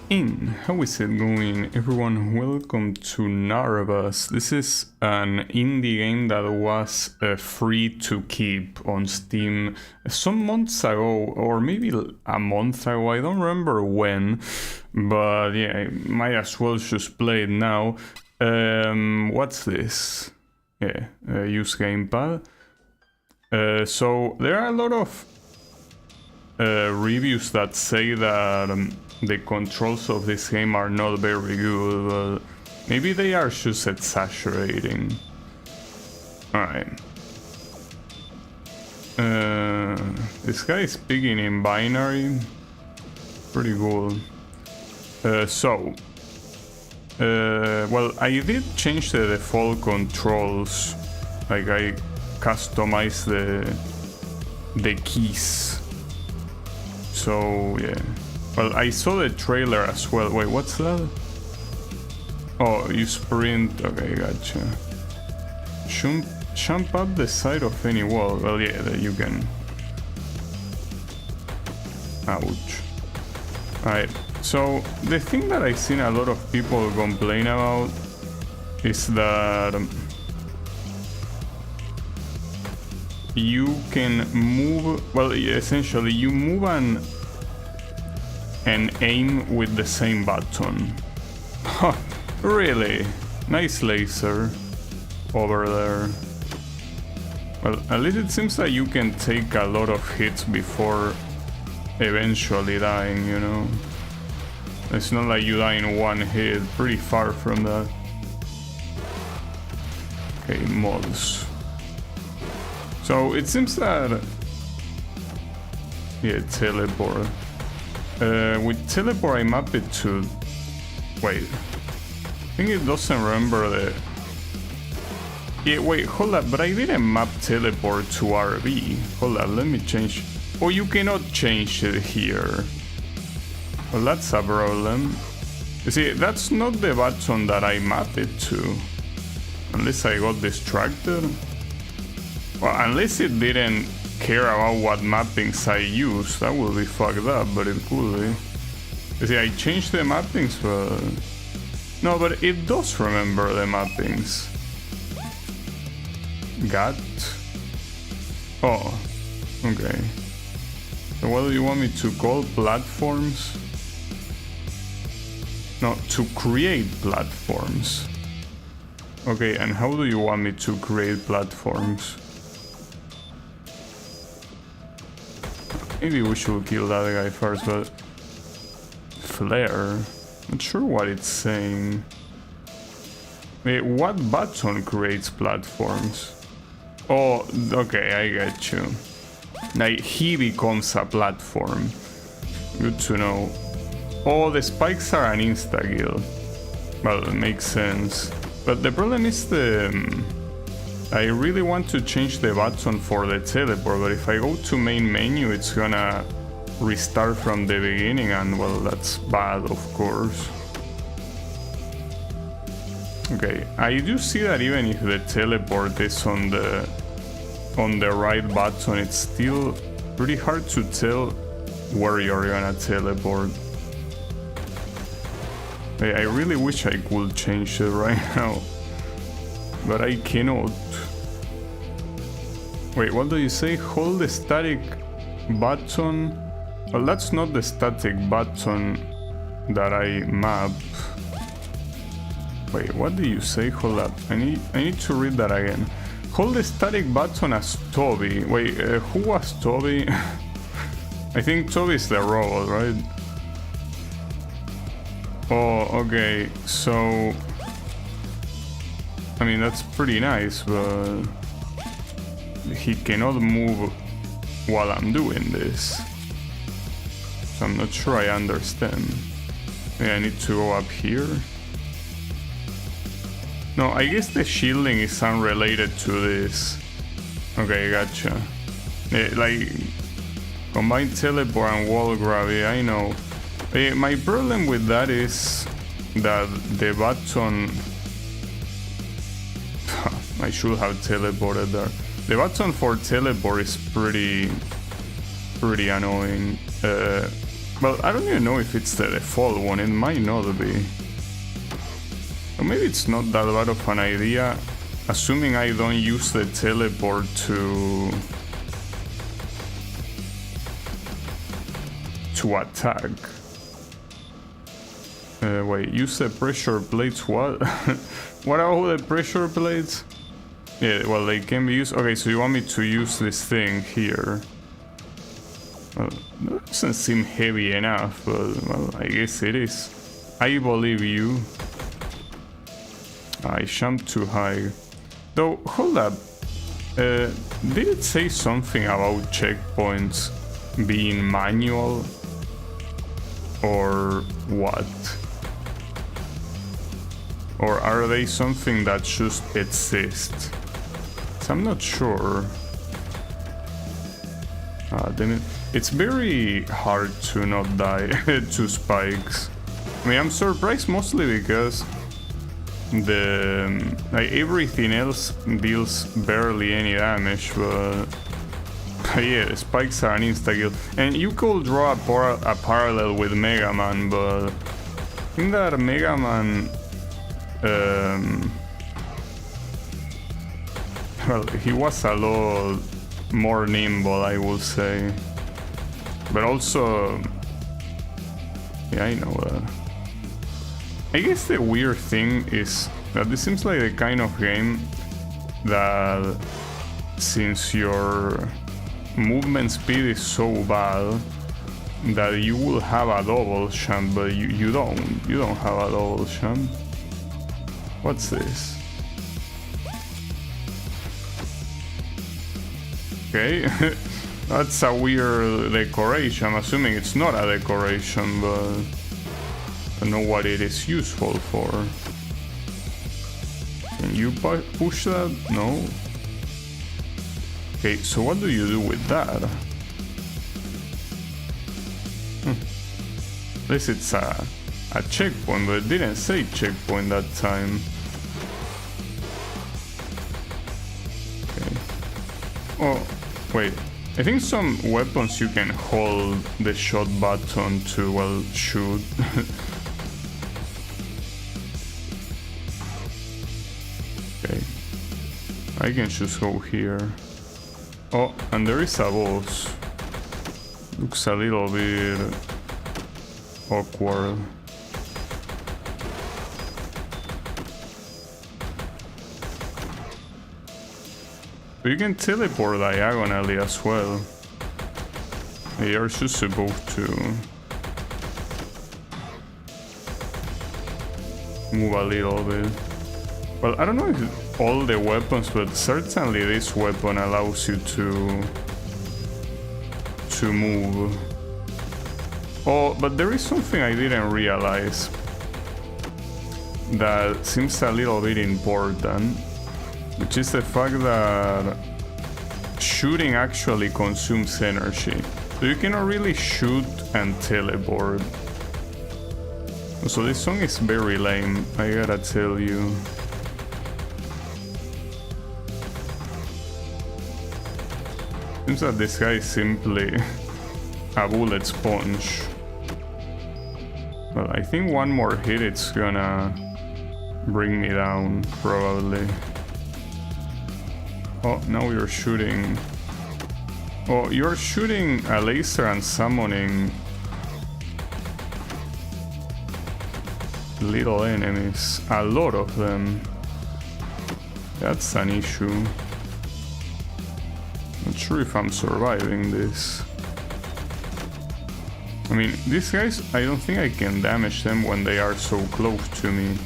How is it going, everyone? Welcome to Narvas. This is an indie game that was free to keep on Steam some months ago, or maybe a month ago, I don't remember when, but yeah, I might as well just play it now. What's this? Yeah, use gamepad. So there are a lot of reviews that say that the controls of this game are not very good, but maybe they are just exaggerating. Alright. This guy is speaking in binary. Pretty cool. Well, I did change the default controls. Like, I customized the keys. So, yeah. Well, I saw the trailer as well. Wait, what's that? Oh, you sprint. Okay, gotcha. Jump up the side of any wall. Well, yeah, that you can. Ouch. Alright, so the thing that I've seen a lot of people complain about is that you can move. Well, essentially, you move and aim with the same button. Really? Nice laser over there. Well, at least it seems that you can take a lot of hits before eventually dying, you know? It's not like you die in one hit, pretty far from that. Okay, mods. So it seems that... Yeah, teleport. With teleport I map it to... Wait. I think it doesn't remember the... Yeah, wait, hold up, but I didn't map teleport to RB. Hold up, let me change... Oh, you cannot change it here. Well, that's a problem. You see, that's not the button that I mapped it to. Unless I got distracted. Well, unless it didn't care about what mappings I use, that would be fucked up, but it could be. You see, I changed the mappings, but... No, but it does remember the mappings. Got? Oh, okay. So what do you want me to call platforms? No, to create platforms. Okay, and how do you want me to create platforms? Maybe we should kill that guy first, but... Flare? Not sure what it's saying. Wait, what button creates platforms? Oh, okay, I get you. Like, he becomes a platform. Good to know. Oh, the spikes are an insta-kill. Well, it makes sense. But the problem is I really want to change the button for the teleport, but if I go to main menu, it's gonna restart from the beginning, and well, that's bad, of course. Okay, I do see that even if the teleport is on the right button, it's still pretty hard to tell where you're gonna teleport. I really wish I could change it right now, but I cannot. Wait, what do you say? Hold the static button? Well, that's not the static button that I map. Wait, what do you say? Hold up, I need to read that again. Hold the static button as Toby. Wait, who was Toby? I think Toby is the robot, right? Oh, okay, so... I mean, that's pretty nice, but... He cannot move while I'm doing this. So I'm not sure I understand. Maybe I need to go up here? No, I guess the shielding is unrelated to this. Okay, gotcha. Like, combine teleport and wall grab, yeah, I know. My problem with that is that the button... I should have teleported there. The button for teleport is pretty annoying. Well, I don't even know if it's the default one, it might not be. Or maybe it's not that bad of an idea, assuming I don't use the teleport to attack. Wait, use the pressure plates, what? What are all the pressure plates? Yeah, well, they can be used. Okay, so you want me to use this thing here. Well, that doesn't seem heavy enough, but, well, I guess it is. I believe you. I jumped too high. Though, hold up. Did it say something about checkpoints being manual? Or what? Or are they something that just exist? So I'm not sure. Damn it. It's very hard to not die to spikes. I mean, I'm surprised mostly because like everything else deals barely any damage, but yeah, the spikes are an insta-kill. And you could draw a parallel with Mega Man, but I think that Mega Man, well, he was a lot more nimble, I would say. But also, yeah, I know that. I guess the weird thing is that this seems like the kind of game that, since your movement speed is so bad, that you will have a double jump, but you don't have a double jump. What's this? Okay. That's a weird decoration. I'm assuming it's not a decoration, but I don't know what it is useful for. Can you push that? No. Okay, so what do you do with that? At least it's a checkpoint, but it didn't say checkpoint that time. Okay. Oh, wait. I think some weapons you can hold the shot button to, well, shoot. Okay. I can just go here. Oh, and there is a boss. Looks a little bit awkward. But you can teleport diagonally as well. They are just supposed to move a little bit. Well, I don't know if all the weapons, but certainly this weapon allows you to move. Oh, but there is something I didn't realize that seems a little bit important, which is the fact that shooting actually consumes energy. So you cannot really shoot and teleport. So this song is very lame, I gotta tell you. Seems that this guy is simply a bullet sponge. Well, I think one more hit it's gonna bring me down, probably. Oh, now you're shooting. Oh, you're shooting a laser and summoning little enemies. A lot of them. That's an issue. Not sure if I'm surviving this. I mean, these guys, I don't think I can damage them when they are so close to me.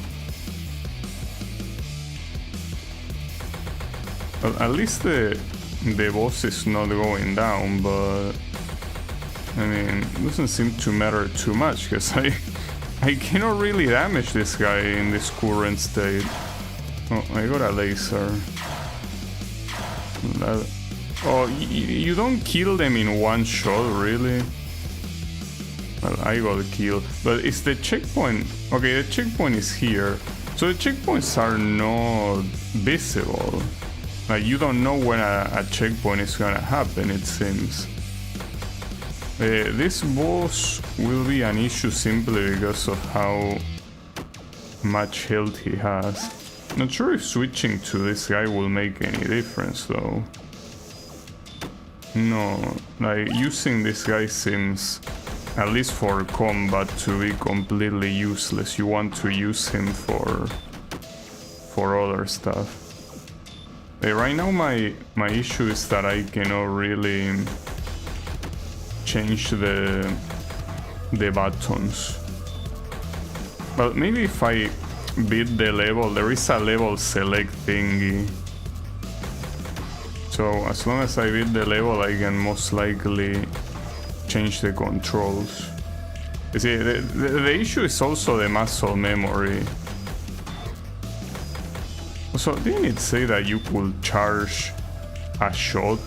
Well, at least the boss is not going down, but I mean, it doesn't seem to matter too much, because I cannot really damage this guy in this current state. Oh, I got a laser. Oh, you don't kill them in one shot, really? Well, I got killed, but it's the checkpoint. Okay, the checkpoint is here, so the checkpoints are not visible. Like, you don't know when a checkpoint is gonna happen, it seems. This boss will be an issue simply because of how much health he has. Not sure if switching to this guy will make any difference though. No, like using this guy seems, at least for combat, to be completely useless. You want to use him for other stuff. Right now my issue is that I cannot really change the buttons. But maybe if I beat the level, there is a level select thingy. So as long as I beat the level, I can most likely change the controls. You see, the issue is also the muscle memory. So didn't it say that you could charge a shot?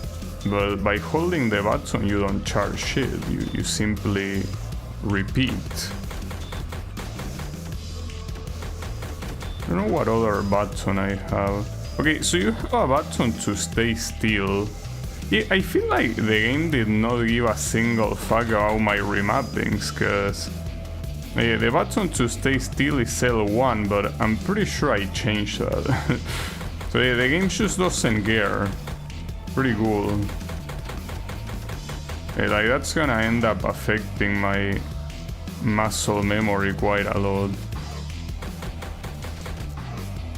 But by holding the button you don't charge shit, you simply repeat. I don't know what other button I have. Okay, so you have a button to stay still. Yeah, I feel like the game did not give a single fuck about my remappings, cause the button to stay still is L1, but I'm pretty sure I changed that. So yeah, the game just doesn't care. Pretty cool. Yeah, like that's gonna end up affecting my muscle memory quite a lot.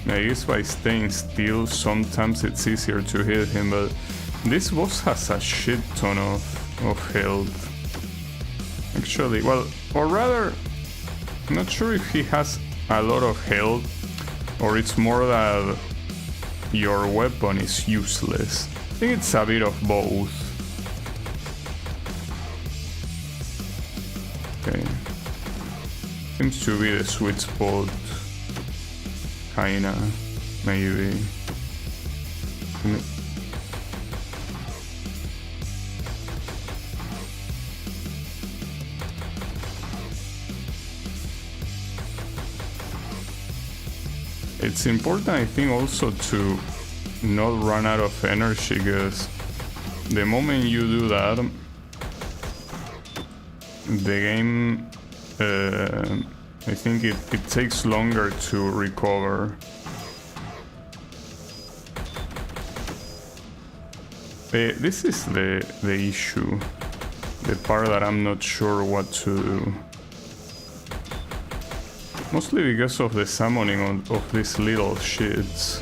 I guess by staying still sometimes it's easier to hit him, but this boss has a shit ton of health. Actually, well, or rather, I'm not sure if he has a lot of health or it's more that your weapon is useless. I think it's a bit of both. Okay. Seems to be the sweet spot. Kinda, maybe. It's important, I think, also to not run out of energy, because the moment you do that, the game, I think it takes longer to recover. This is the issue, the part that I'm not sure what to do. Mostly because of the summoning of these little shits.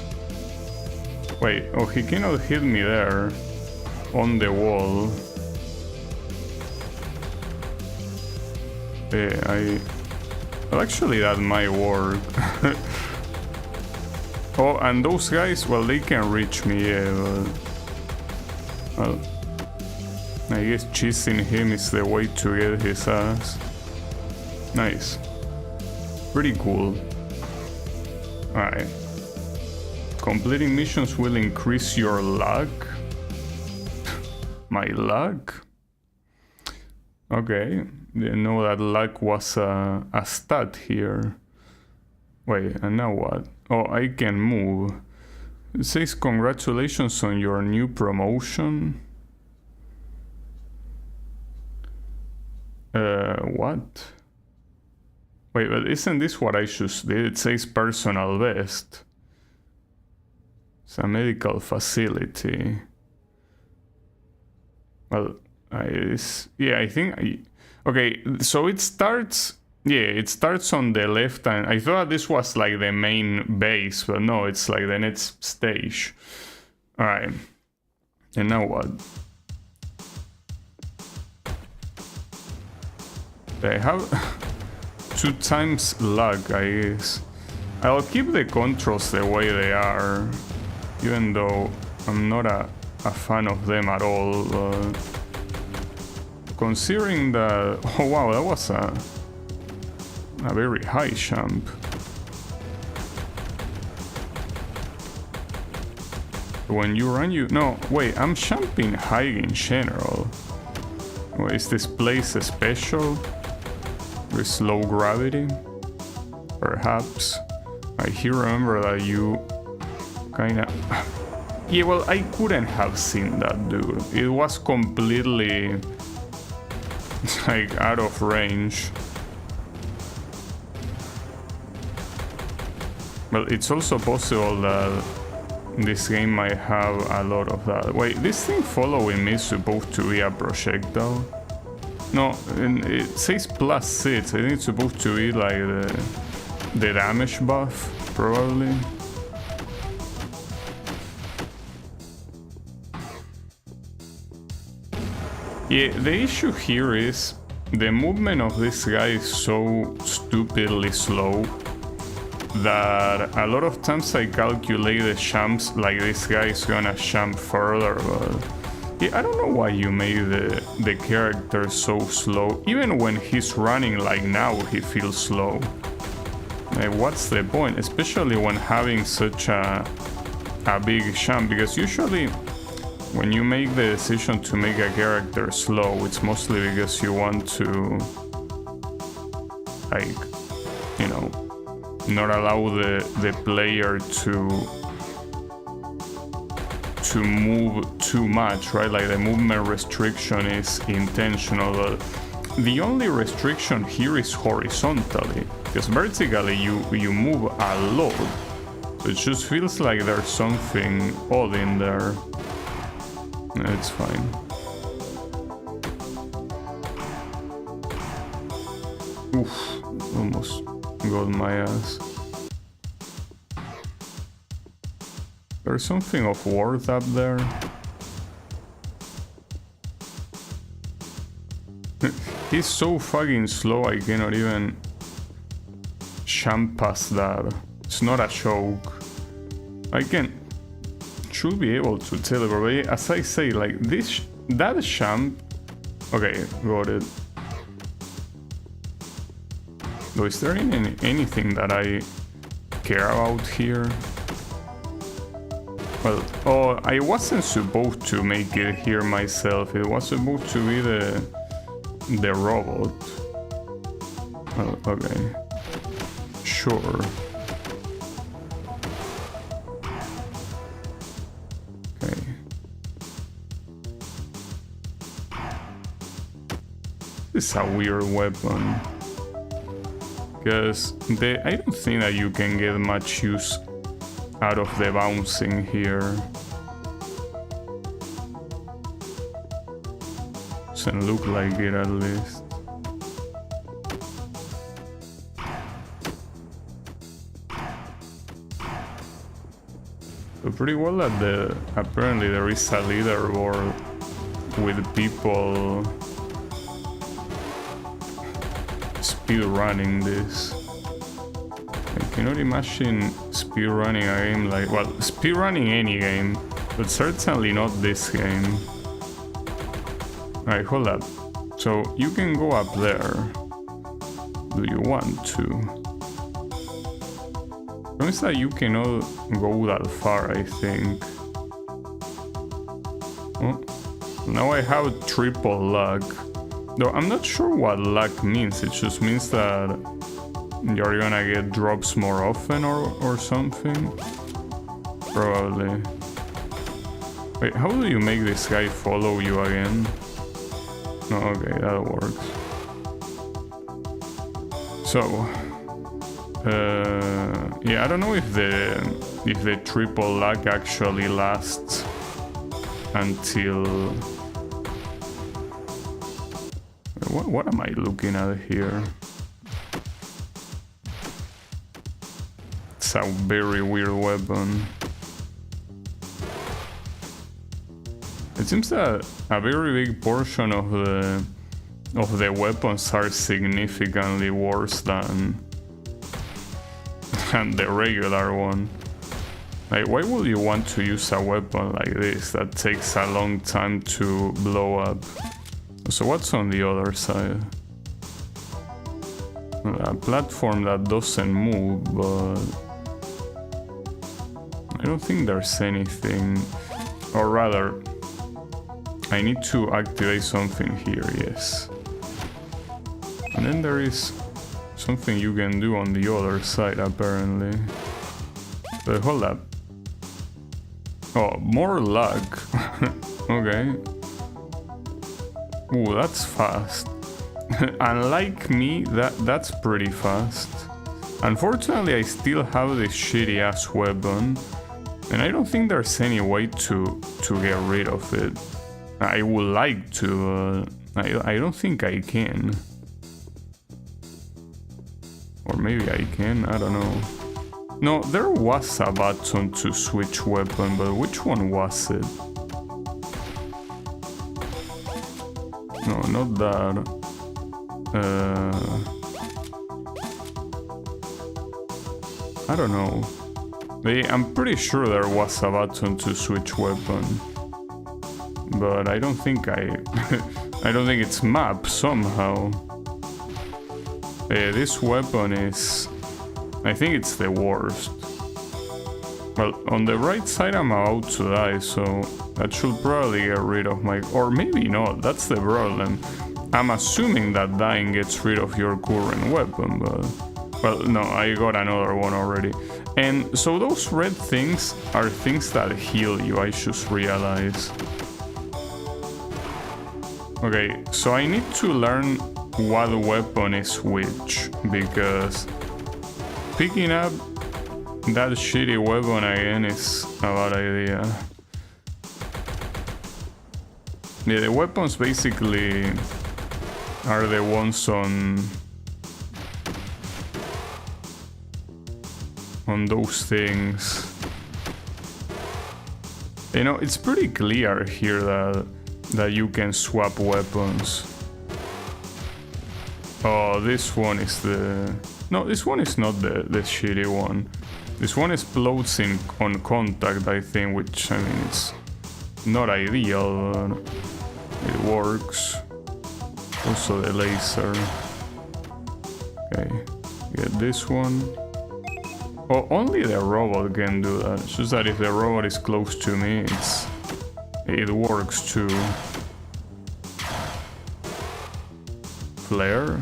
Wait, oh, he cannot hit me there, on the wall. Well, actually that might work. Oh, and those guys, well, they can reach me, yeah, but... Well, I guess cheesing him is the way to get his ass. Nice. Pretty cool. Alright. Completing missions will increase your luck? My luck? Okay, didn't know that luck was a stat here. Wait, and now what? Oh, I can move. It says congratulations on your new promotion. What? Wait, but isn't this what I just did? It says personal best. It's a medical facility. Well, I think okay, so it starts, yeah, it starts on the left, and I thought this was like the main base, but no, it's like the next stage. Alright, and now what? I have 2 times luck, I guess. I'll keep the controls the way they are, even though I'm not a fan of them at all. Considering that, oh wow, that was a very high jump. When you run, no, wait, I'm jumping high in general. Wait, is this place special? With low gravity? Perhaps. I hear remember that you kinda... Yeah, well, I couldn't have seen that, dude. It was completely like out of range. Well, it's also possible that this game might have a lot of that. Wait, this thing following me is supposed to be a projectile? No, it says +6. I think it's supposed to be like the damage buff, probably. Yeah, the issue here is the movement of this guy is so stupidly slow that a lot of times I calculate the jumps like this guy is gonna jump further, but yeah, I don't know why you made the character so slow. Even when he's running like now, he feels slow. Like, what's the point? Especially when having such a big jump, because usually when you make the decision to make a character slow, it's mostly because you want to, like, you know, not allow the player to move too much, right? Like the movement restriction is intentional. The only restriction here is horizontally, because vertically you move a lot. So it just feels like there's something odd in there. It's fine. Oof, almost got my ass. There's something of worth up there. He's so fucking slow I cannot even jump past that. It's not a joke. I should be able to tell, but as I say, like that jump. Okay, got it. Though, is there anything that I care about here? Well, oh, I wasn't supposed to make it here myself. It was supposed to be the robot. Oh, okay. Sure. Okay. This is a weird weapon. Because I don't think that you can get much use out of the bouncing here. Doesn't look like it, at least. So pretty well that apparently there is a leaderboard with people speedrunning this. I cannot imagine speedrunning a game like, well, speedrunning any game, but certainly not this game. Alright, hold up. So you can go up there. Do you want to? Promise that you cannot go that far, I think. Oh, now I have triple luck. Though I'm not sure what luck means. It just means that you're gonna get drops more often or something. Probably. Wait, how do you make this guy follow you again? No, okay, that works. So, yeah, I don't know if the triple luck actually lasts until. What am I looking at here? It's a very weird weapon. It seems that a very big portion of the weapons are significantly worse than the regular one. Like, why would you want to use a weapon like this that takes a long time to blow up? So what's on the other side? A platform that doesn't move, but I don't think there's anything. Or rather, I need to activate something here, yes. And then there is something you can do on the other side, apparently. But hold up. Oh, more luck. Okay. Ooh, that's fast. Unlike me, that's pretty fast. Unfortunately, I still have this shitty ass weapon, and I don't think there's any way to get rid of it. I would like to, I don't think I can. Or maybe I can, I don't know. No, there was a button to switch weapon, but which one was it? No, not that. I don't know. I'm pretty sure there was a button to switch weapon, but I don't think I don't think it's mapped somehow. This weapon is, I think it's the worst. Well, on the right side I'm about to die, so that should probably get rid of my, or maybe not, that's the problem. I'm assuming that dying gets rid of your current weapon, but... Well, no, I got another one already. And so those red things are things that heal you, I just realized. Okay, so I need to learn what weapon is which, because picking up that shitty weapon again is a bad idea. Yeah, the weapons basically are the ones on those things. You know, it's pretty clear here that you can swap weapons. Oh, this one is the... No, this one is not the shitty one. This one explodes on contact, I think, which, I mean, it's not ideal, but it works. Also the laser. Okay, get this one. Oh, only the robot can do that. It's just that if the robot is close to me, it works too. Flare?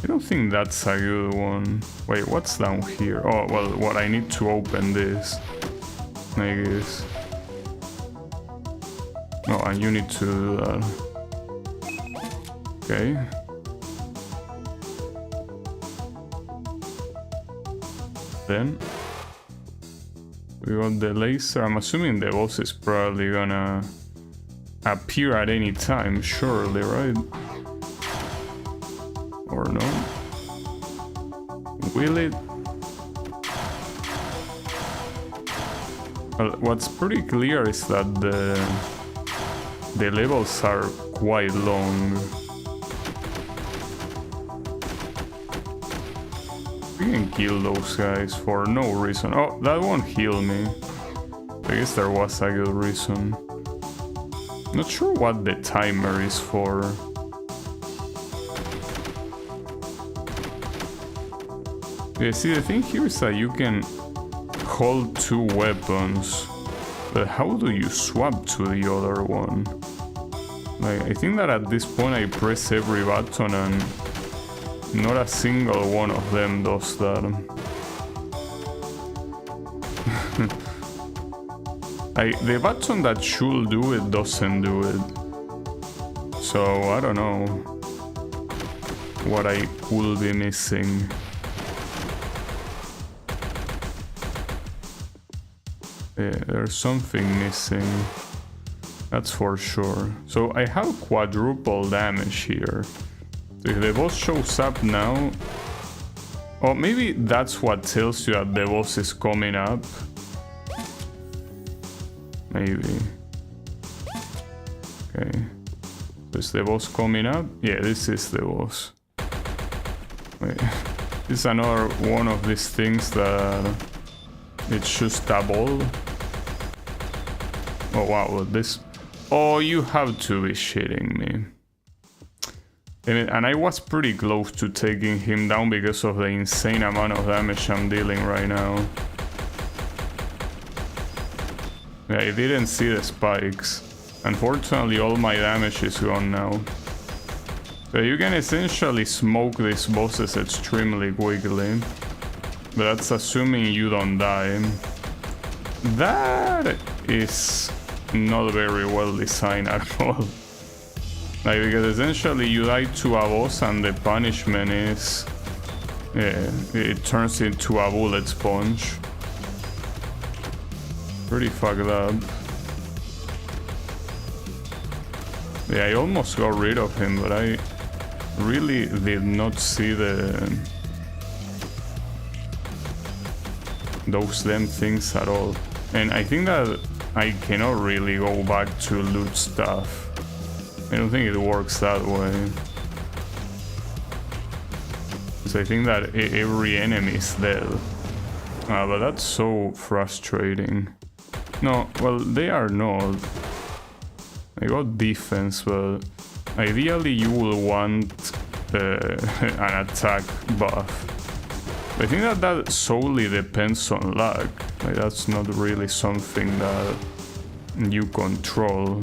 I don't think that's a good one. Wait, what's down here? Oh, well, what, I need to open this, I guess. No, and you need to do that. Okay. Then we got the laser. I'm assuming the boss is probably gonna appear at any time, surely, right? Or no? Will it? Well, what's pretty clear is that the levels are quite long. We can kill those guys for no reason. Oh, that won't heal me. I guess there was a good reason. Not sure what the timer is for. Yeah, see, the thing here is that you can hold two weapons, but how do you swap to the other one? Like, I think that at this point I press every button and not a single one of them does that. The button that should do it doesn't do it. So I don't know what I will be missing. Yeah, there's something missing. That's for sure. So I have quadruple damage here. If the boss shows up now... Oh, maybe that's what tells you that the boss is coming up. Maybe. Okay. Is the boss coming up? Yeah, this is the boss. Wait. This is another one of these things that... It's just a ball. Oh wow, this... Oh, you have to be shitting me. And I was pretty close to taking him down because of the insane amount of damage I'm dealing right now. Yeah, I didn't see the spikes. Unfortunately, all my damage is gone now. So you can essentially smoke these bosses extremely quickly. But that's assuming you don't die. That is not very well designed at all. Like, because essentially you die to a boss and the punishment is... it turns into a bullet sponge. Pretty fucked up. Yeah, I almost got rid of him, but I really did not see those damn things at all. And I think that I cannot really go back to loot stuff. I don't think it works that way. So I think that every enemy is dead. But that's so frustrating. No, well, they are not. I got defense, but ideally you will want an attack buff. I think that solely depends on luck. Like, that's not really something that you control.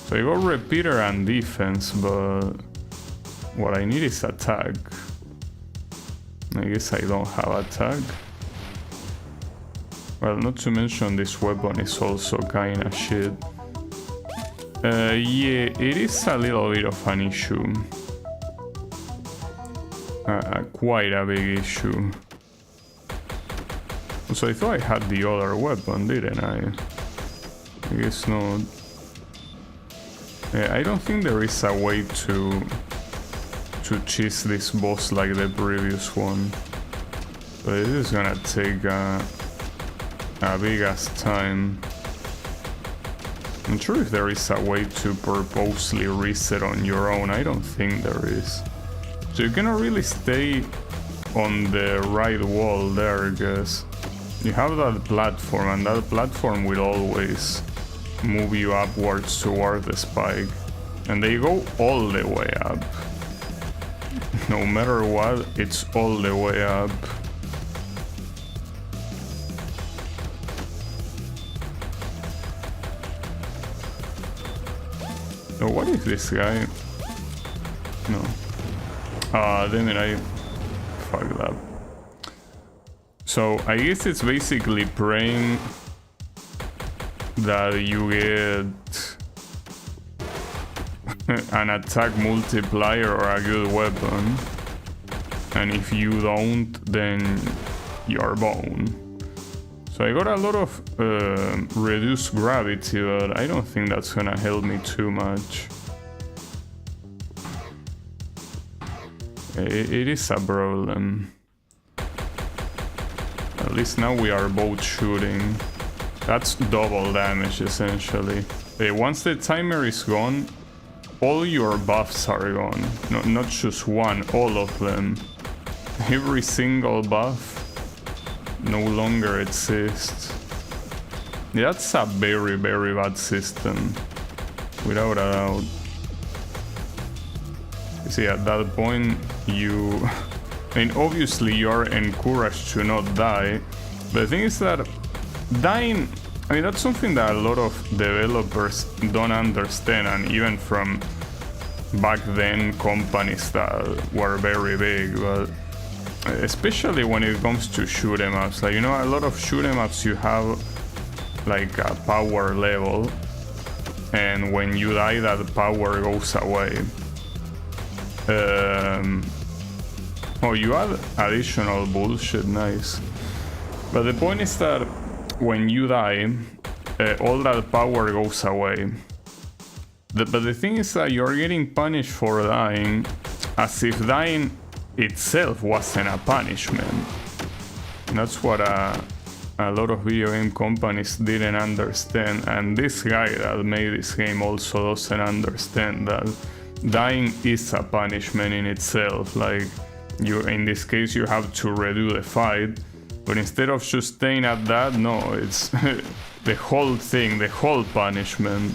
So I got repeater and defense, but what I need is attack. I guess I don't have attack. Well, not to mention this weapon is also kinda shit. Yeah, it is a little bit of an issue. Quite a big issue. So I thought I had the other weapon, didn't I? I guess not. I don't think there is a way to cheese this boss like the previous one. But it is gonna take a big ass time. I'm not sure if there is a way to purposely reset on your own. I don't think there is. So you cannot really stay on the right wall there, because you have that platform, and that platform will always move you upwards toward the spike. And they go all the way up. No matter what, it's all the way up. Oh, what is this guy? No. Damn it, I fucked up. So I guess it's basically praying that you get an attack multiplier or a good weapon, and if you don't, then you're boned. So I got a lot of reduced gravity, but I don't think that's gonna help me too much. It is a problem. At least now we are both shooting. That's double damage essentially. Once the timer is gone, all your buffs are gone. No, not just one, all of them. Every single buff no longer exists. That's a very, very bad system, without a doubt. You see, at that point, I mean, obviously you are encouraged to not die, but the thing is that dying, I mean, that's something that a lot of developers don't understand, and even from back then companies that were very big, but especially when it comes to shoot 'em ups. Like, you know, a lot of shoot 'em ups you have like a power level, and when you die that power goes away. Oh, you add additional bullshit, nice. But the point is that when you die, all that power goes away. But the thing is that you're getting punished for dying as if dying itself wasn't a punishment. And that's what a lot of video game companies didn't understand, and this guy that made this game also doesn't understand that dying is a punishment in itself. Like, in this case you have to redo the fight, but instead of just staying at that, no, it's the whole thing, the whole punishment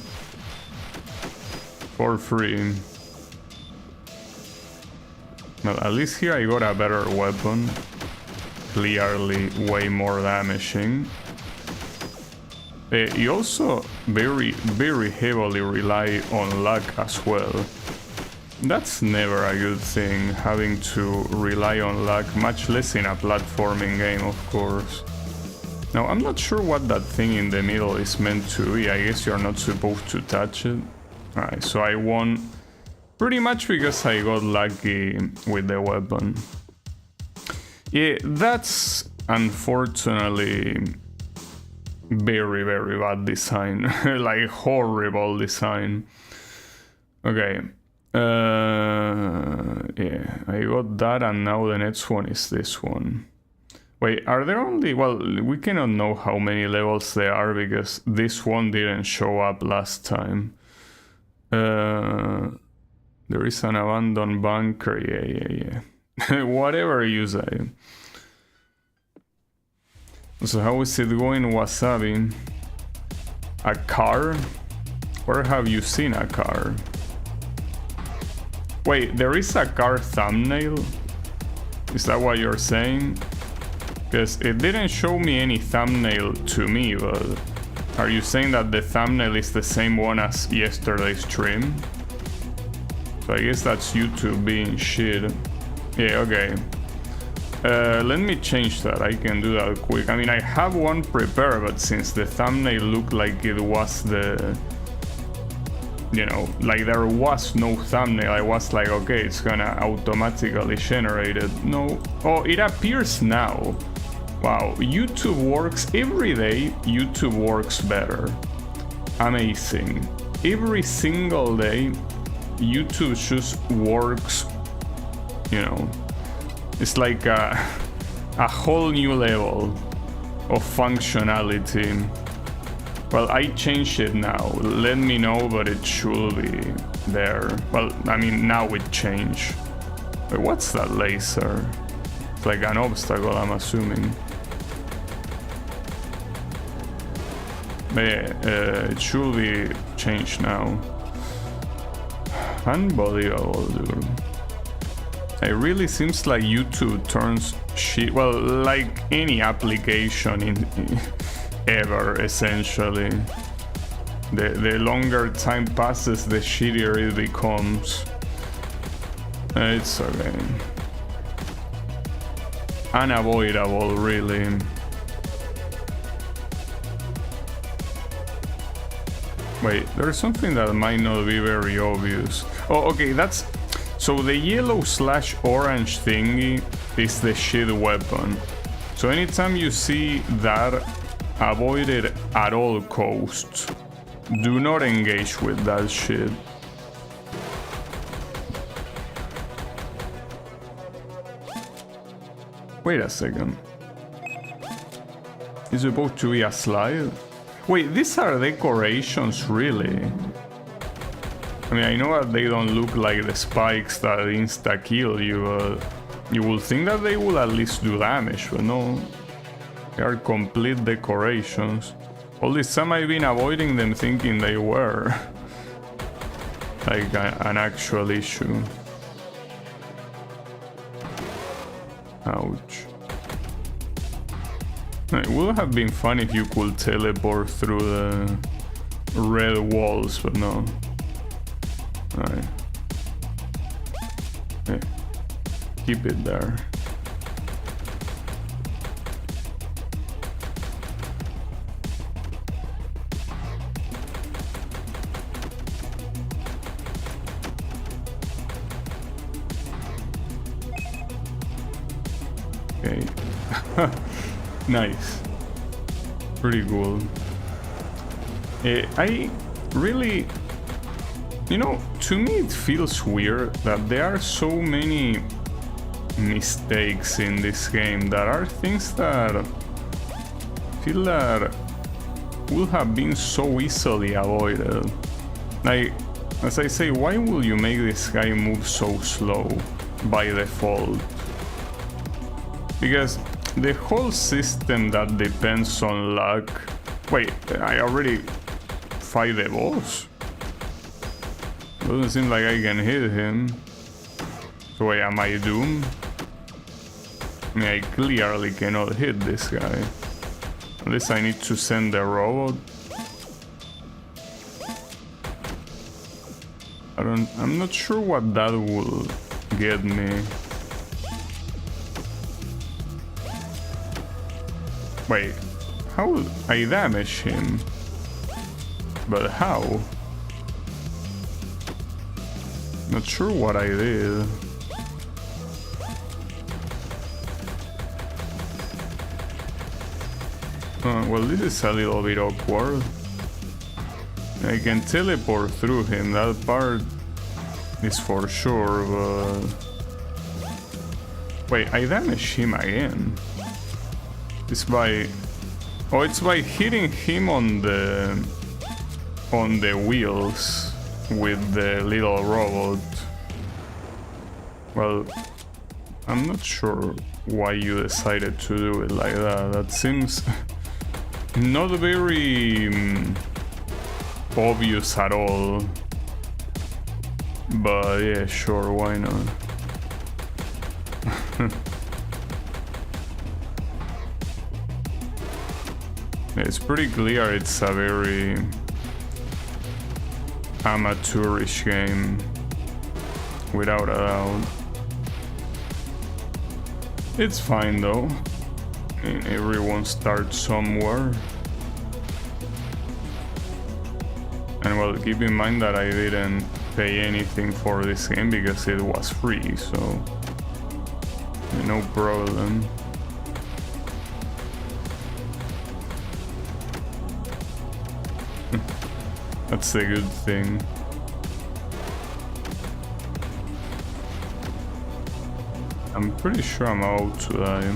for free. Well, at least here I got a better weapon, clearly way more damaging. You also very, very heavily rely on luck as well. That's never a good thing, having to rely on luck, much less in a platforming game, of course. Now, I'm not sure what that thing in the middle is meant to be. I guess you're not supposed to touch it. Alright, so I won pretty much because I got lucky with the weapon. Yeah, that's unfortunately very, very bad design. Like horrible design. Okay. Yeah, I got that, and now the next one is this one. Wait, are there only... Well, we cannot know how many levels there are because this one didn't show up last time. There is an abandoned bunker. Yeah. Whatever you say. So how is it going, Wasabi? A car? Where have you seen a car? Wait, there is a car thumbnail? Is that what you're saying? Because it didn't show me any thumbnail to me, but are you saying that the thumbnail is the same one as yesterday's stream? So I guess that's YouTube being shit. Yeah, okay. Let me change that. I can do that quick. I mean, I have one prepared, but since the thumbnail looked like it was the... You know, like there was no thumbnail, I was like, okay, it's gonna automatically generate it. No. Oh, it appears now. Wow, YouTube works every day. YouTube works better. Amazing. Every single day, YouTube just works, you know. It's like a whole new level of functionality. Well, I changed it now. Let me know, but it should be there. Well, I mean, now it changed. Wait, what's that laser? It's like an obstacle, I'm assuming. But yeah, it should be changed now. Unbelievable, dude. It really seems like YouTube turns shit. Well, like any application in ever, essentially. The longer time passes, the shittier it becomes. It's okay. Unavoidable, really. Wait, there's something that might not be very obvious. Oh, okay, that's... So the yellow/orange thingy is the shit weapon. So anytime you see that, avoid it at all costs. Do not engage with that shit. Wait a second. It's supposed to be a slide? Wait, these are decorations, really? I mean, I know that they don't look like the spikes that insta-kill you, but you will think that they will at least do damage, but no. They are complete decorations. All this time I've been avoiding them thinking they were like an actual issue. Ouch. It would have been fun if you could teleport through the red walls, but no. Alright. Okay. Keep it there. Okay. Nice. Pretty cool. I really... You know, to me it feels weird that there are so many mistakes in this game that are things that feel that would have been so easily avoided. Like, as I say, why will you make this guy move so slow by default? Because the whole system that depends on luck... Wait, I already fight the boss? Doesn't seem like I can hit him. So wait, am I doomed? I mean, I clearly cannot hit this guy. Unless I need to send the robot. I'm not sure what that will get me. Wait, how will I damage him? But how? Not sure what I did. Well, this is a little bit awkward. I can teleport through him, that part is for sure, but... Wait, I damage him again. It's by... Oh, it's by hitting him on the wheels with the little robot. Well, I'm not sure why you decided to do it like that. That seems not very obvious at all. But yeah, sure, why not? It's pretty clear it's a very amateurish game, without a doubt. It's fine though. I mean, everyone starts somewhere. And well, keep in mind that I didn't pay anything for this game because it was free, so no problem. That's a good thing. I'm pretty sure I'm about to die.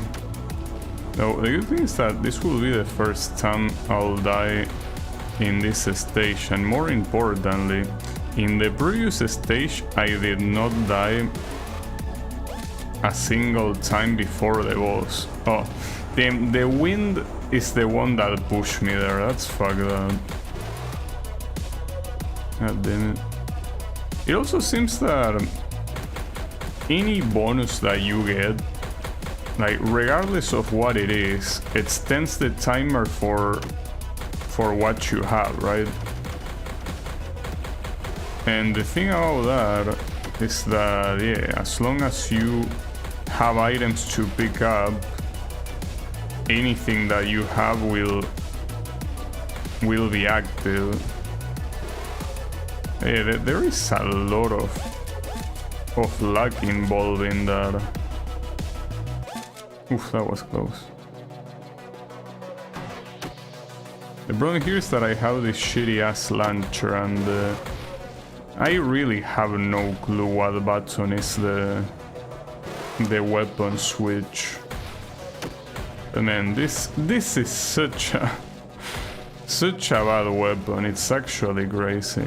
No, the good thing is that this will be the first time I'll die in this stage, and more importantly, in the previous stage I did not die a single time before the boss. Oh, the wind is the one that pushed me there. That's fucked up. God damn it. It also seems that any bonus that you get, like regardless of what it is, it extends the timer for what you have, right? And the thing about that is that, yeah, as long as you have items to pick up, anything that you have will be active. Yeah, there is a lot of luck involved in that. Oof, that was close. The problem here is that I have this shitty ass launcher, and I really have no clue what button is the weapon switch. And man, this is such a bad weapon. It's actually crazy.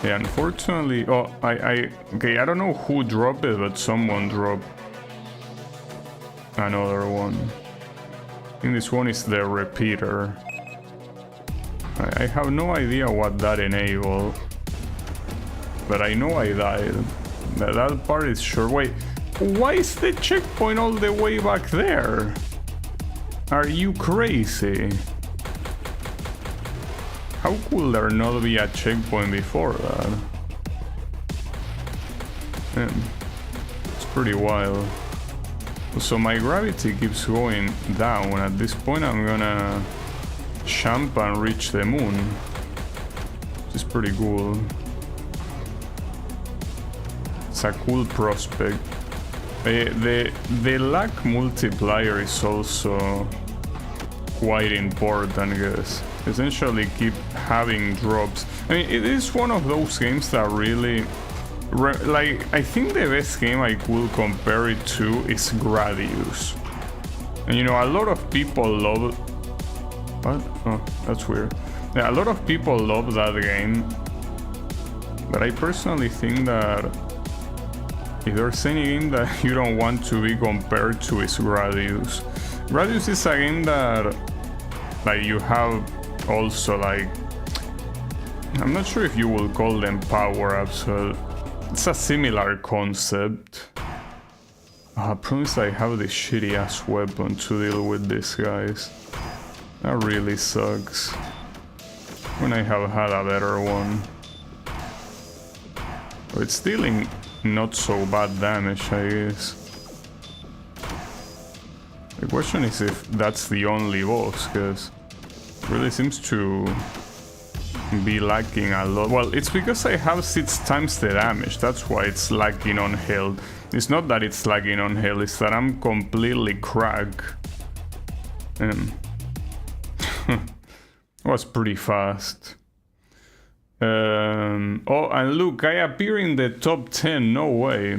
Yeah, unfortunately, oh, okay, I don't know who dropped it, but someone dropped another one. I think this one is the repeater. I have no idea what that enabled, but I know I died. That part is sure. Wait, why is the checkpoint all the way back there? Are you crazy? How could there not be a checkpoint before that? Man, it's pretty wild. So my gravity keeps going down. At this point I'm gonna jump and reach the moon, which is pretty cool. It's a cool prospect. The luck multiplier is also quite important, because essentially keep having drops. I mean, it is one of those games that really, like, I think the best game I could compare it to is Gradius. And you know, a lot of people love... What? Oh, that's weird. Yeah, a lot of people love that game, but I personally think that if there's any game that you don't want to be compared to, is Gradius. Gradius is a game that, like, you have also, like, I'm not sure if you will call them power-ups, but it's a similar concept. I promise I have this shitty ass weapon to deal with these guys. That really sucks. When I have had a better one. But it's dealing not so bad damage, I guess. The question is if that's the only boss, because really seems to be lacking a lot. Well, it's because I have 6 times the damage. That's why it's lacking on health. It's not that it's lagging on health, it's that I'm completely cracked. Was pretty fast. Oh, and look, I appear in the top 10. No way.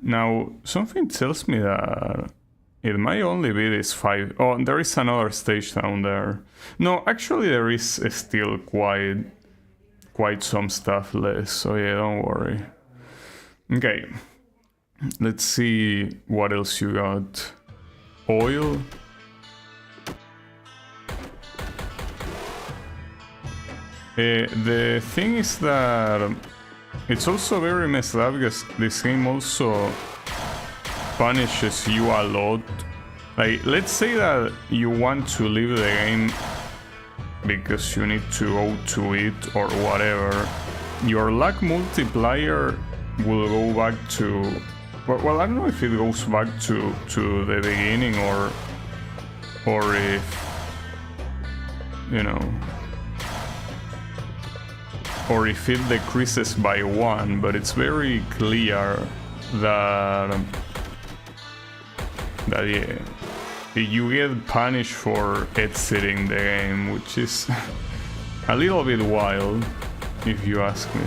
Now, something tells me that it might only be this 5. Oh, there is another stage down there. No, actually there is still quite some stuff left, so yeah, don't worry. Okay, let's see what else you got. Oil. The thing is that it's also very messed up because this game also punishes you a lot. Like, let's say that you want to leave the game because you need to go to it or whatever. Your luck multiplier will go back to... Well, I don't know if it goes back to the beginning or if, you know, or if it decreases by 1, but it's very clear that yeah, you get punished for exiting the game, which is a little bit wild, if you ask me.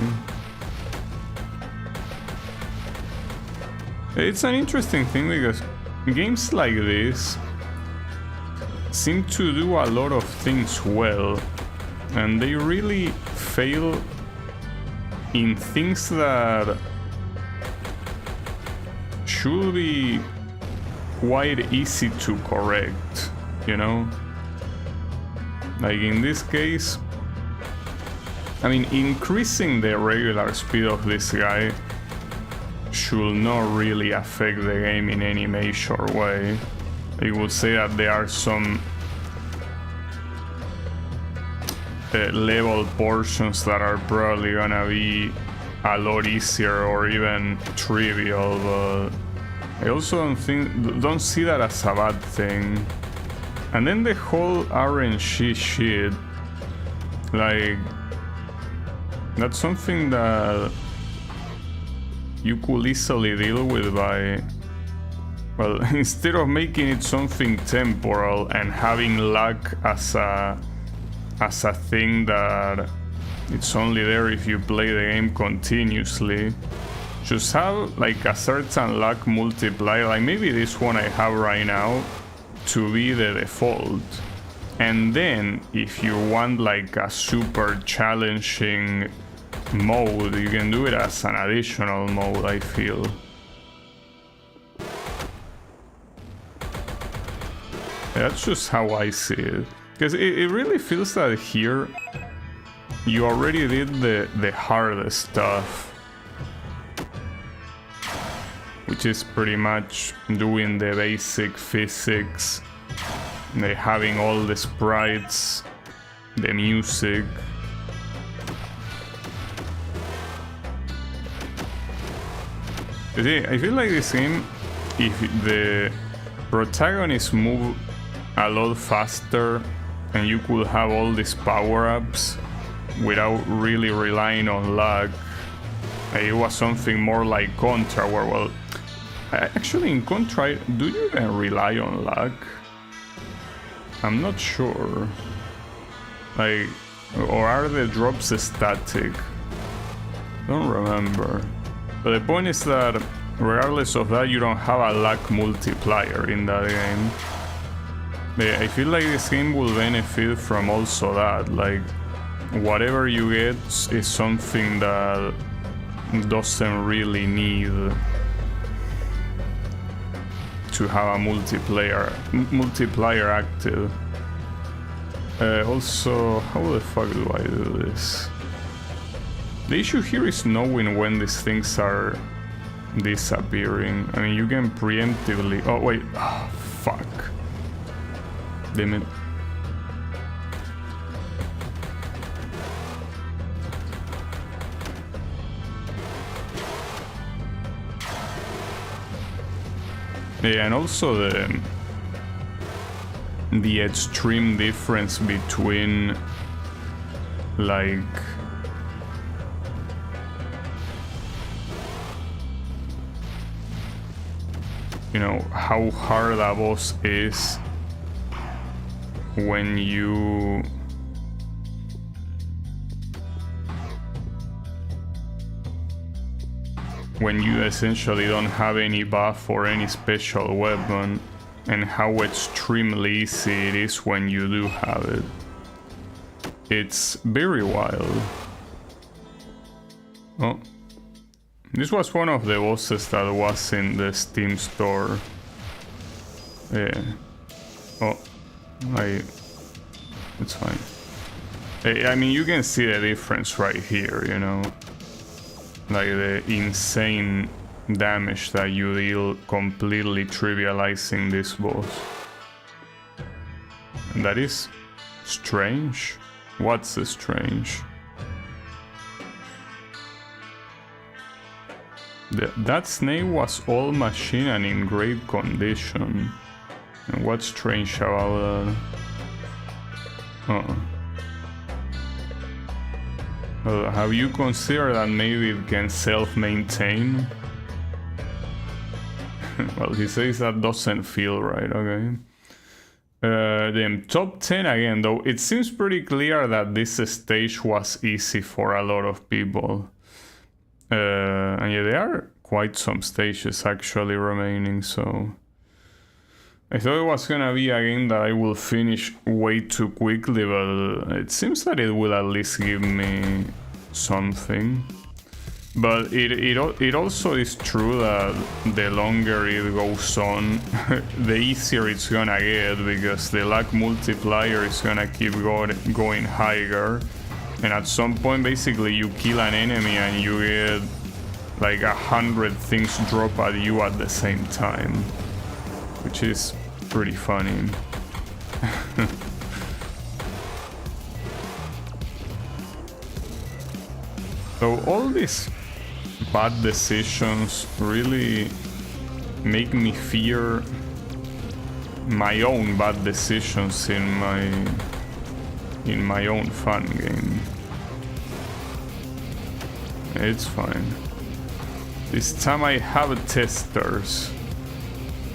It's an interesting thing because games like this seem to do a lot of things well, and they really fail in things that should be quite easy to correct, you know? Like in this case, I mean, increasing the regular speed of this guy should not really affect the game in any major way. I would say that there are some level portions that are probably gonna be a lot easier or even trivial, but I also don't see that as a bad thing. And then the whole RNG shit, like, that's something that you could easily deal with by, well, instead of making it something temporal and having luck as a thing that it's only there if you play the game continuously, just have like a certain luck multiplier, like maybe this one I have right now, to be the default. And then if you want like a super challenging mode, you can do it as an additional mode, I feel. That's just how I see it. Because it really feels that here you already did the hardest stuff, which is pretty much doing the basic physics, having all the sprites, the music. I feel like this game, if the protagonist move a lot faster and you could have all these power-ups without really relying on luck, it was something more like Contra, where, well, actually in Contra, do you even rely on luck? I'm not sure. Like, or are the drops static? Don't remember. But the point is that regardless of that, you don't have a luck multiplier in that game. I feel like this game will benefit from also that, like, whatever you get is something that doesn't really need to have a multiplier active. Also, how the fuck do I do this? The issue here is knowing when these things are disappearing. I mean, you can preemptively... Oh, wait. Oh, fuck. Damn it. Yeah, and also the extreme difference between like you know how hard a boss is when you essentially don't have any buff or any special weapon, and how extremely easy it is when you do have it. It's very wild. Oh, this was one of the bosses that was in the Steam store. Yeah. Oh, it's fine. I mean, you can see the difference right here, you know? Like the insane damage that you deal completely trivializing this boss. And that is strange. What's strange? That snake was all machine and in great condition. And what's strange about that? Have you considered that maybe it can self-maintain? Well, he says that doesn't feel right, okay. Then top 10 again, though it seems pretty clear that this stage was easy for a lot of people. And yeah, there are quite some stages actually remaining, so... I thought it was gonna be a game that I will finish way too quickly, but it seems that it will at least give me something. But it also is true that the longer it goes on, the easier it's gonna get, because the luck multiplier is gonna keep going higher. And at some point, basically, you kill an enemy and you get like 100 things drop at you at the same time, which is pretty funny. So all these bad decisions really make me fear my own bad decisions in my own fun game. It's fine. This time I have testers.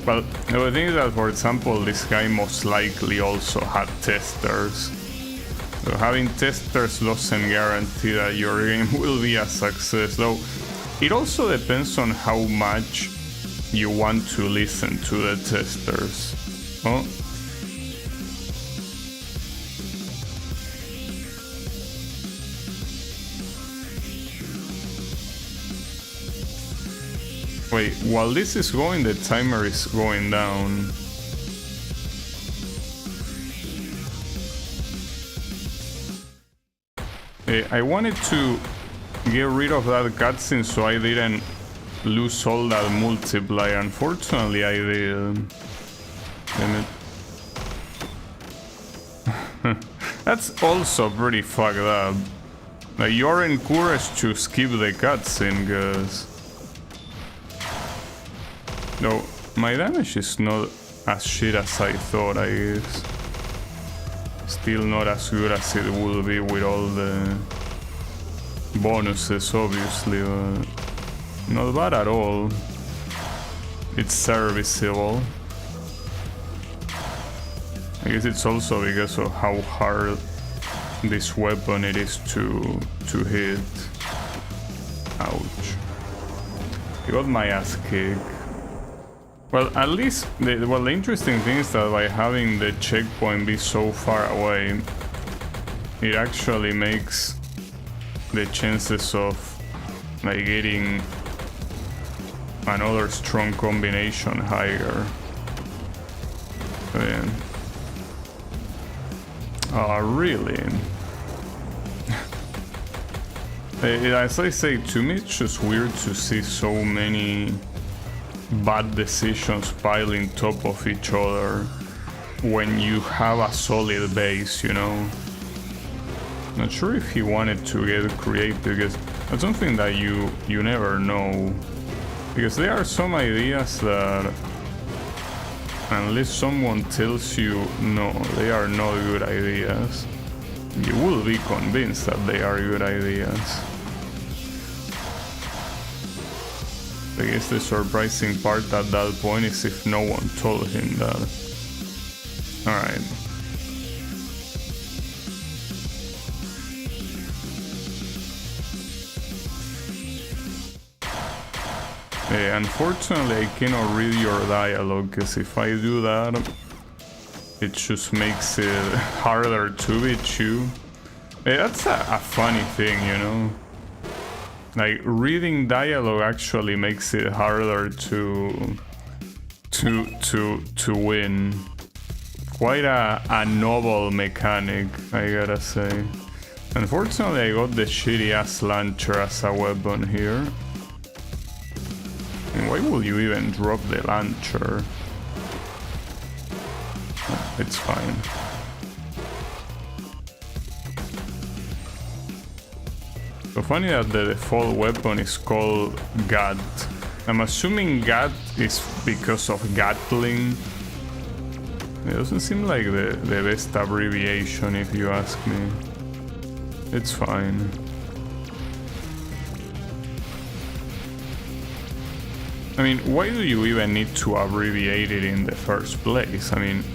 Well, the thing is that, for example, this guy most likely also had testers. So having testers doesn't guarantee that your game will be a success, though it also depends on how much you want to listen to the testers. Oh. Wait, while this is going, the timer is going down. I wanted to get rid of that cutscene so I didn't lose all that multiplier. Unfortunately, I did. Damn it. That's also pretty fucked up. Like, you're encouraged to skip the cutscene, cause... No, my damage is not as shit as I thought, I guess. Still not as good as it will be with all the bonuses, obviously, but not bad at all. It's serviceable. I guess it's also because of how hard this weapon it is to hit. Ouch. I got my ass kicked. Well, at least, the interesting thing is that by having the checkpoint be so far away, it actually makes the chances of like getting another strong combination higher. So, yeah. Oh, really? As I say, to me it's just weird to see so many bad decisions piling top of each other when you have a solid base, you know. Not sure if he wanted to get creative, because that's something that you never know, because there are some ideas that Unless someone tells you, no, they are not good ideas. You will be convinced that they are good ideas. I guess the surprising part at that point is if no one told him that. Alright. Unfortunately, I cannot read your dialogue, because if I do that, it just makes it harder to beat you. That's a funny thing, you know? Like, reading dialogue actually makes it harder to win. Quite a novel mechanic, I gotta say. Unfortunately, I got the shitty ass launcher as a weapon here. And why would you even drop the launcher? Oh, it's fine. So funny that the default weapon is called Gat. I'm assuming Gat is because of Gatling. It doesn't seem like the best abbreviation, if you ask me. It's fine. I mean, why do you even need to abbreviate it in the first place? I mean,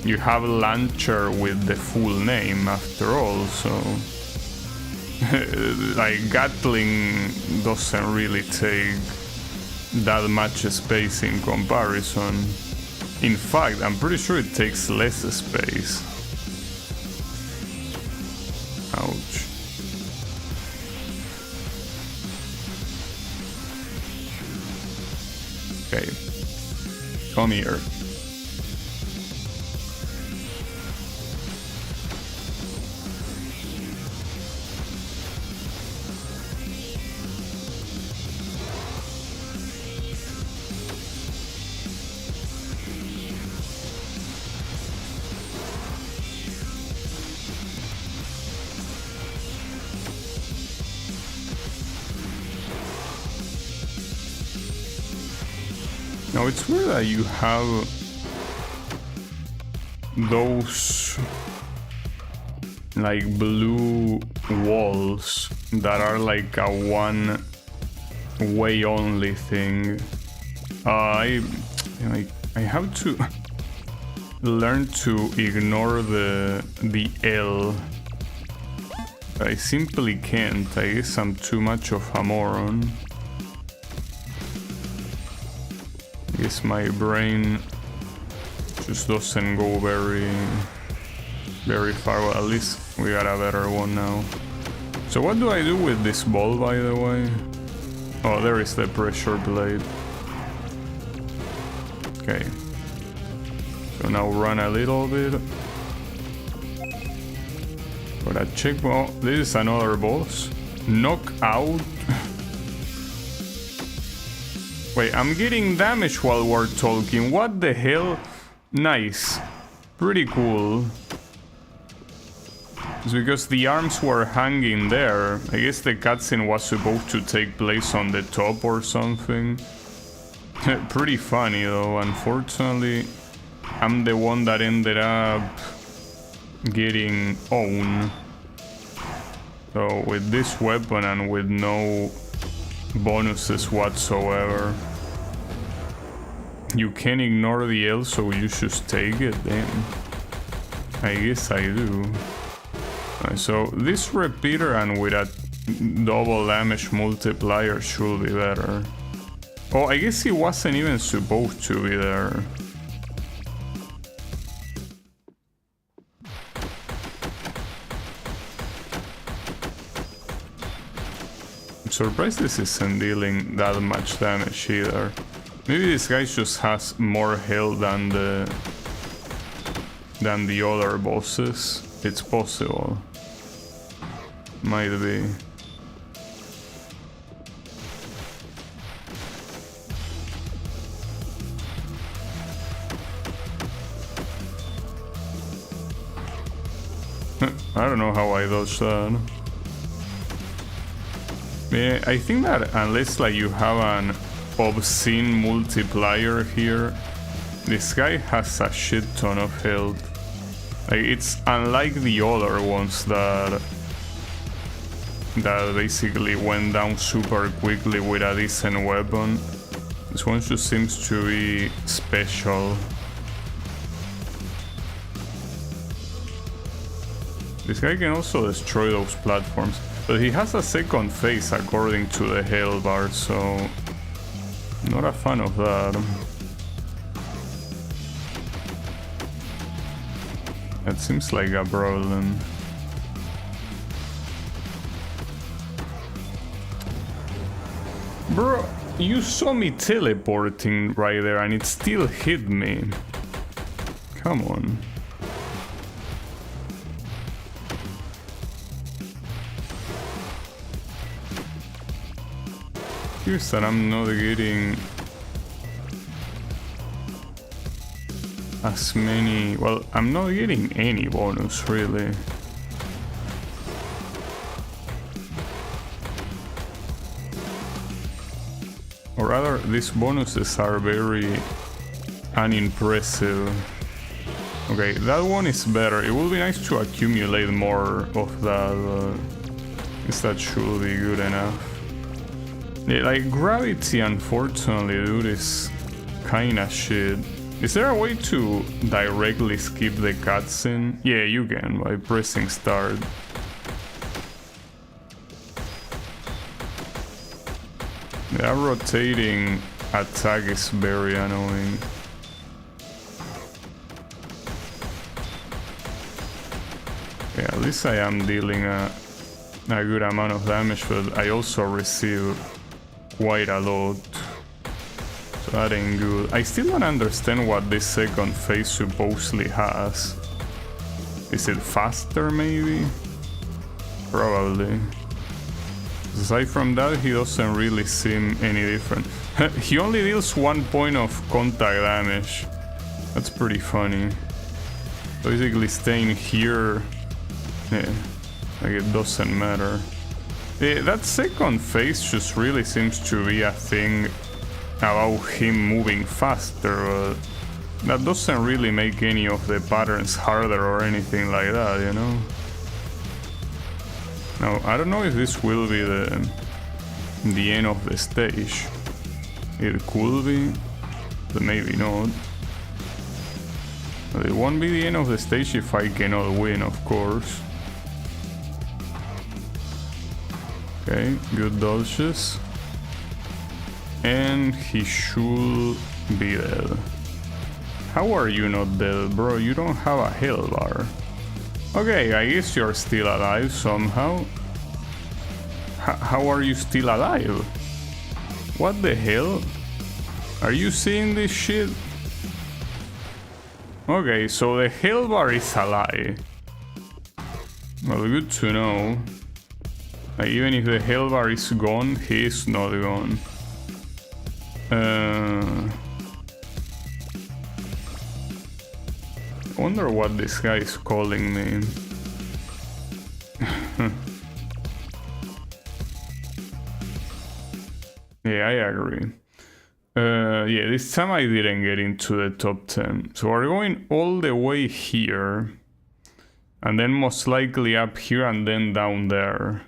you have a launcher with the full name after all, so... like, Gatling doesn't really take that much space in comparison. In fact, I'm pretty sure it takes less space. Ouch. Okay. Come here. Now it's weird that you have those like blue walls that are like a one way only thing. I have to learn to ignore the L. I simply can't. I guess I'm too much of a moron. I guess my brain just doesn't go very far. Well, at least we got a better one now. So what do I do with this ball, by the way? Oh, there is the pressure plate. Okay. So now run a little bit. Got a checkpoint. Oh, this is another boss. Knock out. Wait, I'm getting damage while we're talking. What the hell? Nice. Pretty cool. It's because the arms were hanging there. I guess the cutscene was supposed to take place on the top or something. Pretty funny though. Unfortunately, I'm the one that ended up getting owned. So with this weapon and with no bonuses whatsoever, you can ignore the L, so you should take it. Damn. I guess I do. So this repeater and with a double damage multiplier should be better. Oh, I guess he wasn't even supposed to be there. I'm surprised this isn't dealing that much damage either. Maybe this guy just has more health than the other bosses. It's possible. Might be. I don't know how I dodged that. Yeah, I think that unless like you have an obscene multiplier here, This guy has a shit ton of health. Like, it's unlike the other ones that basically went down super quickly with a decent weapon. This one just seems to be special. This guy can also destroy those platforms, but he has a second phase according to the hell bar, so not a fan of that. That seems like a problem. Bro, you saw me teleporting right there and it still hit me. Come on. Here's that I'm not getting as many. Well, I'm not getting any bonus really. Or rather, these bonuses are very unimpressive. Okay, that one is better. It would be nice to accumulate more of that. That should be good enough. Yeah, like, gravity, unfortunately, dude, is kinda shit. Is there a way to directly skip the cutscene? Yeah, you can, by pressing start. That rotating attack is very annoying. Yeah, at least I am dealing a good amount of damage, but I also receive quite a lot. So that ain't good. I still don't understand what this second phase supposedly has. Is it faster, maybe? Probably. Aside from that, he doesn't really seem any different. He only deals 1 point of contact damage. That's pretty funny. Basically staying here, yeah, like it doesn't matter. That second phase just really seems to be a thing about him moving faster, but that doesn't really make any of the patterns harder or anything like that, you know? Now, I don't know if this will be the end of the stage. It could be, but maybe not. But it won't be the end of the stage if I cannot win, of course. Okay, good dodges. And he should be dead. How are you not dead, bro? You don't have a health bar. Okay, I guess you're still alive somehow. How are you still alive? What the hell? Are you seeing this shit? Okay, so the health bar is a lie. Well, good to know. Like, even if the health bar is gone, he is not gone. I wonder what this guy is calling me. Yeah, I agree. Yeah, this time I didn't get into the top 10. So we're going all the way here. And then most likely up here and then down there.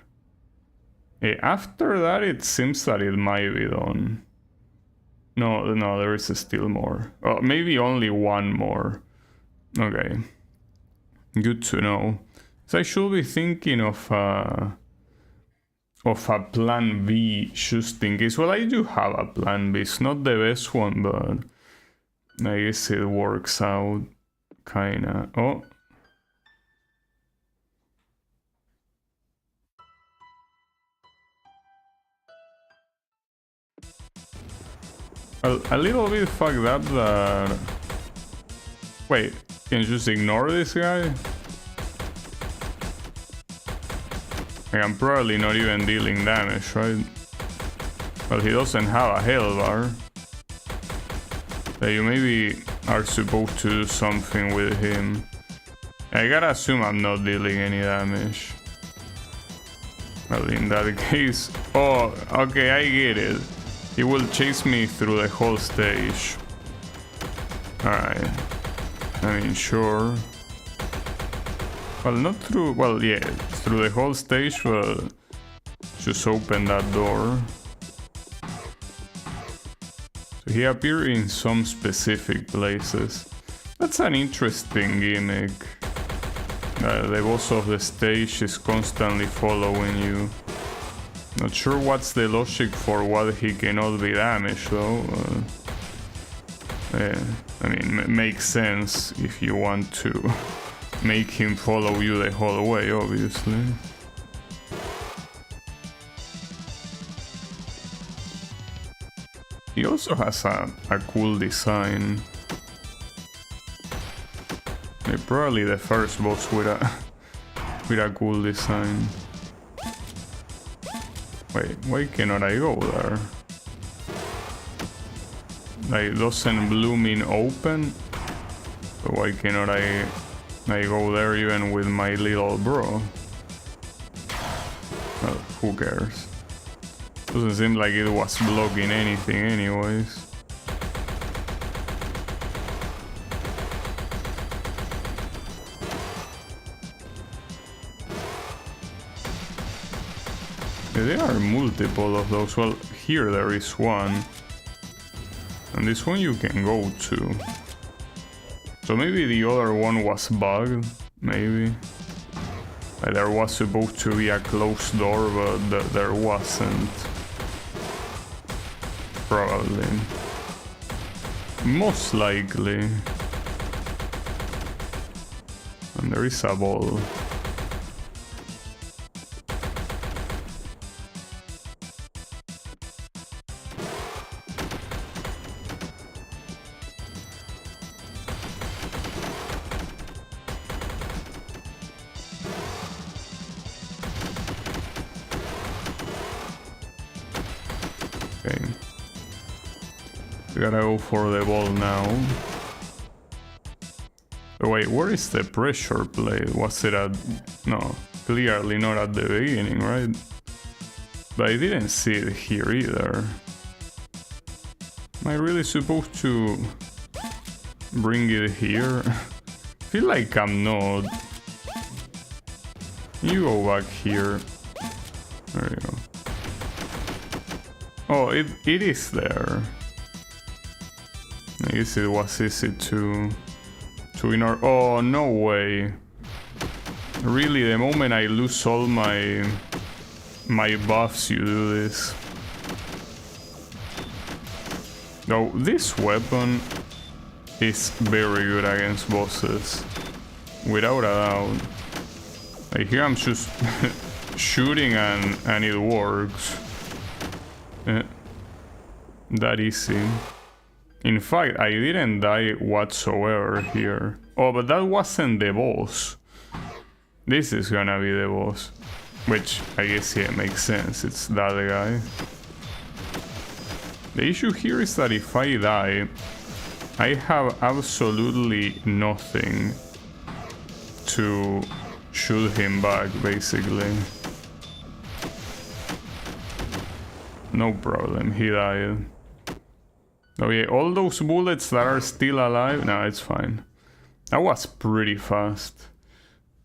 After that, it seems that it might be done. No, there is still more. Oh, maybe only one more. Okay. Good to know. So I should be thinking of a plan B just in case. Well, I do have a plan B. It's not the best one, but I guess it works out kinda. Oh. A little bit fucked up that... Wait, can you just ignore this guy? Like, I'm probably not even dealing damage, right? Well, he doesn't have a health bar. So you maybe are supposed to do something with him. I gotta assume I'm not dealing any damage. Well, in that case... Oh, okay, I get it. He will chase me through the whole stage. Alright. I mean, sure. Well, not through... Well, yeah, through the whole stage, but... Just open that door. So he appeared in some specific places. That's an interesting gimmick. The boss of the stage is constantly following you. Not sure what's the logic for what he cannot be damaged though. I mean, makes sense if you want to make him follow you the whole way, obviously. He also has a cool design. Probably the first boss with a cool design. Wait, why cannot I go there? Like, doesn't blooming open? So why cannot I go there even with my little bro? Well, who cares? Doesn't seem like it was blocking anything anyways. There are multiple of those. Well, here there is one. And this one you can go to. So maybe the other one was bugged, maybe. Like there was supposed to be a closed door, but there wasn't. Probably. Most likely. And there is a ball. We gotta go for the ball now. Oh, wait, where is the pressure plate? Was it at... No, clearly not at the beginning, right? But I didn't see it here either. Am I really supposed to bring it here? I feel like I'm not. You go back here. There you go. Oh, it is there. I guess it was easy to ignore. Oh, no way. Really, the moment I lose all my buffs, you do this. No, this weapon is very good against bosses. Without a doubt. Like here I'm just shooting and it works. That easy. In fact, I didn't die whatsoever here. Oh, but that wasn't the boss. This is gonna be the boss. Which, I guess, yeah, makes sense. It's that guy. The issue here is that if I die, I have absolutely nothing to shoot him back, basically. No problem, he died. Oh yeah, all those bullets that are still alive, no, it's fine. That was pretty fast.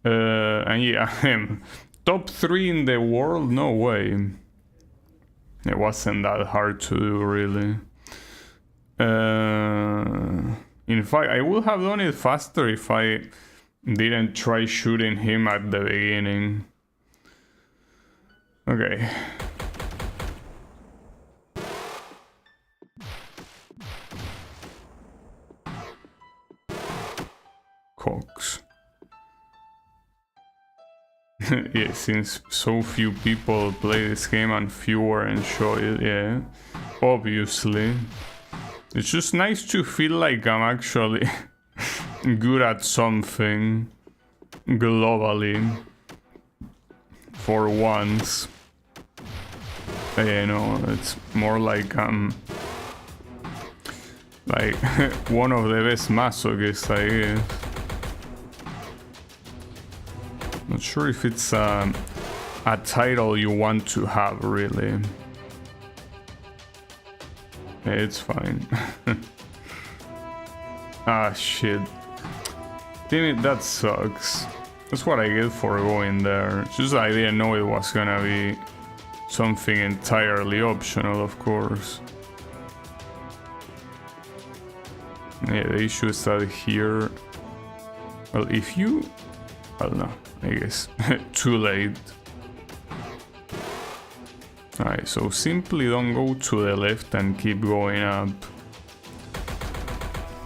And yeah, I'm top 3 in the world, no way. It wasn't that hard to do, really. In fact, I would have done it faster if I didn't try shooting him at the beginning. Okay. Cox. Yeah, since so few people play this game and fewer enjoy it, yeah, obviously. It's just nice to feel like I'm actually good at something globally for once. Yeah, no, it's more like I'm like one of the best masochists, I guess. Not sure if it's a title you want to have, really. It's fine. Ah, shit. Damn it, that sucks. That's what I get for going there. Just I didn't know it was gonna be something entirely optional, of course. Yeah, the issue is that here... Well, if you... Well, no, I guess. Too late. Alright, so simply don't go to the left and keep going up.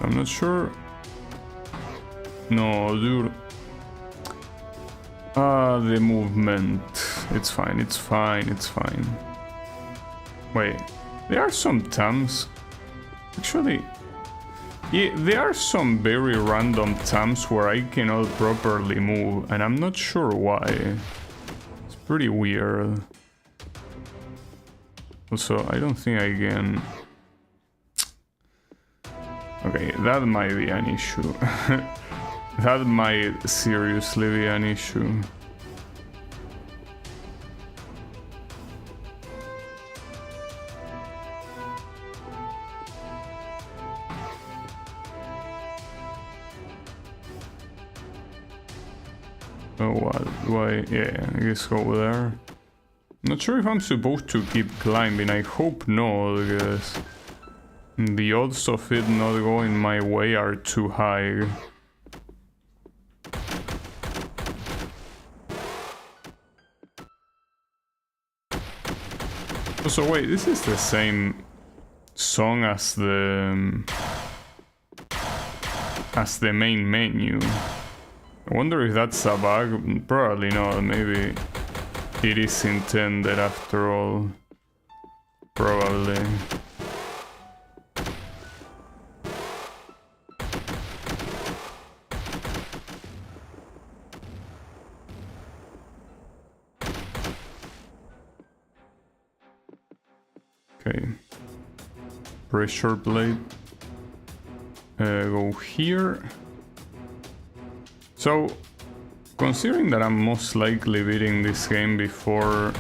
I'm not sure. No, dude. The movement. It's fine, it's fine, it's fine. Wait, there are some times... Actually... Yeah, there are some very random times where I cannot properly move, and I'm not sure why. It's pretty weird. Also, I don't think I can... Okay, that might be an issue. That might seriously be an issue. Oh, what? Why? Yeah, I guess go there. Not sure if I'm supposed to keep climbing. I hope not, because the odds of it not going my way are too high. So wait, this is the same song as the main menu. I wonder if that's a bug. Probably not. Maybe it is intended after all. Probably. Okay. Pressure plate. Go here. So, considering that I'm most likely beating this game before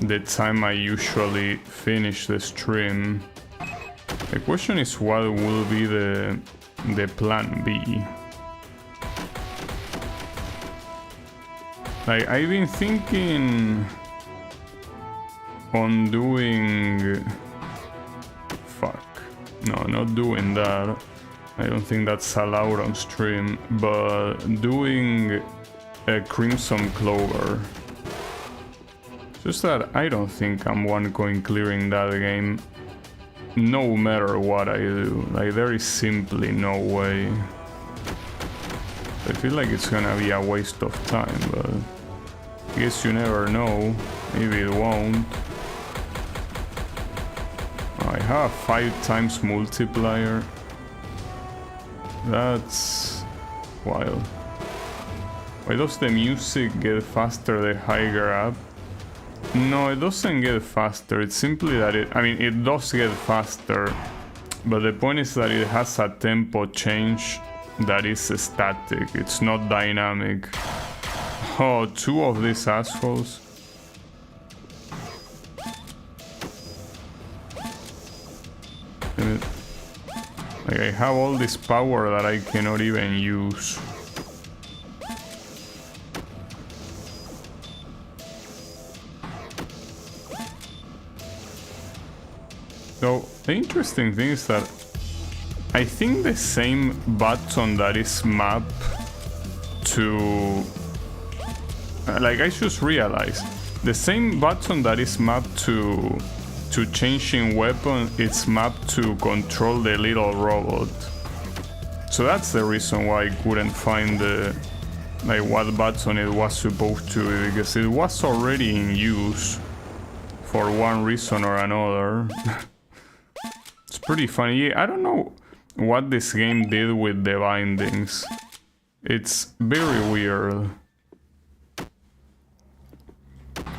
the time I usually finish the stream, the question is what will be the plan B? Like, I've been thinking on doing... Fuck. No, not doing that. I don't think that's allowed on stream, but doing a Crimson Clover. Just that I don't think I'm one coin clearing that game, no matter what I do. Like, there is simply no way. I feel like it's gonna be a waste of time, but I guess you never know. Maybe it won't. I have 5 times multiplier. That's wild. Why does the music get faster the higher up? No, it doesn't get faster. It's simply that it... I mean, it does get faster, but the point is that it has a tempo change that is static. It's not dynamic. Oh, 2 of these assholes. Like, I have all this power that I cannot even use. So, the interesting thing is that I think the same button that is mapped to... Like, I just realized, the same button that is mapped to changing weapon, it's mapped to control the little robot. So that's the reason why I couldn't find the... like, what button it was supposed to be, because it was already in use for one reason or another. It's pretty funny. Yeah, I don't know what this game did with the bindings. It's very weird.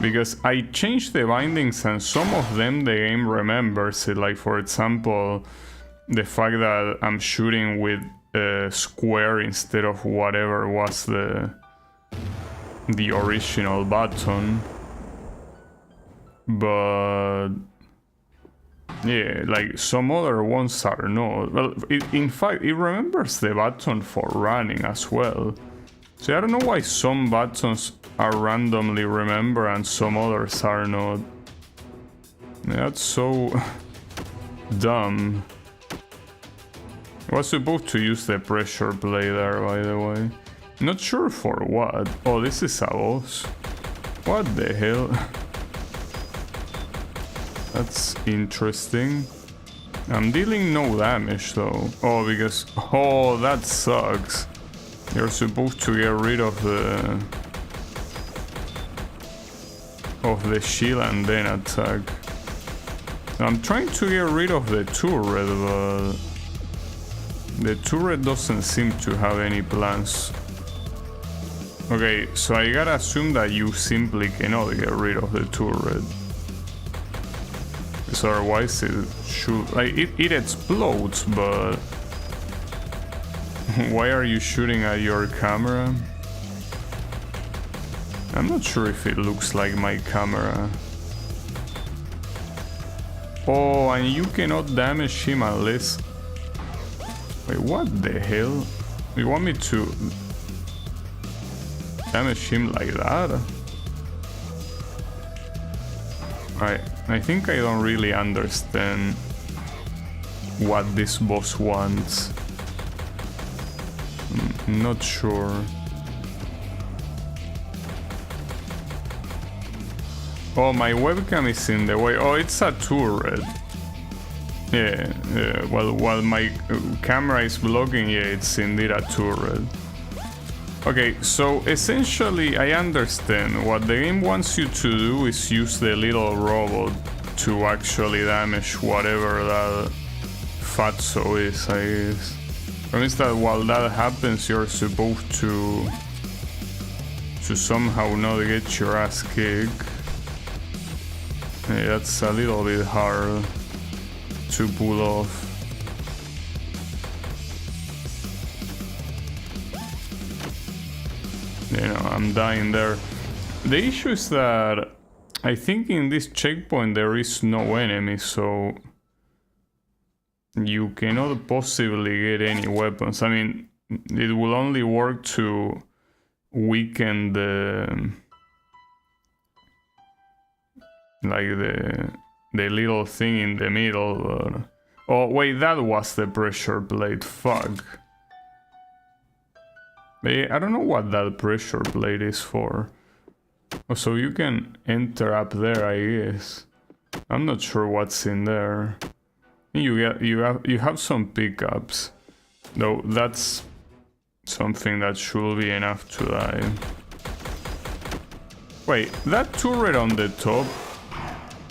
Because I changed the bindings and some of them the game remembers it. Like, for example, the fact that I'm shooting with a square instead of whatever was the original button. But Yeah, like some other ones are not. Well, in fact, it remembers the button for running as well. So I don't know why some buttons are randomly remembered and some others are not. That's so dumb. I was supposed to use the pressure plate there, by the way. Not sure for what. Oh, this is a boss. What the hell? That's interesting. I'm dealing no damage though. Oh, because... Oh, that sucks. You're supposed to get rid of the shield and then attack. I'm trying to get rid of the turret, but... The turret doesn't seem to have any plans. Okay, so I gotta assume that you simply cannot get rid of the turret. Because otherwise it should... Like, it explodes, but... Why are you shooting at your camera? I'm not sure if it looks like my camera. Oh, and you cannot damage him unless... Wait, what the hell? You want me to damage him like that? I think I don't really understand what this boss wants. I'm not sure. Oh, my webcam is in the way. Oh, it's a turret. Yeah, well, while my camera is blocking, yeah, it's indeed a turret. Okay, so essentially I understand what the game wants you to do is use the little robot to actually damage whatever that fatso is, I guess. That means that while that happens, you're supposed to somehow not get your ass kicked. Yeah, that's a little bit hard to pull off. You know, I'm dying there. The issue is that I think in this checkpoint there is no enemy, so you cannot possibly get any weapons. I mean, it will only work to weaken the little thing in the middle. But... Oh wait, that was the pressure plate. Fuck. I don't know what that pressure plate is for. Oh, so you can enter up there, I guess. I'm not sure what's in there. You have some pickups, though. That's something that should be enough to die. Wait, that turret on the top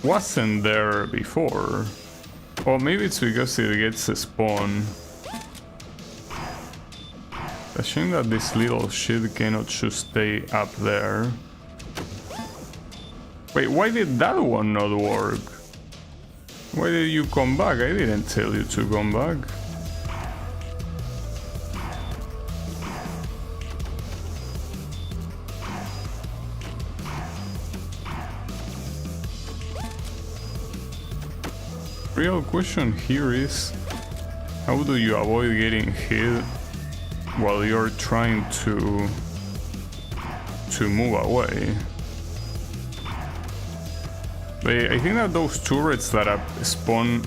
wasn't there before. Or maybe it's because it gets a spawn. A shame that this little shit cannot just stay up there. Wait, why did that one not work? Why did you come back? I didn't tell you to come back. Real question here is, how do you avoid getting hit while you're trying to move away? But I think that those turrets that spawn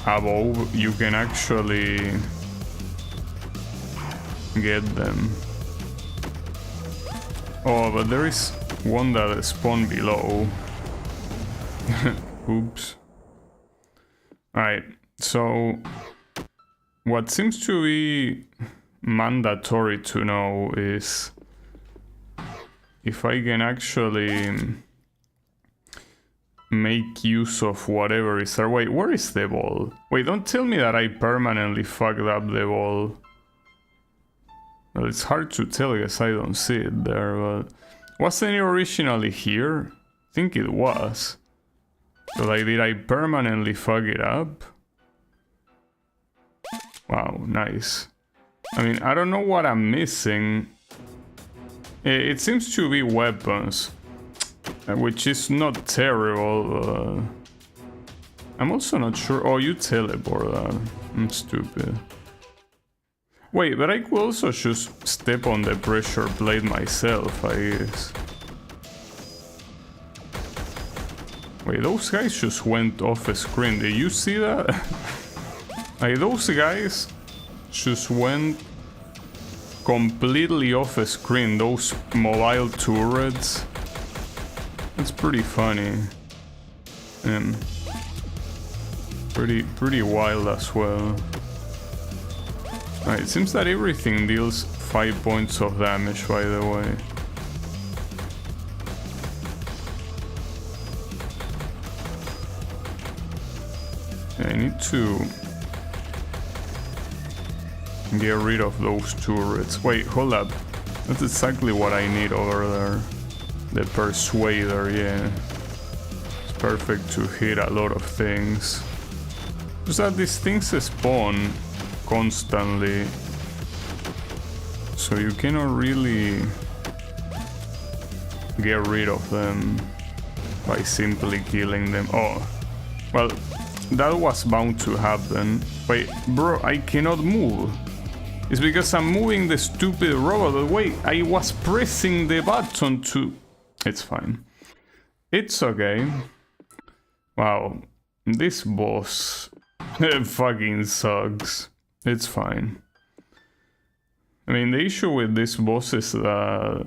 above, you can actually get them. Oh, but there is one that spawn below. Oops. Alright, so what seems to be mandatory to know is if I can actually make use of whatever is there. Wait, where is the ball? Wait, don't tell me that I permanently fucked up the ball. Well, it's hard to tell because I don't see it there, but... Wasn't it originally here? I think it was. So like, did I permanently fuck it up? Wow, nice. I mean, I don't know what I'm missing. It seems to be weapons, which is not terrible. I'm also not sure. Oh, you teleport that. I'm stupid. Wait, but I could also just step on the pressure plate myself, I guess. Wait, those guys just went off a screen. Did you see that? Like, those guys just went completely off a screen. Those mobile turrets. That's pretty funny. And pretty wild as well. Alright, it seems that everything deals 5 points of damage, by the way. I need to get rid of those turrets. Wait, hold up. That's exactly what I need over there. The Persuader, yeah. It's perfect to hit a lot of things. Just that these things spawn constantly. So you cannot really get rid of them by simply killing them. Oh, well, that was bound to happen. Wait, bro, I cannot move. It's because I'm moving the stupid robot. Wait, I was pressing the button to... It's fine. It's okay. Wow, this boss fucking sucks. It's fine. I mean, the issue with this boss is that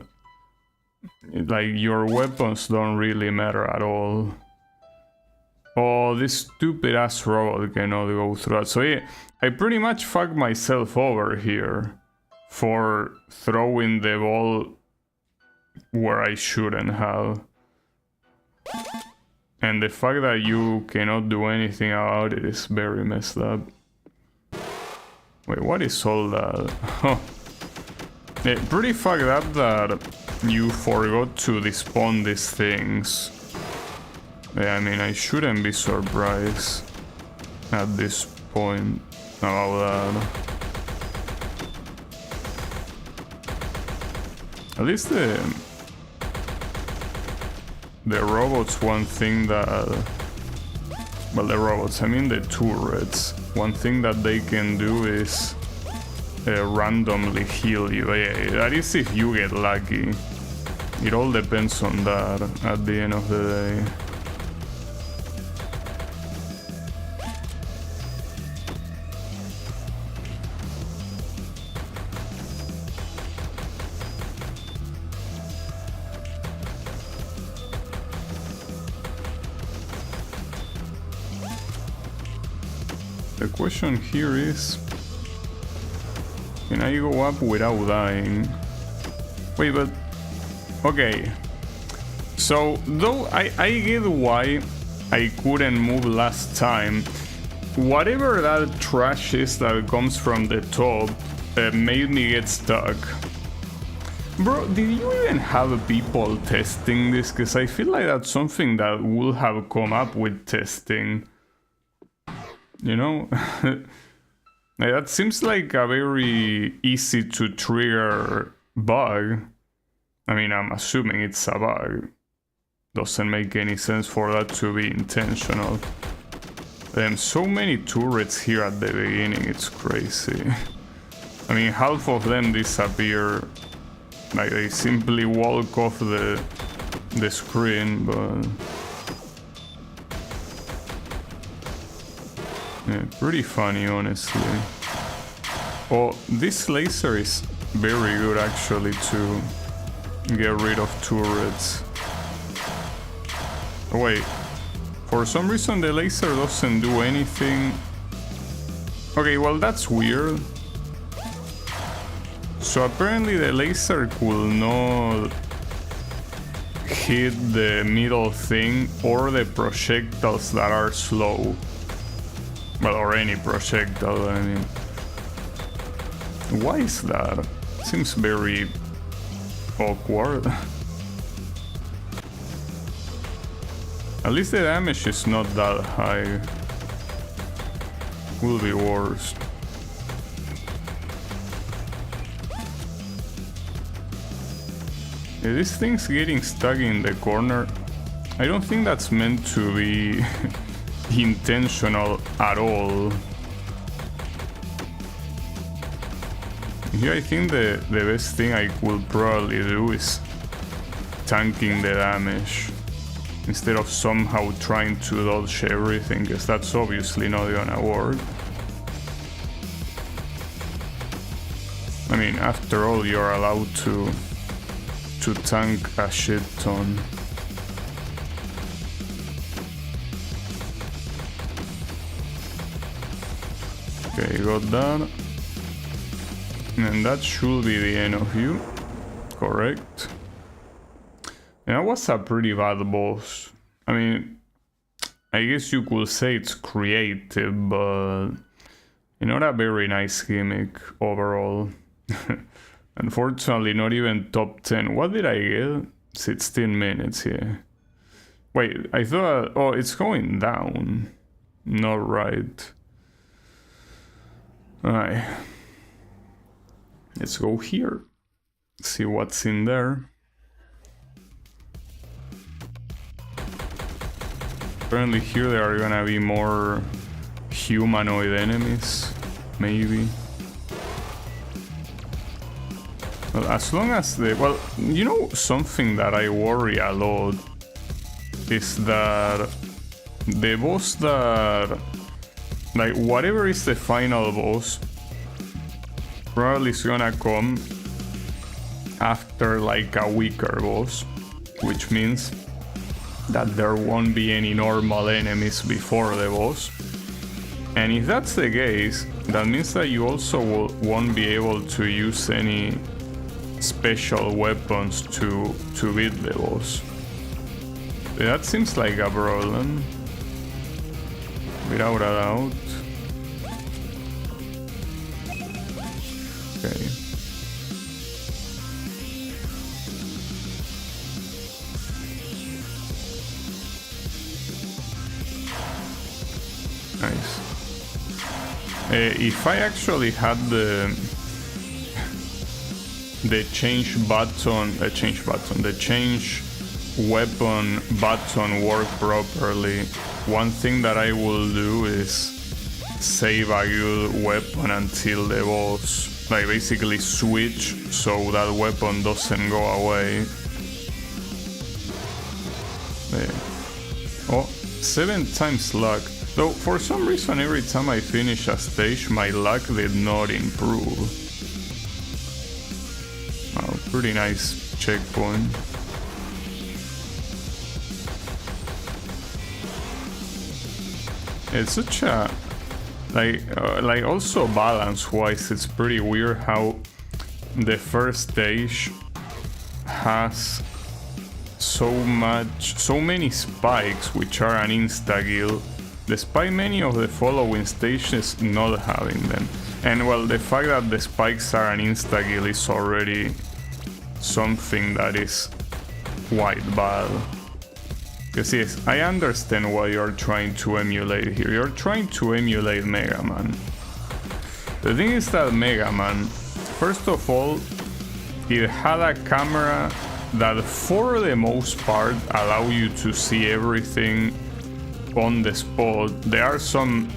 like your weapons don't really matter at all. Oh, this stupid ass robot cannot go through that. So yeah, I pretty much fucked myself over here for throwing the ball where I shouldn't have. And the fact that you cannot do anything about it is very messed up. Wait, what is all that? Huh. Yeah, pretty fucked up that you forgot to despawn these things. Yeah, I mean, I shouldn't be surprised at this point about that. At least the robots, one thing that... Well, the robots, I mean the turrets. One thing that they can do is randomly heal you. Yeah, that is if you get lucky. It all depends on that at the end of the day. The question here is, can I go up without dying? Wait, but okay. So though I get why I couldn't move last time, whatever that trash is that comes from the top made me get stuck. Bro, did you even have people testing this? Because I feel like that's something that would have come up with testing. You know? That seems like a very easy to trigger bug. I mean, I'm assuming it's a bug. Doesn't make any sense for that to be intentional. So many turrets here at the beginning, it's crazy. I mean, half of them disappear. Like, they simply walk off the screen, but... Yeah, pretty funny, honestly. Oh, this laser is very good, actually, to get rid of turrets. Oh, wait. For some reason, the laser doesn't do anything. Okay, well, that's weird. So apparently the laser could not hit the middle thing or the projectiles that are slow. Well, or any projectile, I mean. Why is that? Seems very awkward. At least the damage is not that high. Will be worse. Yeah, this thing's getting stuck in the corner. I don't think that's meant to be intentional at all. Here I think the best thing I will probably do is tanking the damage instead of somehow trying to dodge everything, because that's obviously not gonna work. I mean, after all, you're allowed to tank a shit ton. Okay, got that. And that should be the end of you. Correct. And that was a pretty bad boss. I mean, I guess you could say it's creative, but not a very nice gimmick overall. Unfortunately, not even top 10. What did I get? 16 minutes here. Wait, I thought... Oh, it's going down. Not right. Alright. Let's go here. See what's in there. Apparently here there are gonna be more humanoid enemies. Maybe. Well, as long as they... Well, you know, something that I worry a lot is that the boss that... Like, whatever is the final boss probably is gonna come after, like, a weaker boss. Which means that there won't be any normal enemies before the boss. And if that's the case, that means that you also won't be able to use any special weapons to beat the boss. That seems like a problem, without a doubt. Okay. Nice. If I actually had the change weapon button work properly, one thing that I will do is save a good weapon until the boss, like basically switch so that weapon doesn't go away. There. Oh, 7 times luck. Though for some reason every time I finish a stage my luck did not improve. Oh, pretty nice checkpoint. It's such a... like also balance-wise, it's pretty weird how the first stage has so many spikes which are an insta-kill, despite many of the following stages not having them. And well, the fact that the spikes are an insta-kill is already something that is quite bad. Because yes, I understand what you're trying to emulate here. You're trying to emulate Mega Man. The thing is that Mega Man, first of all, it had a camera that for the most part allow you to see everything on the spot. There are some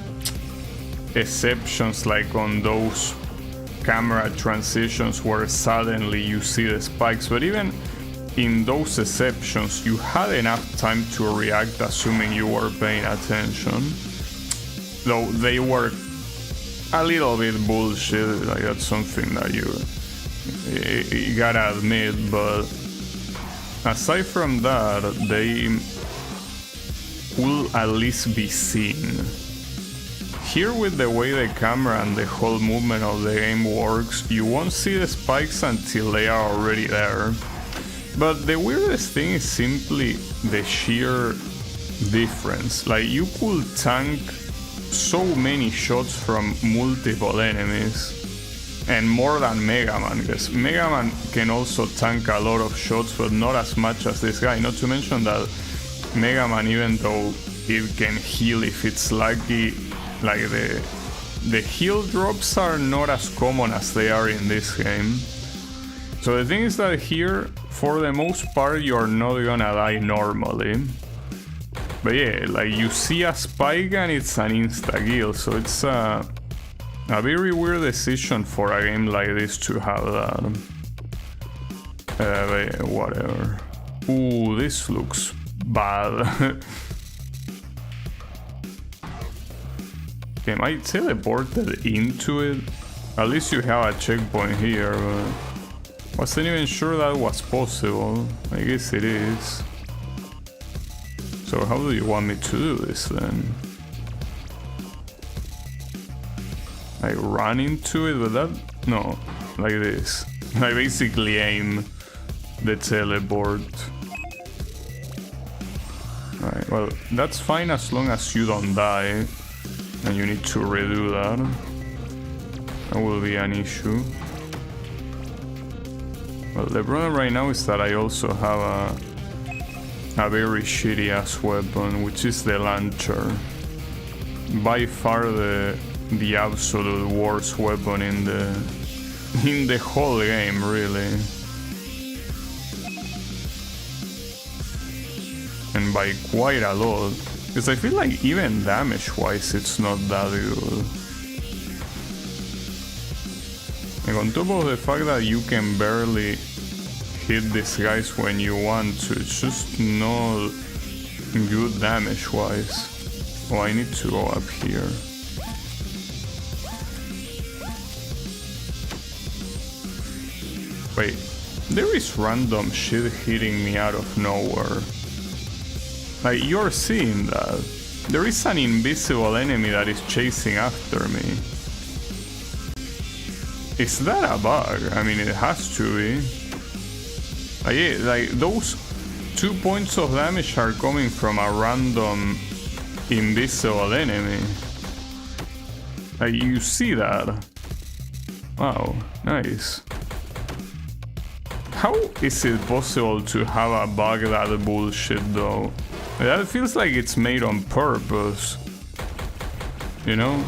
exceptions, like on those camera transitions where suddenly you see the spikes, but even in those exceptions you had enough time to react, assuming you were paying attention. Though they were a little bit bullshit, like that's something that you gotta admit, but aside from that, they will at least be seen. Here, with the way the camera and the whole movement of the game works, you won't see the spikes until they are already there. But the weirdest thing is simply the sheer difference. Like, you could tank so many shots from multiple enemies, and more than Mega Man, because Mega Man can also tank a lot of shots, but not as much as this guy. Not to mention that Mega Man, even though it can heal if it's lucky, like the heal drops are not as common as they are in this game. So the thing is that here, for the most part, you're not gonna die normally. But yeah, like you see a spike and it's an insta-kill, so it's a very weird decision for a game like this to have that. But whatever. Ooh, this looks bad. Am I teleported into it? At least you have a checkpoint here, but wasn't even sure that was possible. I guess it is. So how do you want me to do this then? I run into it with that? No, like this. I basically aim the teleport. Alright, well, that's fine as long as you don't die. And you need to redo that. That will be an issue. Well, the problem right now is that I also have a very shitty ass weapon, which is the launcher. By far the absolute worst weapon in the whole game, really. And by quite a lot. Because I feel like even damage-wise it's not that good. Like on top of the fact that you can barely hit these guys when you want to, it's just not good damage-wise. Oh, I need to go up here. Wait, there is random shit hitting me out of nowhere. Like, you're seeing that. There is an invisible enemy that is chasing after me. Is that a bug? I mean, it has to be. Yeah, like, those 2 points of damage are coming from a random invisible enemy. Like, you see that? Wow, nice. How is it possible to have a bug that bullshit though? That feels like it's made on purpose. You know?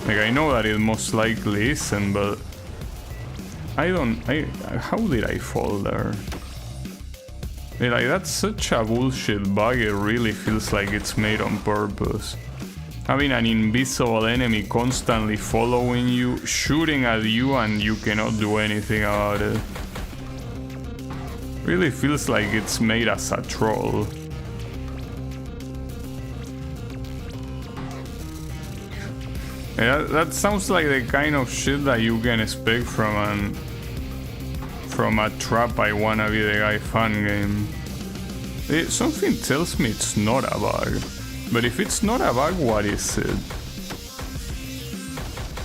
Like, I know that it most likely isn't, but how did I fall there? Like, that's such a bullshit bug, it really feels like it's made on purpose. Having an invisible enemy constantly following you, shooting at you, and you cannot do anything about it. Really feels like it's made as a troll. Yeah, that sounds like the kind of shit that you can expect from a Trap I Wanna Be the Guy fan game. Something tells me it's not a bug. But if it's not a bug, what is it?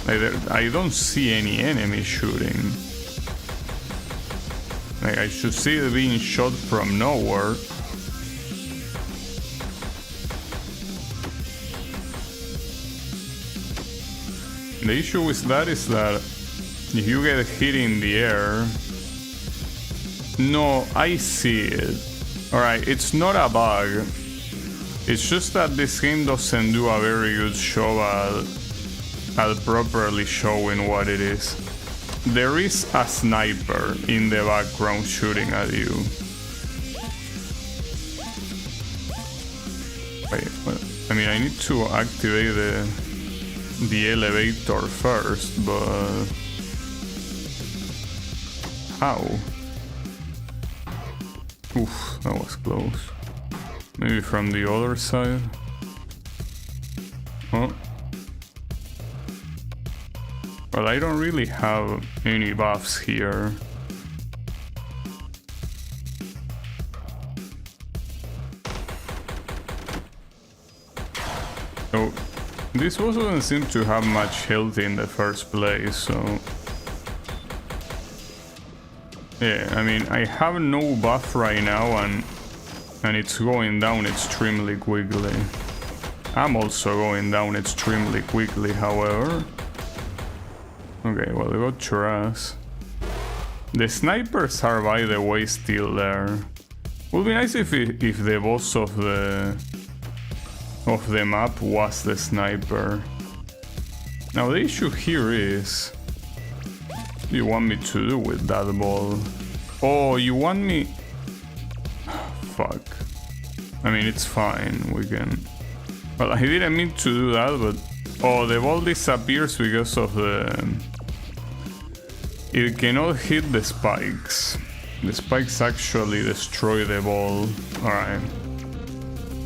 Like, I don't see any enemy shooting. Like, I should see it being shot from nowhere. The issue with that is that if you get hit in the air... No, I see it. Alright, it's not a bug. It's just that this game doesn't do a very good job at properly showing what it is. There is a sniper in the background shooting at you. Wait, well, I mean, I need to activate the elevator first, but how? Oof, that was close. Maybe from the other side. Oh. Well, I don't really have any buffs here. So, this boss doesn't seem to have much health in the first place, so... Yeah, I mean, I have no buff right now and it's going down extremely quickly. I'm also going down extremely quickly, however. Okay, well, got your ass. The snipers are, by the way, still there. Would be nice if the boss of the map was the sniper. Now the issue here is, what do you want me to do with that ball? Oh, you want me... Fuck. I mean, it's fine, we can... Well, I didn't mean to do that, but... Oh, the ball disappears because of the... It cannot hit the spikes. The spikes actually destroy the ball. Alright.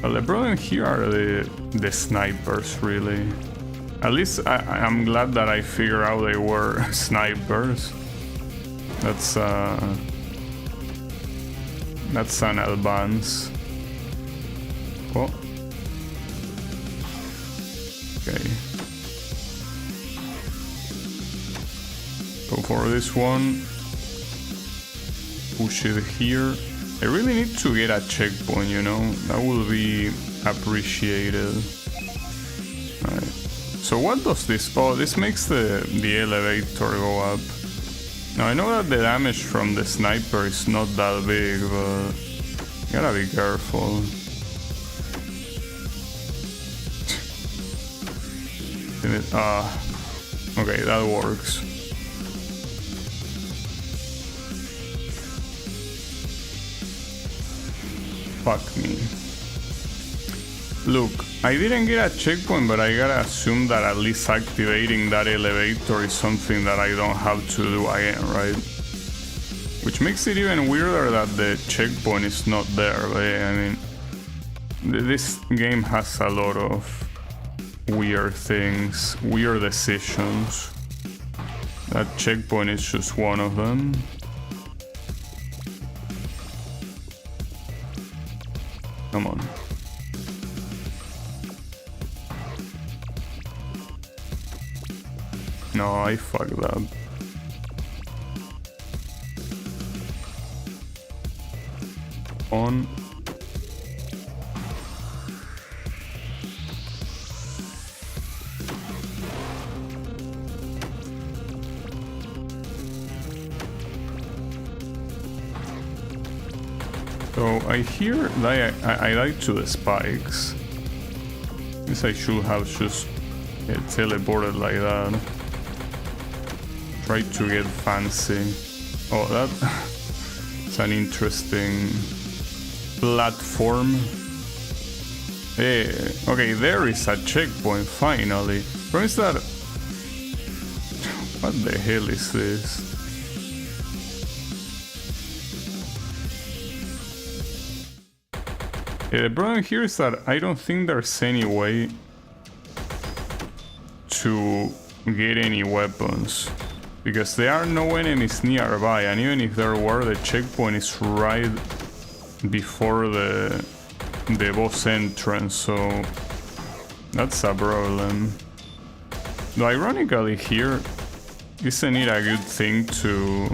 Well, the problem here are the snipers, really. At least I'm glad that I figured out they were snipers. That's an advance. Oh. Okay. Go for this one. Push it here. I really need to get a checkpoint, you know? That will be appreciated. Alright. So what does this... Oh, this makes the elevator go up. Now I know that the damage from the sniper is not that big, but... You gotta be careful. Okay, that works. Fuck me. Look, I didn't get a checkpoint, but I gotta assume that at least activating that elevator is something that I don't have to do again, right? Which makes it even weirder that the checkpoint is not there, but I mean... This game has a lot of weird things, weird decisions. That checkpoint is just one of them. Come on. No, I fucked up. On. So I hear that I like to the spikes. Guess I should have just teleported like that. Try to get fancy. Oh, that's an interesting platform. Hey, okay, there is a checkpoint finally. Promise that. What the hell is this? The problem here is that I don't think there's any way to get any weapons, because there are no enemies nearby, and even if there were, the checkpoint is right before the boss entrance, so that's a problem. Though ironically here, isn't it a good thing to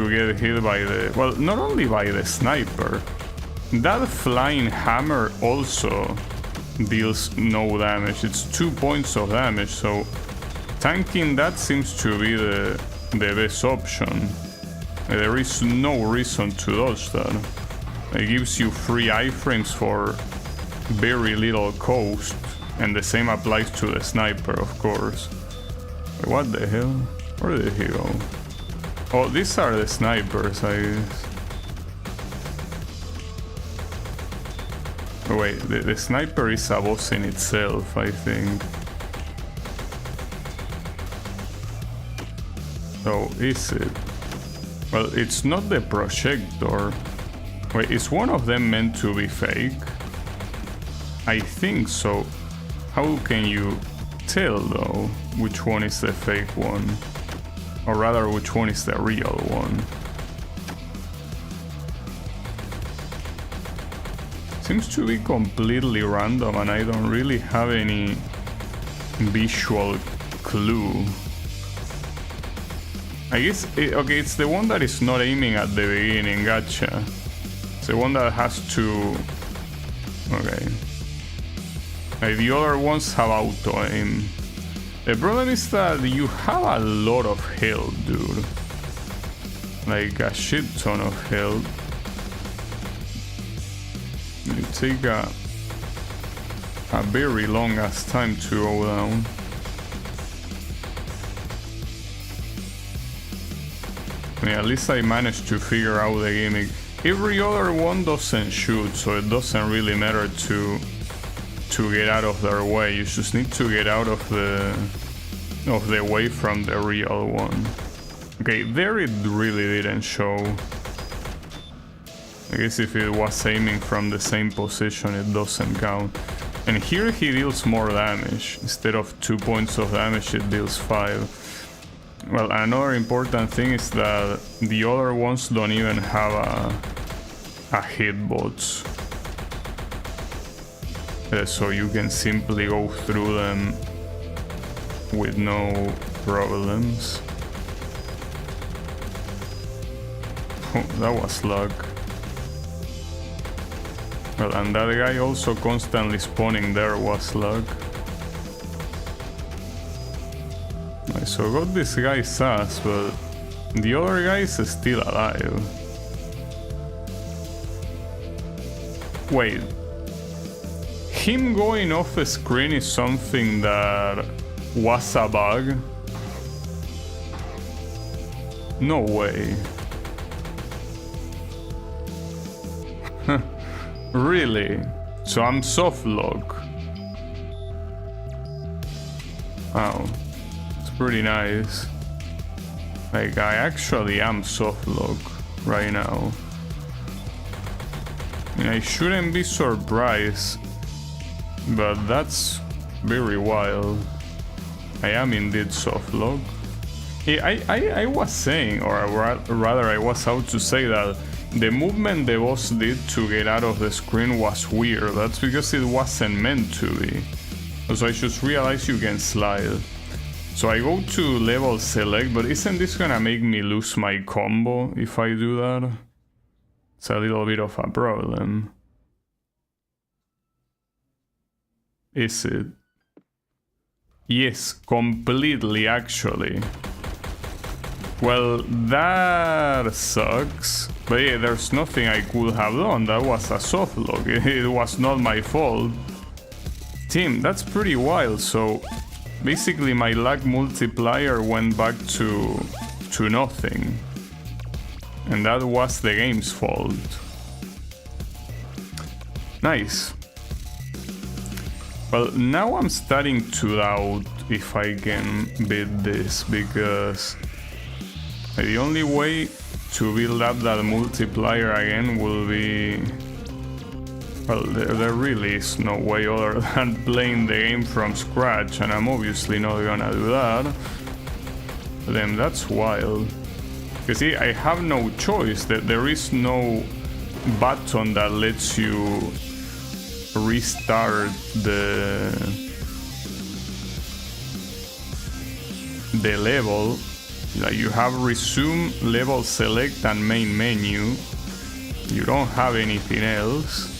get hit by the... Well, not only by the sniper, that flying hammer also deals no damage. It's 2 points of damage, so tanking that seems to be the best option. There is no reason to dodge that. It gives you free iframes for very little cost, and the same applies to the sniper, of course. Wait, what the hell? Where did he go? Oh, these are the snipers, I guess. Oh, wait, the sniper is a boss in itself, I think. So, is it? Well, it's not the projector. Wait, is one of them meant to be fake? I think so. How can you tell, though, which one is the fake one? Or rather, which one is the real one? Seems to be completely random, and I don't really have any visual clue. I guess, okay, it's the one that is not aiming at the beginning, gotcha. It's the one that has to... Okay. Like, the other ones have auto-aim. The problem is that you have a lot of health, dude. Like a shit ton of health. You take a very long ass time to go down. I mean, at least I managed to figure out the gimmick. every other one doesn't shoot, so it doesn't really matter to get out of their way. You just need to get out of the way from the real one. Okay, there it really didn't show. I guess if it was aiming from the same position, it doesn't count. And here he deals more damage. Instead of 2 points of damage, it deals 5. Well, another important thing is that the other ones don't even have a hitbox. So you can simply go through them with no problems. Oh, that was luck. Well, and that guy also constantly spawning there was luck. Right, so I got this guy's ass, but the other guy is still alive. Wait. Him going off the screen is something that was a bug? No way. Really? So I'm soft lock. Wow. It's pretty nice. Like, I actually am soft lock right now. I mean, I shouldn't be surprised, but that's very wild. I am indeed soft lock. I was saying, or rather I was out to say that the movement the boss did to get out of the screen was weird. That's because it wasn't meant to be. So I just realized you can slide. So I go to level select, but isn't this gonna make me lose my combo if I do that? It's a little bit of a problem. Is it? Yes, completely actually. Well, that sucks. But yeah, there's nothing I could have done. That was a soft lock. It was not my fault. Team, that's pretty wild. So basically my luck multiplier went back to nothing. And that was the game's fault. Nice. Well, now I'm starting to doubt if I can beat this, because the only way to build up that multiplier again will be... Well, there really is no way other than playing the game from scratch, and I'm obviously not gonna do that. But then that's wild. You see, I have no choice. There is no button that lets you restart the level. Like, you have resume, level select, and main menu. You don't have anything else.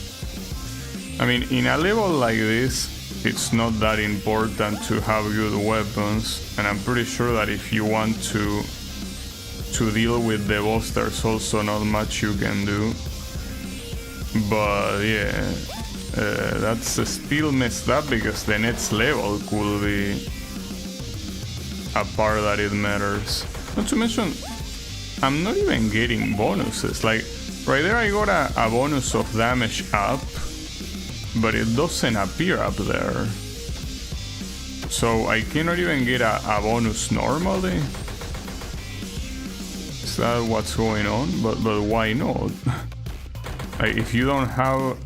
I mean, in a level like this, it's not that important to have good weapons, and I'm pretty sure that if you want to deal with the boss, there's also not much you can do. But yeah, that's still messed up, because the next level could be a part that it matters. Not to mention, I'm not even getting bonuses. Like, right there I got a bonus of damage up, but it doesn't appear up there. So I cannot even get a bonus normally? Is that what's going on? But why not? Like, if you don't have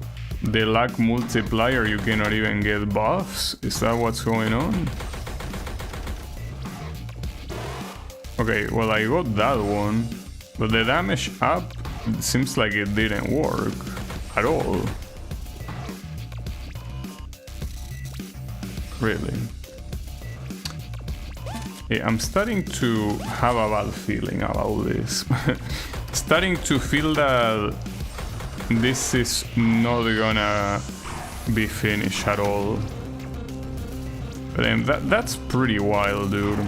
the luck multiplier, you cannot even get buffs? Is that what's going on? Okay, well, I got that one, but the damage up, it seems like it didn't work at all. Really? Yeah, I'm starting to have a bad feeling about this. Starting to feel that this is not gonna be finished at all. But then that's pretty wild, dude.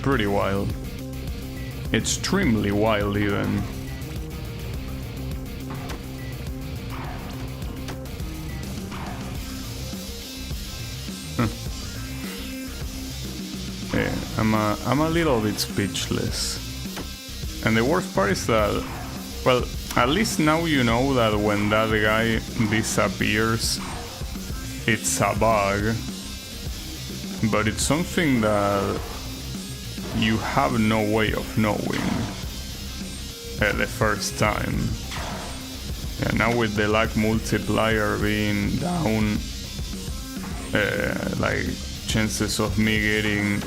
Pretty wild. Extremely wild, even. Yeah. I'm a little bit speechless. And the worst part is that, well, at least now you know that when that guy disappears, it's a bug. But it's something that you have no way of knowing the first time. Yeah, now with the luck multiplier being down, like chances of me getting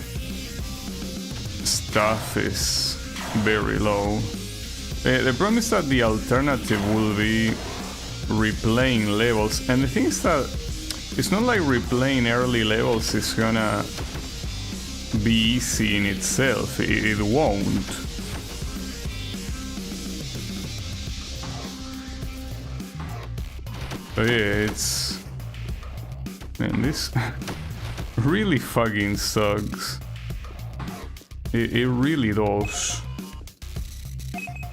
stuff is very low. The problem is that the alternative will be replaying levels, and the thing is that it's not like replaying early levels is gonna be easy in itself. It won't. But yeah, it's... Man, this really fucking sucks. It really does.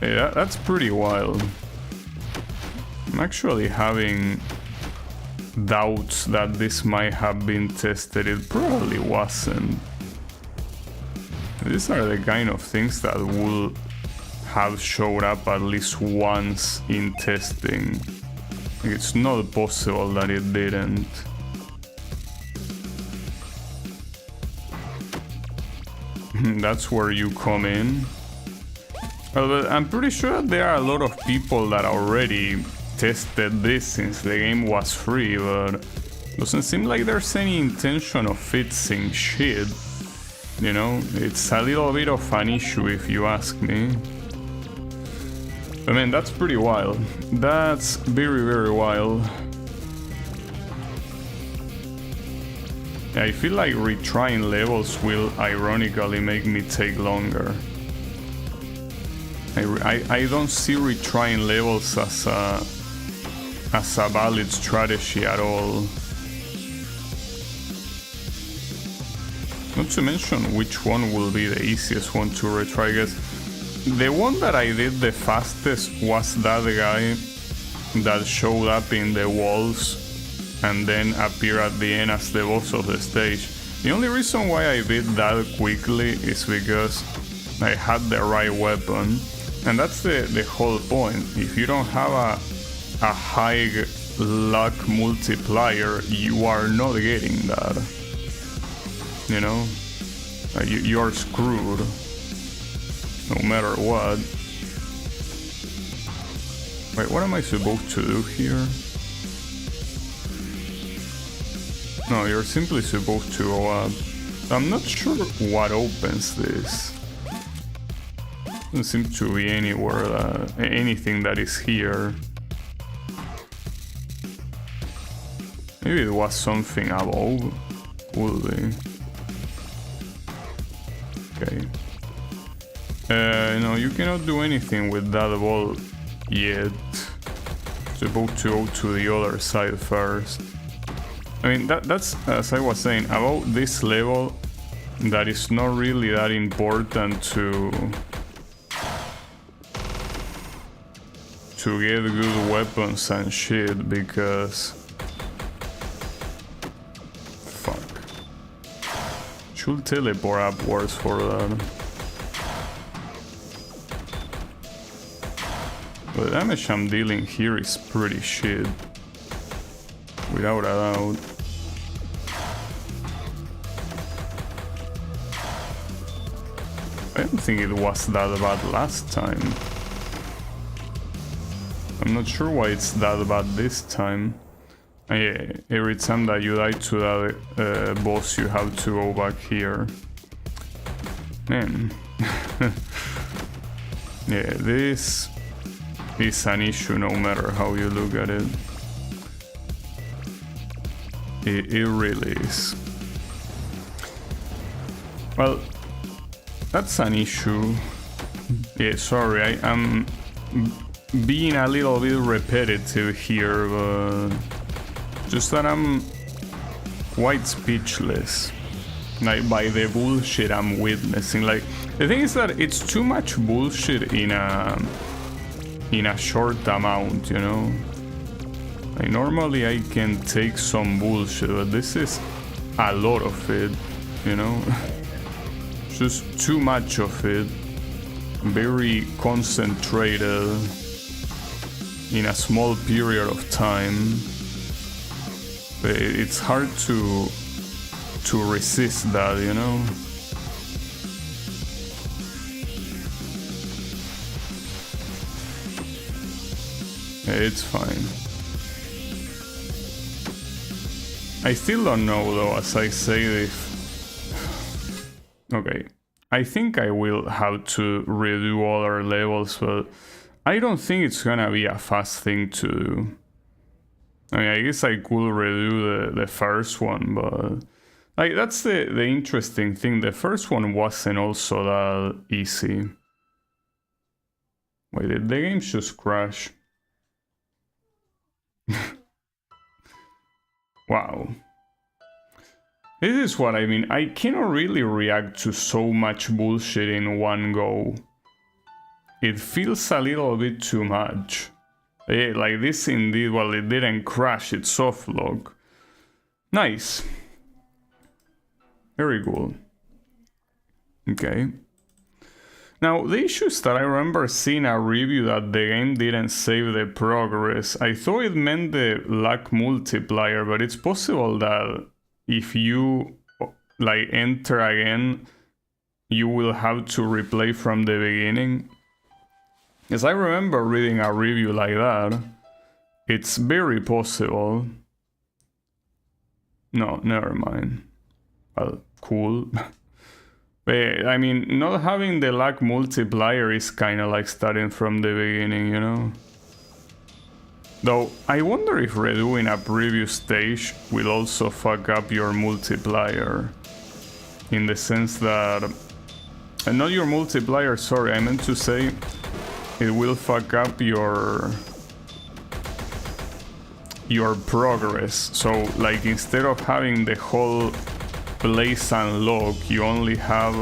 Yeah, that's pretty wild. I'm actually having doubts that this might have been tested. It probably wasn't. These are the kind of things that will have showed up at least once in testing. It's not possible that it didn't. That's where you come in. Well, but I'm pretty sure there are a lot of people that already tested this since the game was free, but doesn't seem like there's any intention of fixing shit. You know, it's a little bit of an issue if you ask me. I mean, that's pretty wild. That's very, very wild. I feel like retrying levels will ironically make me take longer. I don't see retrying levels as a valid strategy at all. Not to mention which one will be the easiest one to retry, I guess. The one that I did the fastest was that guy that showed up in the walls and then appear at the end as the boss of the stage. The only reason why I beat that quickly is because I had the right weapon, and that's the whole point. If you don't have a high luck multiplier, you are not getting that. You know? You're screwed. No matter what. Wait, what am I supposed to do here? No, you're simply supposed to go up. I'm not sure what opens this. Doesn't seem to be anywhere, anything that is here. Maybe it was something above. Will be. Okay. No, you cannot do anything with that ball yet. Supposed to go to the other side first. I mean, that's, as I was saying, about this level, that is not really that important to get good weapons and shit, because... Fuck. Should teleport upwards for that. The damage I'm dealing here is pretty shit. Without a doubt. I don't think it was that bad last time. I'm not sure why it's that bad this time. Yeah, every time that you die to that boss, you have to go back here. Man. Yeah, this is an issue no matter how you look at it. It really is. Well, that's an issue. Yeah, sorry, I'm being a little bit repetitive here, but just that I'm quite speechless, like, by the bullshit I'm witnessing. Like, the thing is that it's too much bullshit in a short amount, you know? Like, normally I can take some bullshit, but this is a lot of it, you know? Just too much of it. Very concentrated in a small period of time. It's hard to resist that, you know? It's fine. I still don't know though, as I say this. Okay, I think I will have to redo other levels, but I don't think it's gonna be a fast thing to do. I mean, I guess I could redo the first one, but like that's the interesting thing. The first one wasn't also that easy. Wait, did the game just crash? Wow. This is what I mean. I cannot really react to so much bullshit in one go. It feels a little bit too much. Like this indeed, well, it didn't crash, it soft lock. Nice. Very cool. Okay. Now, the issue is that I remember seeing a review that the game didn't save the progress. I thought it meant the luck multiplier, but it's possible that if you like enter again, you will have to replay from the beginning. As I remember reading a review like that, it's very possible. No, never mind. Well, cool. I mean, not having the luck multiplier is kind of like starting from the beginning, you know? Though, I wonder if redoing a previous stage will also fuck up your multiplier. In the sense that... And not your multiplier, sorry, I meant to say... It will fuck up your progress. So, like, instead of having the whole place unlocked, you only have,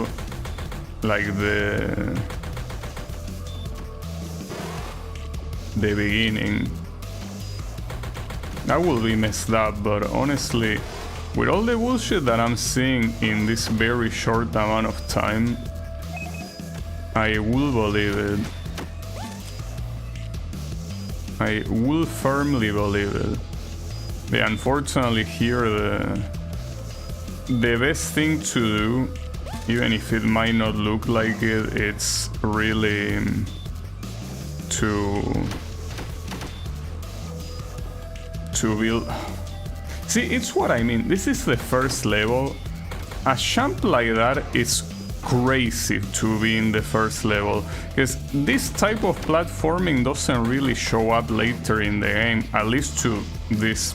like, the beginning. That will be messed up, but honestly, with all the bullshit that I'm seeing in this very short amount of time, I will believe it. I will firmly believe it. Yeah, unfortunately here the best thing to do, even if it might not look like it, it's really to build. See, it's what I mean. This is the first level. A jump like that is crazy to be in the first level, because this type of platforming doesn't really show up later in the game, at least to this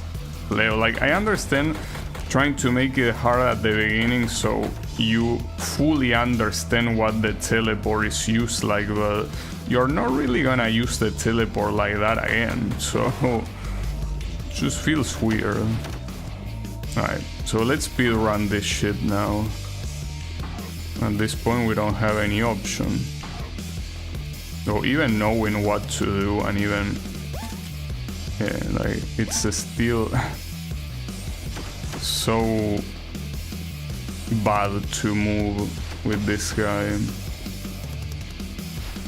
level. Like, I understand trying to make it hard at the beginning so you fully understand what the teleport is used like, but you're not really gonna use the teleport like that again, so it just feels weird. Alright, so let's speedrun this shit now. At this point we don't have any option. So even knowing what to do and even... Yeah, like, it's still so bad to move with this guy.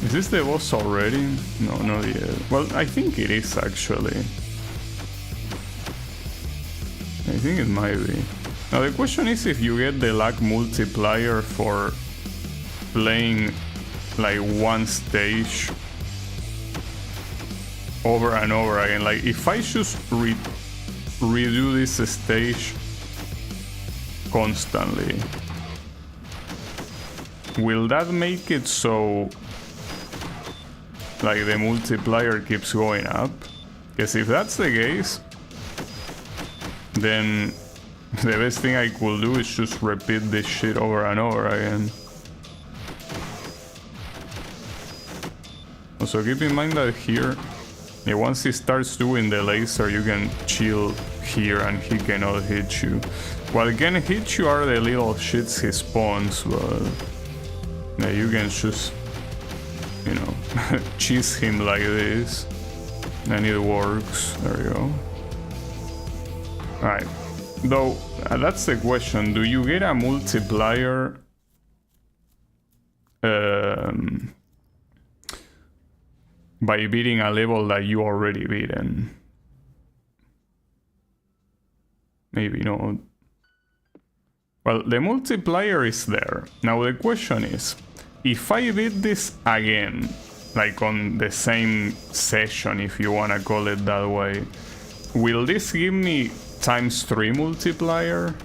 Is this the boss already? No, not yet. Well, I think it is actually. I think it might be. Now the question is if you get the luck multiplier for playing like one stage over and over again. Like, if I just redo this stage constantly, will that make it so like the multiplier keeps going up? Because if that's the case, then the best thing I could do is just repeat this shit over and over again. Also keep in mind that here, once he starts doing the laser, you can chill here and he cannot hit you. What can hit you are the little shits he spawns, but yeah, you can just, you know, cheese him like this and it works. There you go. Alright, though that's the question, do you get a multiplier by beating a level that you already beaten. Maybe not. Well, the multiplier is there. Now the question is, if I beat this again, like on the same session, if you wanna call it that way, will this give me ×3 multiplier?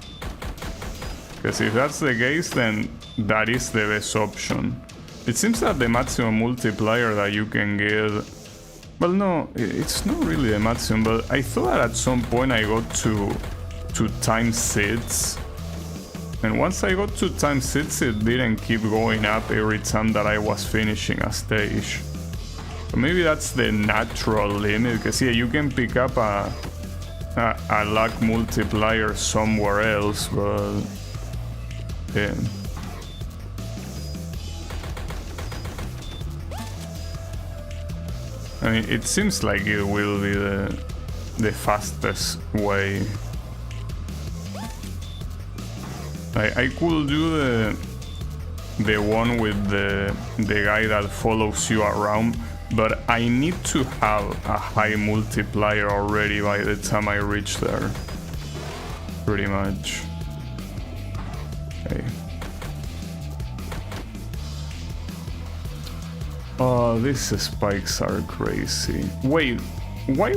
Because if that's the case, then that is the best option. It seems that the maximum multiplier that you can get... Well, no, it's not really the maximum, but I thought that at some point I got to ×6. And once I got to ×6, it didn't keep going up every time that I was finishing a stage. So maybe that's the natural limit, because yeah, you can pick up a luck multiplier somewhere else, but yeah. I mean, it seems like it will be the fastest way. I could do the one with the guy that follows you around, but I need to have a high multiplier already by the time I reach there. Pretty much. Okay. Oh, these spikes are crazy. Wait, why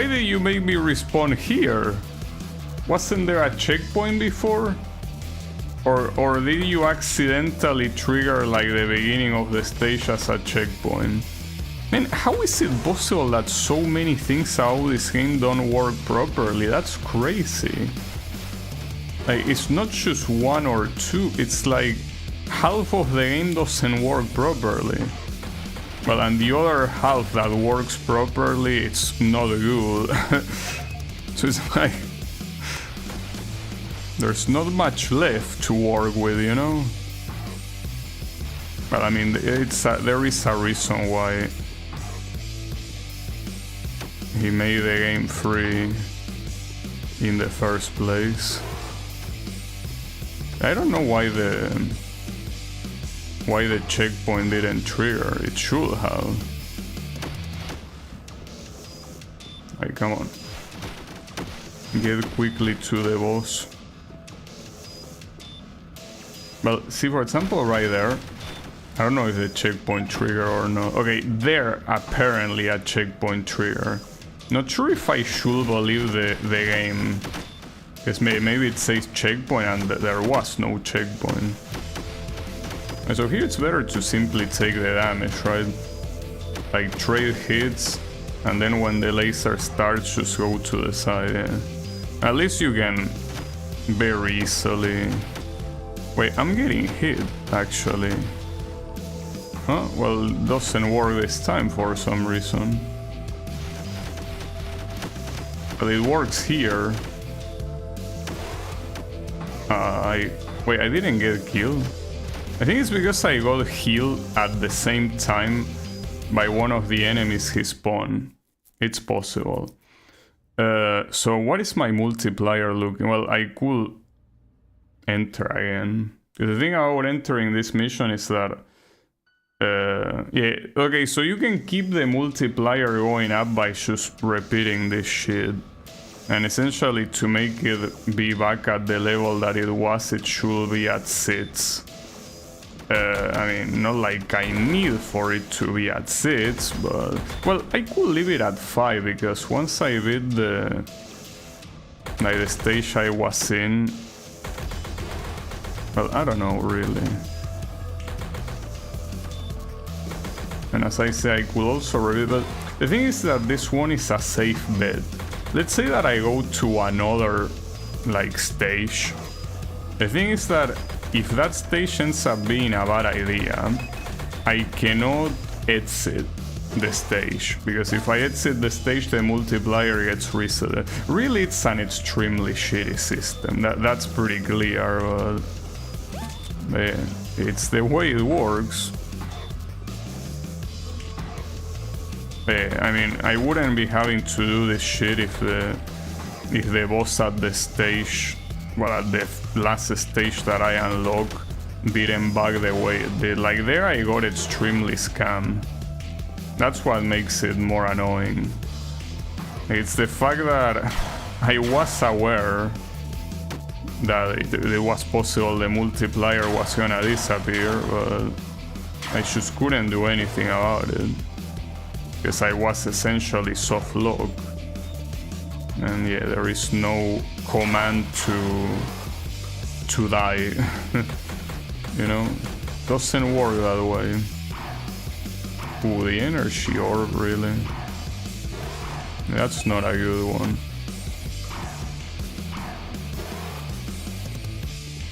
did you make me respawn here? Wasn't there a checkpoint before? Or did you accidentally trigger like the beginning of the stage as a checkpoint? Man, how is it possible that so many things out of this game don't work properly? That's crazy. Like, it's not just one or two, it's like half of the game doesn't work properly. Well, and the other half that works properly, it's not good. So it's like... there's not much left to work with, you know? But I mean, there is a reason why he made the game free in the first place. I don't know why the checkpoint didn't trigger. It should have. Like, come on. Get quickly to the boss. Well, see, for example, right there, I don't know if the checkpoint trigger or not. Okay, there apparently a checkpoint trigger. Not sure if I should believe the game, because maybe it says checkpoint and there was no checkpoint. And so here it's better to simply take the damage, right? Like trade hits, and then when the laser starts, just go to the side. Yeah. At least you can very easily... Wait, I'm getting hit, actually. Huh? Well, it doesn't work this time for some reason. But it works here. Wait, I didn't get killed? I think it's because I got healed at the same time by one of the enemies he spawned. It's possible. So what is my multiplier looking? Well, I could enter again. The thing about entering this mission is that yeah, okay, so you can keep the multiplier going up by just repeating this shit, and essentially to make it be back at the level that it was, it should be at 6. I mean, not like I need for it to be at 6, but well, I could leave it at 5, because once I beat the stage I was in, well, I don't know, really. And as I say, I could also reveal, but the thing is that this one is a safe bet. Let's say that I go to another, like, stage. The thing is that if that stage ends up being a bad idea, I cannot exit the stage, because if I exit the stage, the multiplier gets reset. Really, it's an extremely shitty system. That's pretty clear, but... yeah, it's the way it works. Yeah, I mean, I wouldn't be having to do this shit if the boss at the stage, well, at the last stage that I unlock, didn't bug the way it did. Like there I got extremely scammed. That's what makes it more annoying. It's the fact that I was aware that it was possible the multiplier was gonna disappear, but I just couldn't do anything about it. Because I was essentially soft lock. And yeah, there is no command to die. You know? Doesn't work that way. Ooh, the energy orb, really? That's not a good one.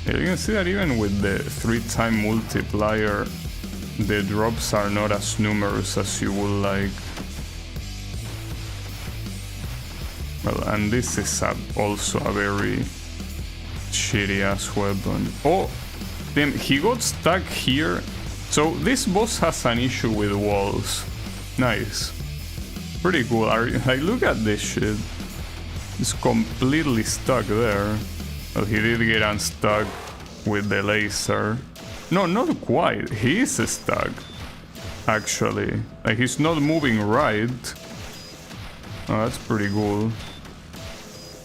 Yeah, you can see that even with the 3-time multiplier, the drops are not as numerous as you would like. Well, and this is also a very shitty ass weapon. Oh, damn, he got stuck here. So this boss has an issue with walls. Nice. Pretty cool. Like, look at this shit. It's completely stuck there. Well, he did get unstuck with the laser. No, not quite. He is stuck, actually. Like, he's not moving right. Oh, that's pretty cool.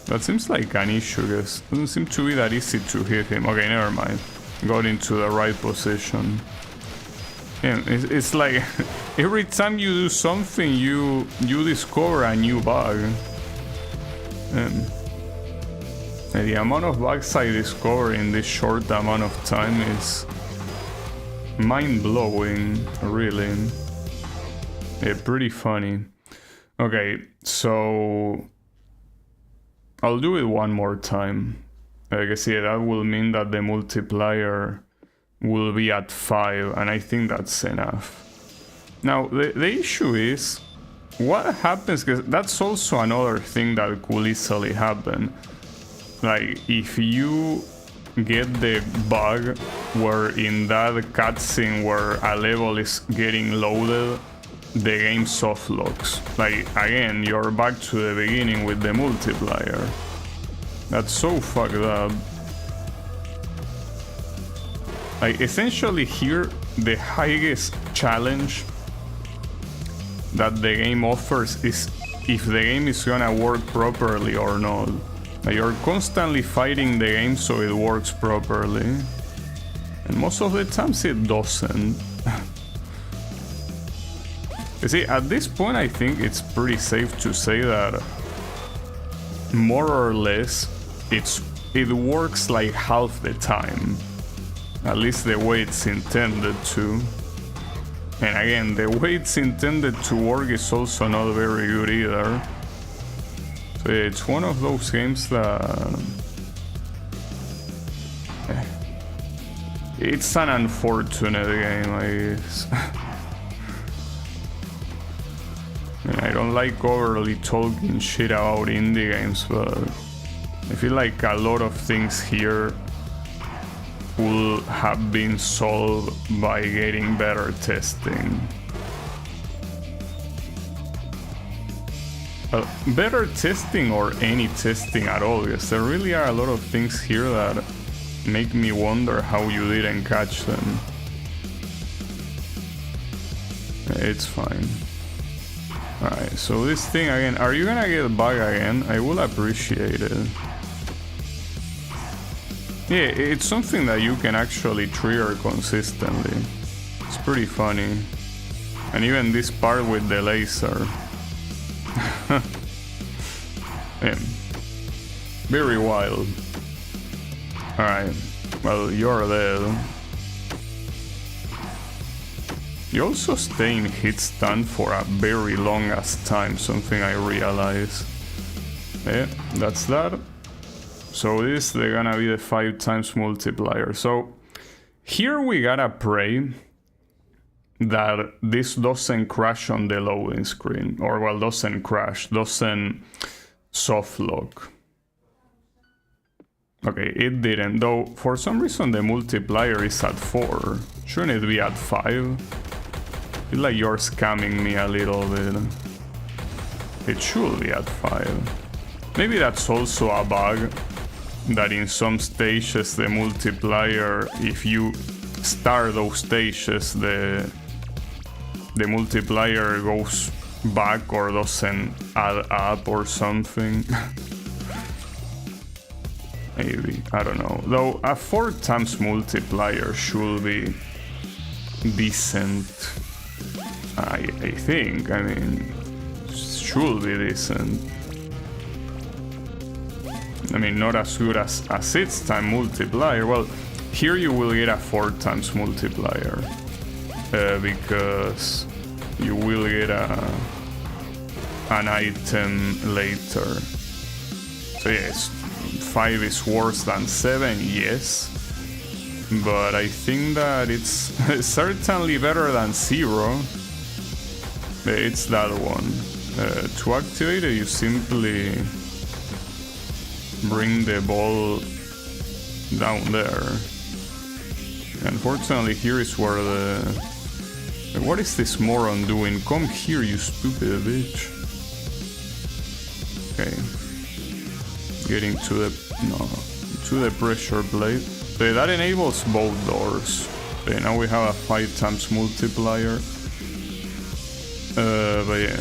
That seems like an issue, because it doesn't seem to be that easy to hit him. Okay, never mind. Got into the right position. Yeah, it's like every time you do something, you discover a new bug. And the amount of bugs I discover in this short amount of time is mind-blowing, really. Yeah, pretty funny. Okay, so I'll do it one more time. Like I said, that will mean that the multiplier will be at 5, and I think that's enough. Now, the issue is, what happens, because that's also another thing that could easily happen. Like, if you get the bug where in that cutscene where a level is getting loaded, the game soft locks. Like, again, you're back to the beginning with the multiplier. That's so fucked up. Like, essentially here, the highest challenge that the game offers is if the game is gonna work properly or not. Like, you're constantly fighting the game so it works properly. And most of the times it doesn't. You see, at this point I think it's pretty safe to say that more or less it works like half the time. At least the way it's intended to. And again, the way it's intended to work is also not very good either. So yeah, it's one of those games that... It's an unfortunate game, I guess. I don't like overly talking shit about indie games, but I feel like a lot of things here will have been solved by getting better testing. Better testing or any testing at all, because there really are a lot of things here that make me wonder how you didn't catch them. It's fine. Alright, so this thing again, are you gonna get a bug again? I will appreciate it. Yeah, it's something that you can actually trigger consistently. It's pretty funny. And even this part with the laser. Yeah. Very wild. Alright, well, you're dead. You also stay in hit stun for a very long ass time, something I realize. Yeah, that's that. So this, they're gonna be the 5 times multiplier. So here we gotta pray that this doesn't crash on the loading screen. Or, well, doesn't crash, doesn't soft lock. Okay, it didn't, though for some reason the multiplier is at 4. Shouldn't it be at 5? I feel like you're scamming me a little bit. It should be at 5. Maybe that's also a bug, that in some stages the multiplier, if you start those stages, the multiplier goes back or doesn't add up or something. Maybe, I don't know. Though a 4 times multiplier should be decent. I think, I mean, should be decent. I mean, not as good as a 6 time multiplier. Well, here you will get a 4 times multiplier. Because you will get an item later. So yes, 5 is worse than 7, yes. But I think that it's certainly better than 0. It's that one. To activate it, you simply bring the ball down there. Unfortunately, here is where the... What is this moron doing? Come here, you stupid bitch. Okay. Getting to the pressure plate. Okay, that enables both doors. Okay, now we have a 5 times multiplier. But yeah,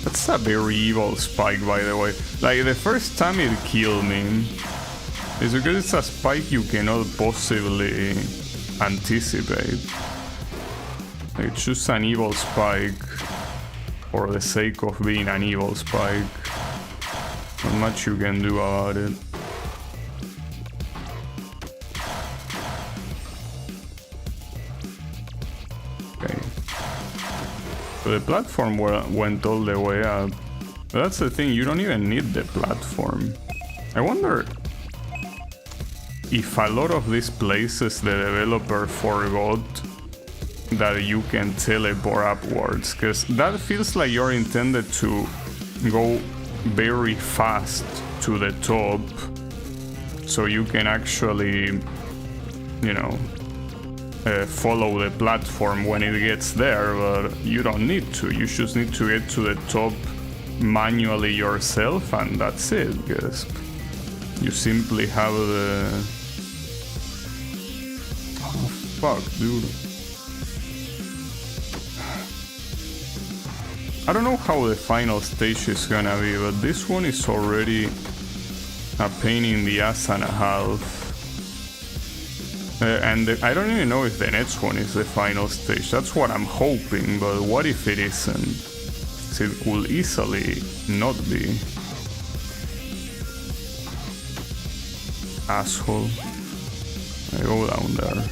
that's a very evil spike, by the way. Like, the first time it killed me is because it's a spike you cannot possibly anticipate. It's just an evil spike for the sake of being an evil spike. Not much you can do about it. Okay. So the platform went all the way up. But that's the thing, you don't even need the platform. I wonder if a lot of these places the developer forgot that you can teleport upwards, because that feels like you're intended to go very fast to the top so you can actually, you know, follow the platform when it gets there, but you don't need to. You just need to get to the top manually yourself, and that's it, because you simply have the... Oh, fuck, dude. I don't know how the final stage is gonna be, but this one is already a pain in the ass and a half. I don't even know if the next one is the final stage. That's what I'm hoping, but what if it isn't? So it could easily not be. Asshole. I go down there.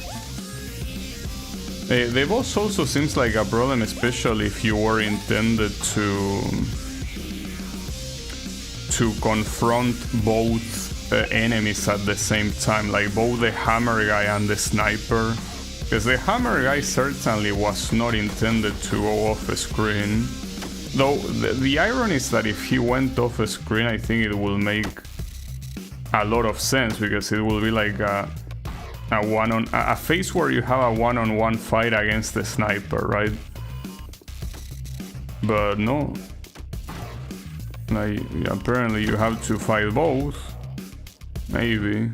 The boss also seems like a problem, especially if you were intended to confront both enemies at the same time, like both the hammer guy and the sniper, because the hammer guy certainly was not intended to go off screen. Though the irony is that if he went off screen, I think it will make a lot of sense, because it will be like a phase where you have a one-on-one fight against the sniper, right? But no, like apparently you have to fight both. Maybe.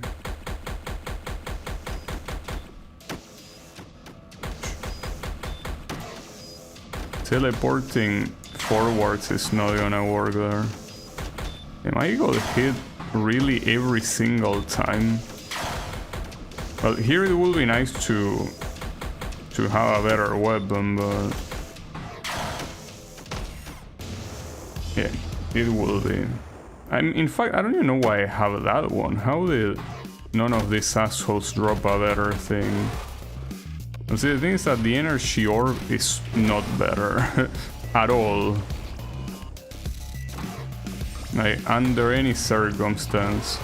Teleporting forwards is not gonna work there. Am I gonna hit really every single time? Well, here it will be nice to have a better weapon, but yeah, it will be. In fact, I don't even know why I have that one. How did none of these assholes drop a better thing? See, the thing is that the energy orb is not better at all. Like, under any circumstance.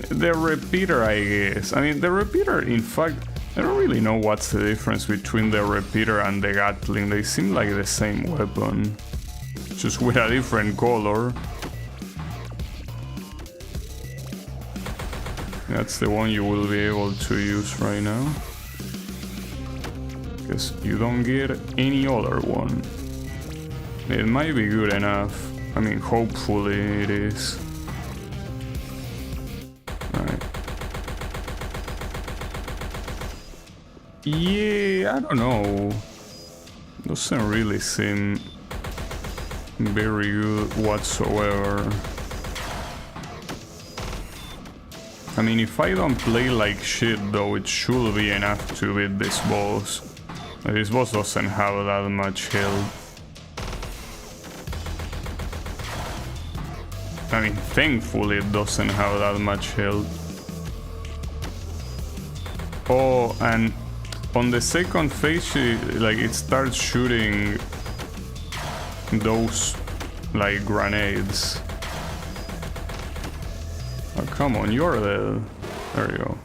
The repeater, I guess. I mean, the repeater, in fact, I don't really know what's the difference between the repeater and the Gatling. They seem like the same weapon, just with a different color. That's the one you will be able to use right now, because you don't get any other one. It might be good enough. I mean, hopefully it is. Right. Yeah, I don't know. Doesn't really seem very good whatsoever. I mean, if I don't play like shit though, it should be enough to beat this boss. This boss doesn't have that much health. I mean, thankfully it doesn't have that much health. Oh, and on the second phase, it starts shooting those, like, grenades. Oh, come on, you're dead. There you go.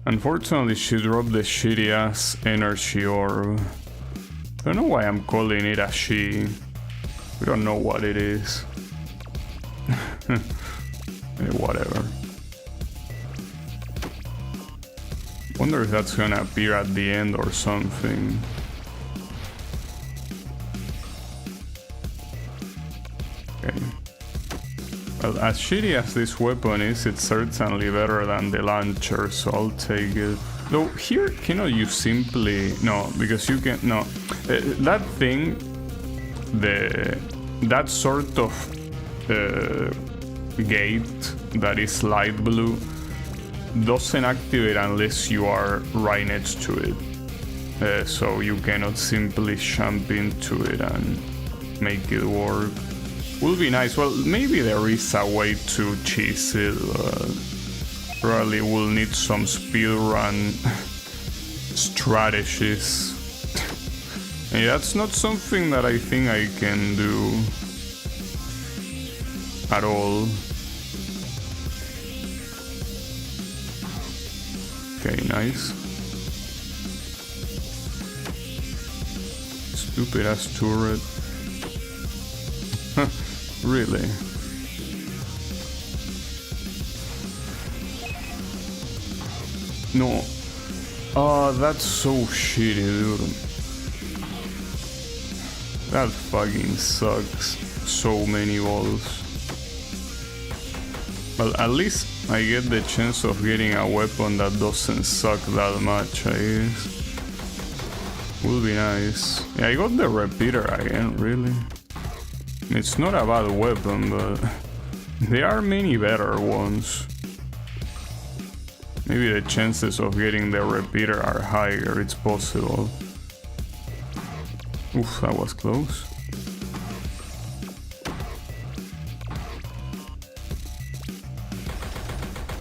Unfortunately, she dropped the shitty-ass energy orb. I don't know why I'm calling it a she. We don't know what it is. Whatever. Wonder if that's gonna appear at the end or something. Okay. Well, as shitty as this weapon is, it's certainly better than the launcher, so I'll take it. Though here, cannot you simply... No, because you can... No. That thing... That sort of... gate that is light blue doesn't activate unless you are right next to it. So you cannot simply jump into it and make it work. Will be nice. Well, maybe there is a way to cheese it. Probably will need some speedrun strategies. And that's not something that I think I can do at all. Okay, nice. Stupid ass turret. Really? No. Oh, that's so shitty, dude. That fucking sucks. So many balls. Well, at least I get the chance of getting a weapon that doesn't suck that much, I guess. Would be nice. Yeah, I got the repeater again, really. It's not a bad weapon, but there are many better ones. Maybe the chances of getting the repeater are higher, it's possible. Oof, that was close.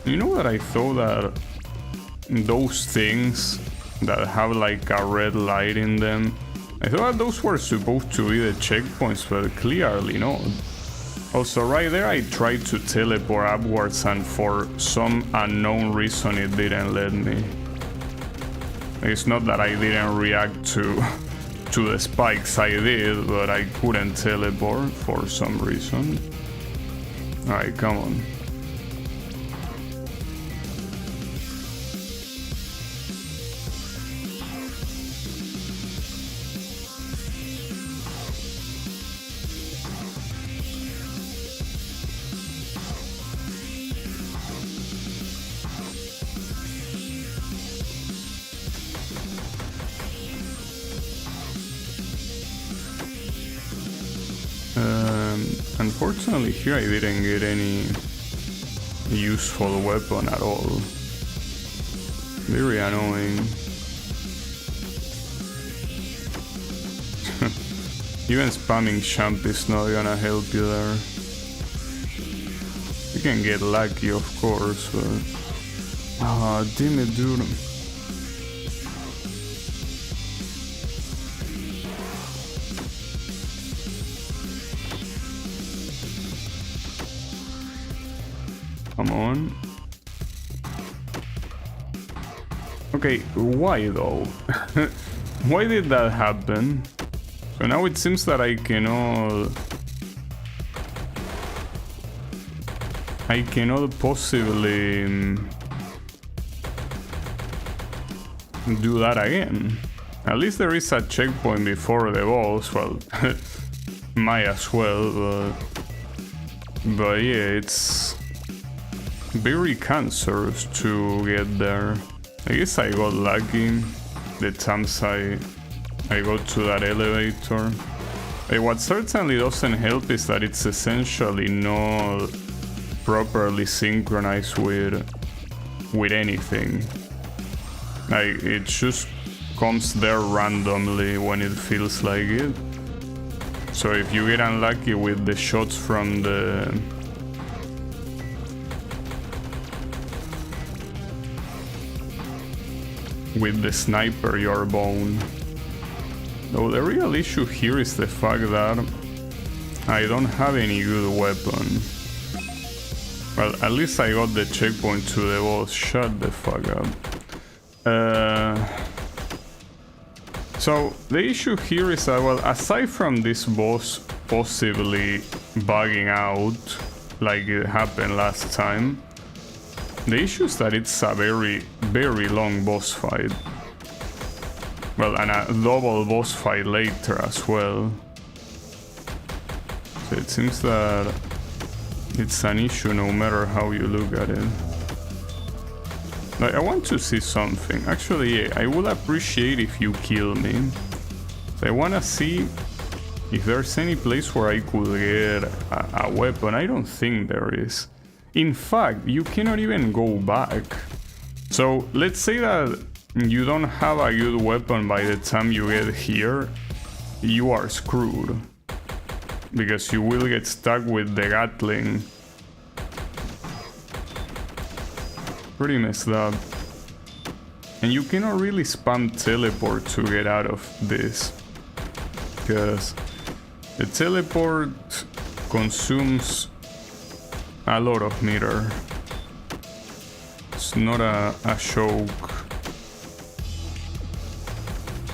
You know what I thought, that those things that have like a red light in them, I thought those were supposed to be the checkpoints, but clearly not. Also, right there I tried to teleport upwards and for some unknown reason it didn't let me. It's not that I didn't react to the spikes, I did, but I couldn't teleport for some reason. Alright, come on. Unfortunately here I didn't get any useful weapon at all. Very annoying. Even spamming champ is not gonna help you there. You can get lucky, of course, but... Ah, damn it, dude. Come on. Okay, why though? Why did that happen? So now it seems that I cannot possibly do that again. At least there is a checkpoint before the boss. Well, might as well, but yeah, it's very cancerous to get there. I guess I got lucky the times I got to that elevator. What certainly doesn't help is that it's essentially not properly synchronized with anything. Like, it just comes there randomly when it feels like it. So if you get unlucky with the shots from with the sniper, you're boned. Though the real issue here is the fact that I don't have any good weapon. Well, at least I got the checkpoint to the boss. Shut the fuck up. So the issue here is that, well, aside from this boss possibly bugging out like it happened last time, the issue is that it's a very, very long boss fight. Well, and a double boss fight later as well. So it seems that it's an issue no matter how you look at it. Like, I want to see something. Actually, yeah, I would appreciate if you kill me. So I want to see if there's any place where I could get a weapon. I don't think there is. In fact, you cannot even go back. So let's say that you don't have a good weapon by the time you get here. You are screwed. Because you will get stuck with the Gatling. Pretty messed up. And you cannot really spam teleport to get out of this. Because the teleport consumes a lot of meter. It's not a joke.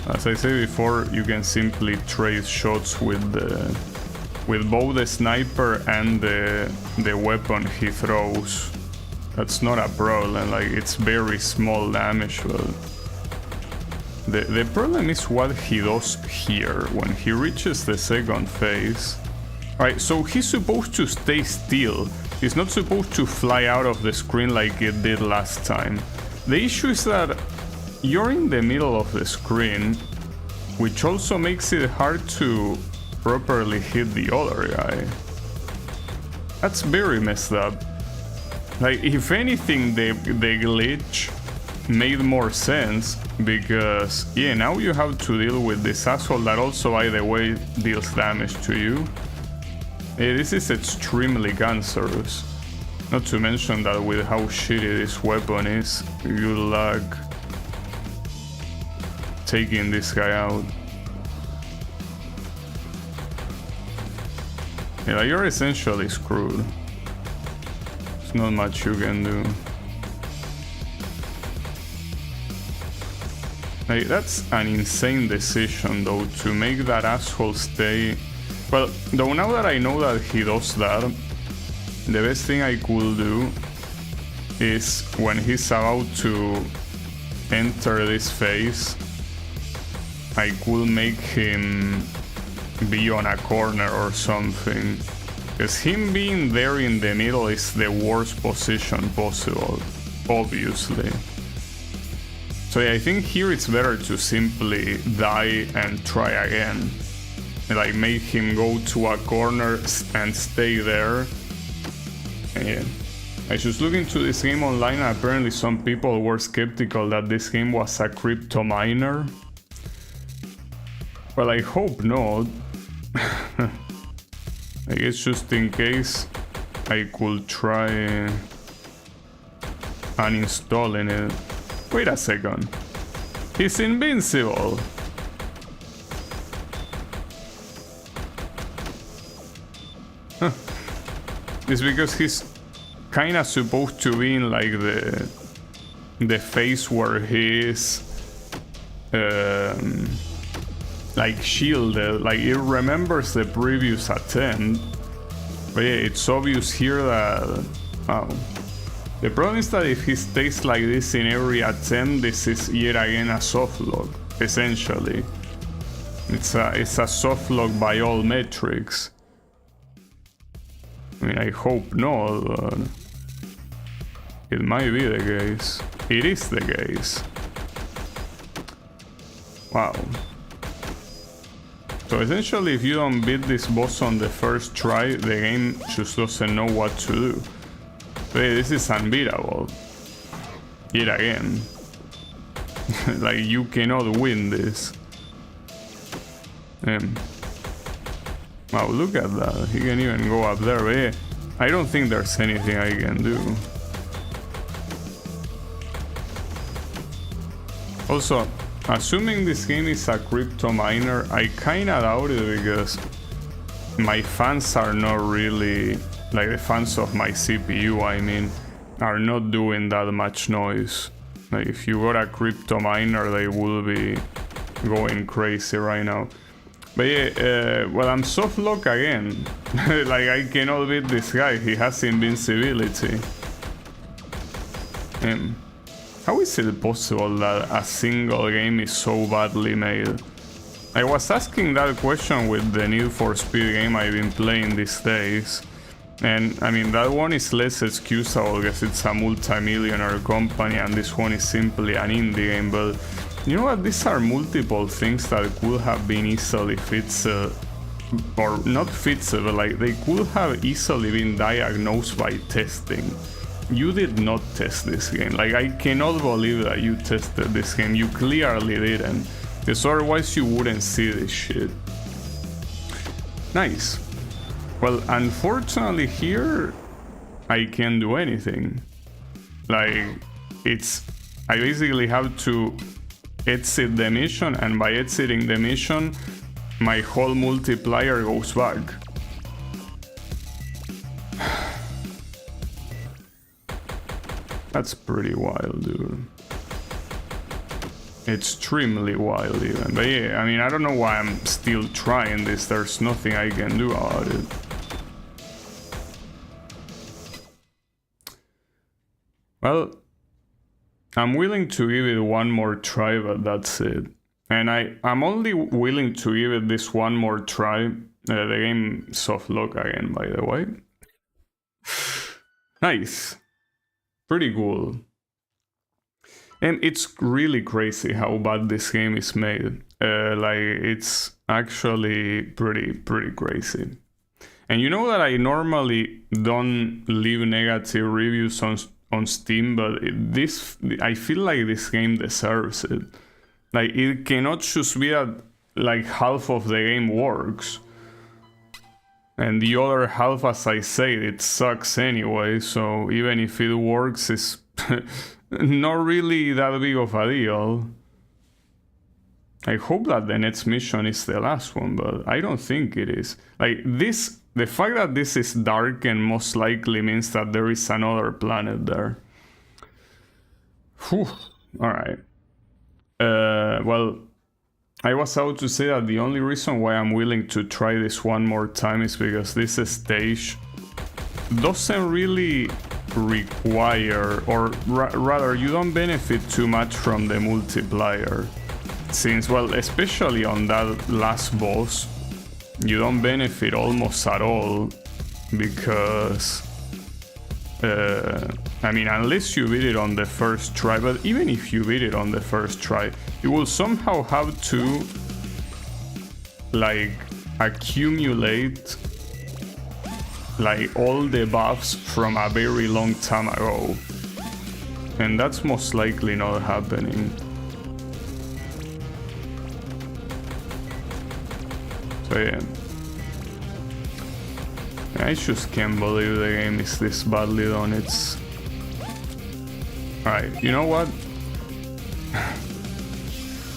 As I said before, you can simply trade shots with both the sniper and the weapon he throws. That's not a problem, like, it's very small damage, but the problem is what he does here when he reaches the second phase. Alright, so he's supposed to stay still. He's not supposed to fly out of the screen like it did last time. The issue is that you're in the middle of the screen, which also makes it hard to properly hit the other guy. That's very messed up. Like, if anything, the glitch made more sense, because, yeah, now you have to deal with this asshole that also, by the way, deals damage to you. This is extremely cancerous. Not to mention that with how shitty this weapon is, good luck taking this guy out. Yeah, you're essentially screwed. There's not much you can do. Like, that's an insane decision, though, to make that asshole stay. Well, though now that I know that he does that, the best thing I could do is when he's about to enter this phase, I could make him be on a corner or something. Because him being there in the middle is the worst position possible, obviously. So yeah, I think here it's better to simply die and try again. Like, make him go to a corner and stay there. And yeah. I just looked into this game online, and apparently some people were skeptical that this game was a crypto miner. Well, I hope not. I guess just in case I could try uninstalling it. Wait a second. He's invincible. Huh. It's because he's kinda supposed to be in like the phase where he is like shielded, like it remembers the previous attempt. But yeah, it's obvious here that the problem is that if he stays like this in every attempt, this is yet again a softlock, essentially. It's a softlock by all metrics. I mean, I hope not, but it might be the case. it is the case. Wow. So essentially, if you don't beat this boss on the first try, the game just doesn't know what to do. But this is unbeatable. Yet again. Like, you cannot win this. Wow, look at that. He can even go up there. But yeah, I don't think there's anything I can do. Also, assuming this game is a crypto miner, I kinda doubt it because my fans are not really, like the fans of my CPU, I mean, are not doing that much noise. Like if you got a crypto miner, they will be going crazy right now. But yeah, well, I'm soft lock again. Like I cannot beat this guy, he has invincibility. How is it possible that a single game is so badly made? I was asking that question with the Need for Speed game I've been playing these days. And I mean, that one is less excusable because it's a multi-millionaire company and this one is simply an indie game. But you know what, these are multiple things that could have been easily fixed, or not fixed, but like they could have easily been diagnosed by testing. You did not test this game. Like, I cannot believe that you tested this game. You clearly didn't. Because otherwise you wouldn't see this shit. Nice. Well, unfortunately here, I can't do anything. Like, I basically have to exit the mission, and by exiting the mission, my whole multiplier goes back. That's pretty wild, dude. Extremely wild even. But yeah, I mean, I don't know why I'm still trying this. There's nothing I can do about it. Well, I'm willing to give it one more try, but that's it. And I'm only willing to give it this one more try. The game soft lock again, by the way. Nice. Pretty cool. And it's really crazy how bad this game is made. Like, it's actually pretty crazy. And you know that I normally don't leave negative reviews on Steam, but I feel like this game deserves it. Like, it cannot just be that like half of the game works. And the other half, as I say, it sucks anyway, so even if it works, it's not really that big of a deal. I hope that the next mission is the last one, but I don't think it is. Like, the fact that this is dark and most likely means that there is another planet there. Whew. Alright. Well, I was about to say that the only reason why I'm willing to try this one more time is because this stage doesn't really require, or rather you don't benefit too much from the multiplier. Since, well, especially on that last boss, you don't benefit almost at all because I mean, unless you beat it on the first try, but even if you beat it on the first try, you will somehow have to like accumulate like all the buffs from a very long time ago, and that's most likely not happening. So yeah, I just can't believe the game is this badly done. It's alright, you know what?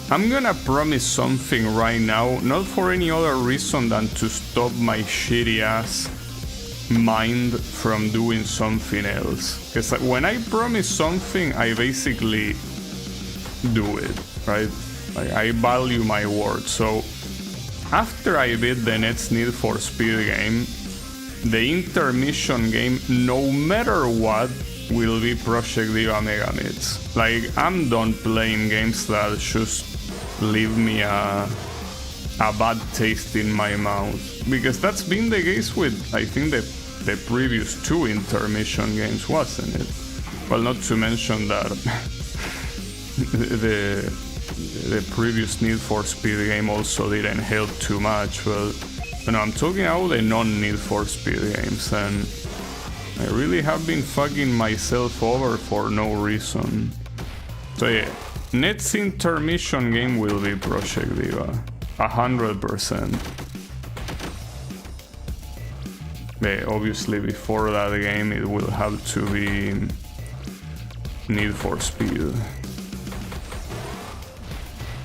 I'm gonna promise something right now, not for any other reason than to stop my shitty ass mind from doing something else. Because when I promise something, I basically do it, right? Like, I value my word. So after I beat the next Need for Speed game, the intermission game, no matter what, will be Project Diva Mega Mix. Like, I'm done playing games that just leave me a bad taste in my mouth. Because that's been the case with, I think, the previous two intermission games, wasn't it? Well, not to mention that the previous Need for Speed game also didn't help too much, but you know, I'm talking about the non-Need for Speed games, and I really have been fucking myself over for no reason. So yeah, next intermission game will be Project Diva, 100%. Yeah, obviously before that game it will have to be Need for Speed.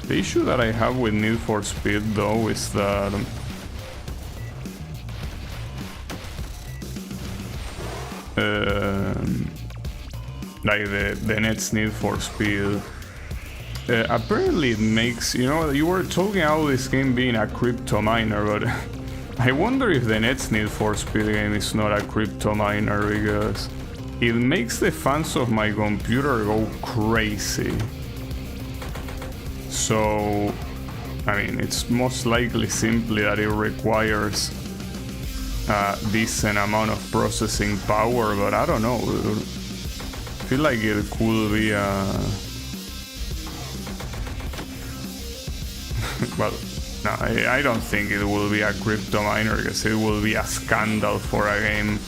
The issue that I have with Need for Speed though is that like the next Need for Speed apparently it makes, you know, you were talking about this game being a crypto miner, but I wonder if the next Need for Speed game is not a crypto miner, because it makes the fans of my computer go crazy. So, I mean, it's most likely simply that it requires a decent amount of processing power, but I don't know. I feel like it could be a... well, no, I don't think it will be a crypto miner, because it will be a scandal for a game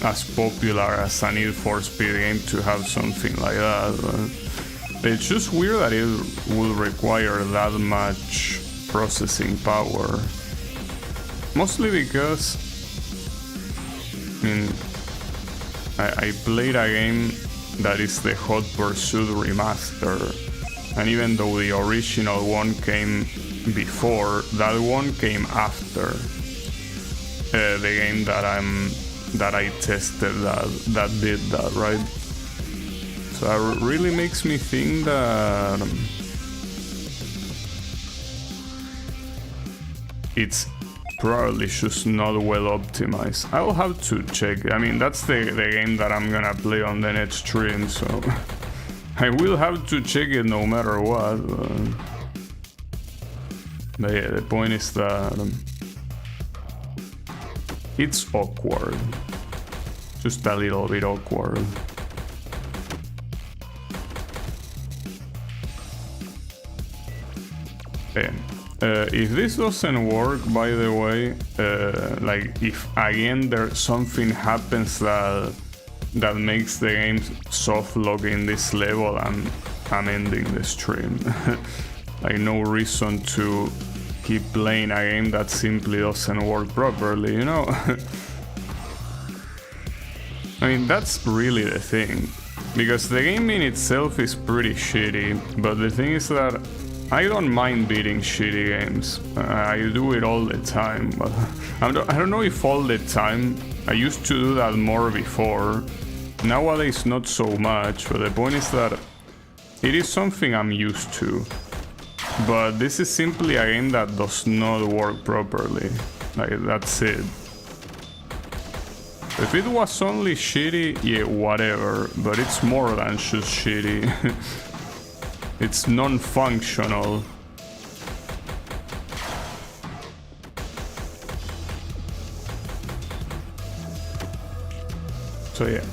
as popular as a Need for Speed game to have something like that. But it's just weird that it will require that much processing power. Mostly because, I mean, I played a game that is the Hot Pursuit remaster, and even though the original one came before, that one came after the game that I tested that did that, right? So that really makes me think that it's probably just not well optimized. I'll have to check. I mean, that's the game that I'm gonna play on the next stream, so I will have to check it no matter what. But yeah, the point is that it's awkward. Just a little bit awkward. Okay. If this doesn't work, by the way, like if again there something happens that makes the game soft lock in this level, I'm ending the stream. Like, no reason to keep playing a game that simply doesn't work properly, you know? I mean, that's really the thing, because the game in itself is pretty shitty, but the thing is that I don't mind beating shitty games. I do it all the time, but I don't know if all the time. I used to do that more before. Nowadays, not so much, but the point is that it is something I'm used to. But this is simply a game that does not work properly. Like, that's it. If it was only shitty, yeah, whatever, but it's more than just shitty. It's non-functional. So yeah,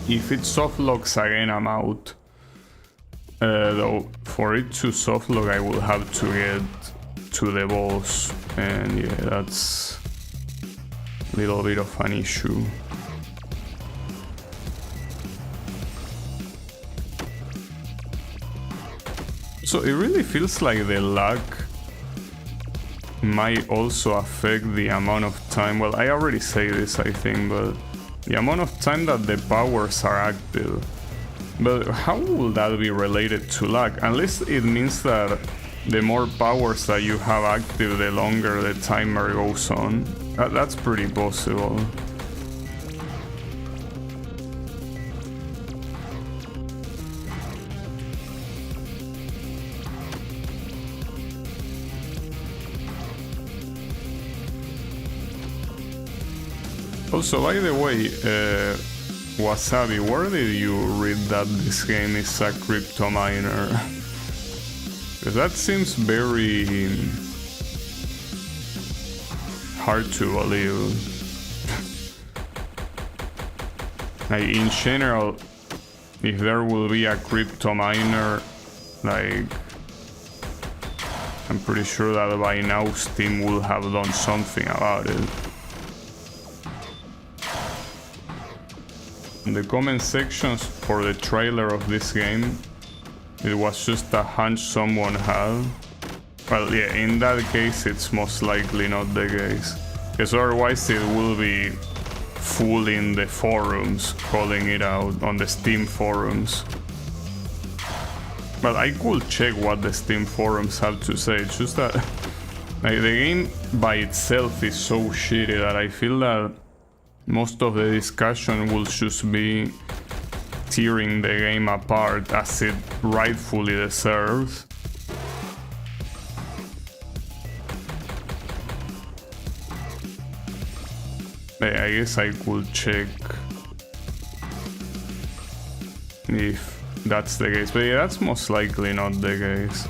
if it softlocks again, I'm out. Though, for it to softlock, I will have to get to the boss, and yeah, that's a little bit of an issue. So it really feels like the lag might also affect the amount of time. Well, I already say this, I think, but the amount of time that the powers are active. But how will that be related to lag? Unless it means that the more powers that you have active, the longer the timer goes on. That's pretty possible. Also, by the way, Wasabi, where did you read that this game is a crypto miner? Because that seems very hard to believe. Like, in general, if there will be a crypto miner, Like, I'm pretty sure that by now Steam will have done something about it. In the comment sections for the trailer of this game, it was just a hunch someone had. Well, yeah, in that case, it's most likely not the case. Because otherwise it will be full in the forums, calling it out on the Steam forums. But I could check what the Steam forums have to say. It's just that like, the game by itself is so shitty that I feel that most of the discussion will just be tearing the game apart as it rightfully deserves. I guess I could check if that's the case, but yeah, that's most likely not the case.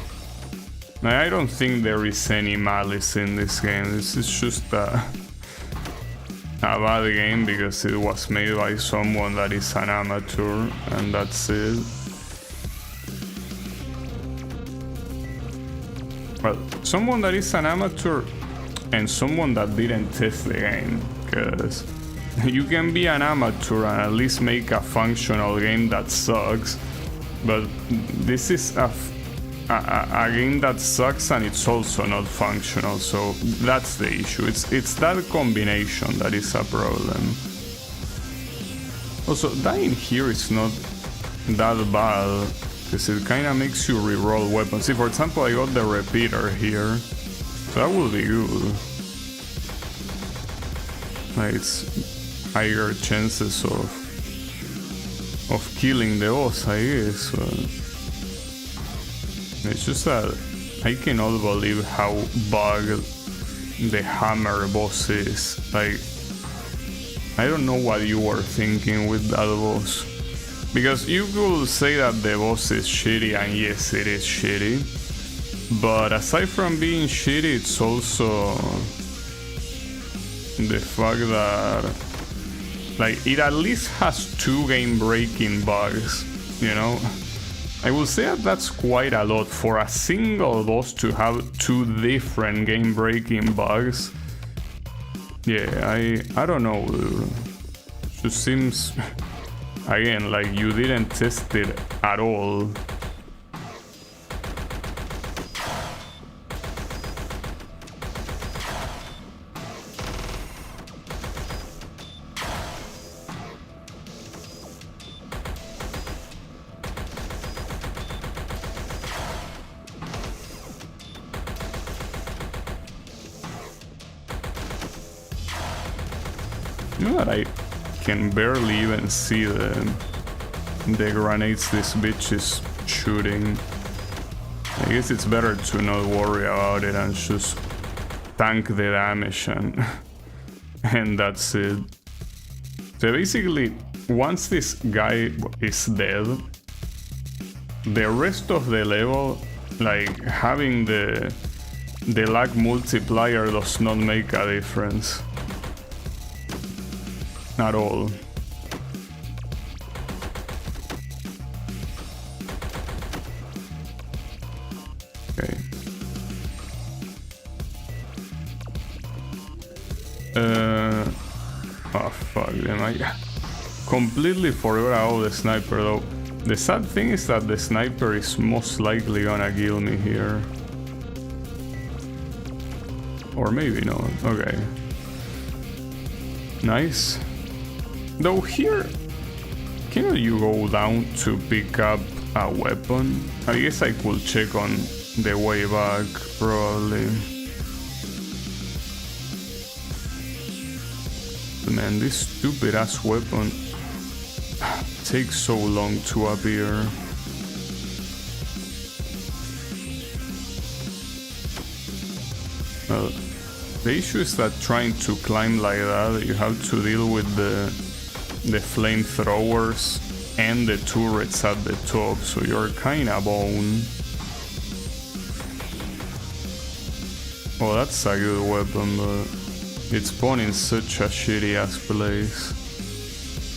I don't think there is any malice in this game. This is just a bad game because it was made by someone that is an amateur, and that's it. Well, someone that is an amateur and someone that didn't test the game, because you can be an amateur and at least make a functional game that sucks, but this is a game that sucks and it's also not functional, so that's the issue. It's that combination that is a problem. Also, dying here is not that bad, because it kind of makes you reroll weapons. See, for example, I got the repeater here, so that will be good. Like, it's higher chances of killing the boss, I guess. It's just that I cannot believe how bugged the hammer boss is. Like, I don't know what you were thinking with that boss. Because you could say that the boss is shitty, and yes, it is shitty. But aside from being shitty, it's also the fact that, like, it at least has 2 game-breaking bugs, you know? I will say that that's quite a lot for a single boss to have 2 different game-breaking bugs. Yeah, I don't know, dude. It just seems, again, like you didn't test it at all. You know that I can barely even see the grenades this bitch is shooting. I guess it's better to not worry about it and just tank the damage and that's it. So basically, once this guy is dead, the rest of the level, like having the lag multiplier does not make a difference. At all. Okay. Oh fuck, am I completely forgot about the sniper though. The sad thing is that the sniper is most likely gonna kill me here. Or maybe not. Okay. Nice. Though here, cannot you go down to pick up a weapon? I guess I could check on the way back, probably. Man, this stupid ass weapon takes so long to appear. Well, the issue is that trying to climb like that, you have to deal with the flamethrowers and the turrets at the top, so you're kinda boned. Oh, that's a good weapon, but it's spawned in such a shitty ass place.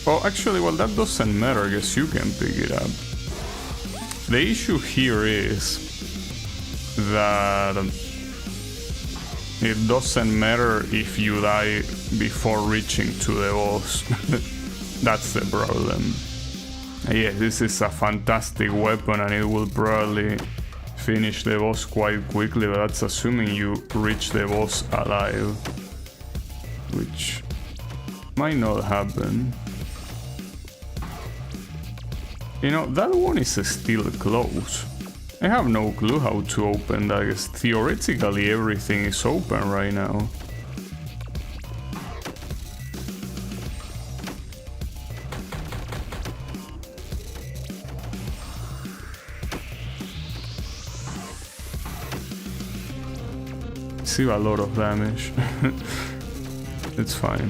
Oh, actually, well, that doesn't matter, I guess you can pick it up. The issue here is that it doesn't matter if you die before reaching to the boss. That's the problem. Yeah, this is a fantastic weapon and it will probably finish the boss quite quickly, but that's assuming you reach the boss alive, which might not happen. You know, that one is still closed. I have no clue how to open that. I guess theoretically everything is open right now. See a lot of damage. It's fine.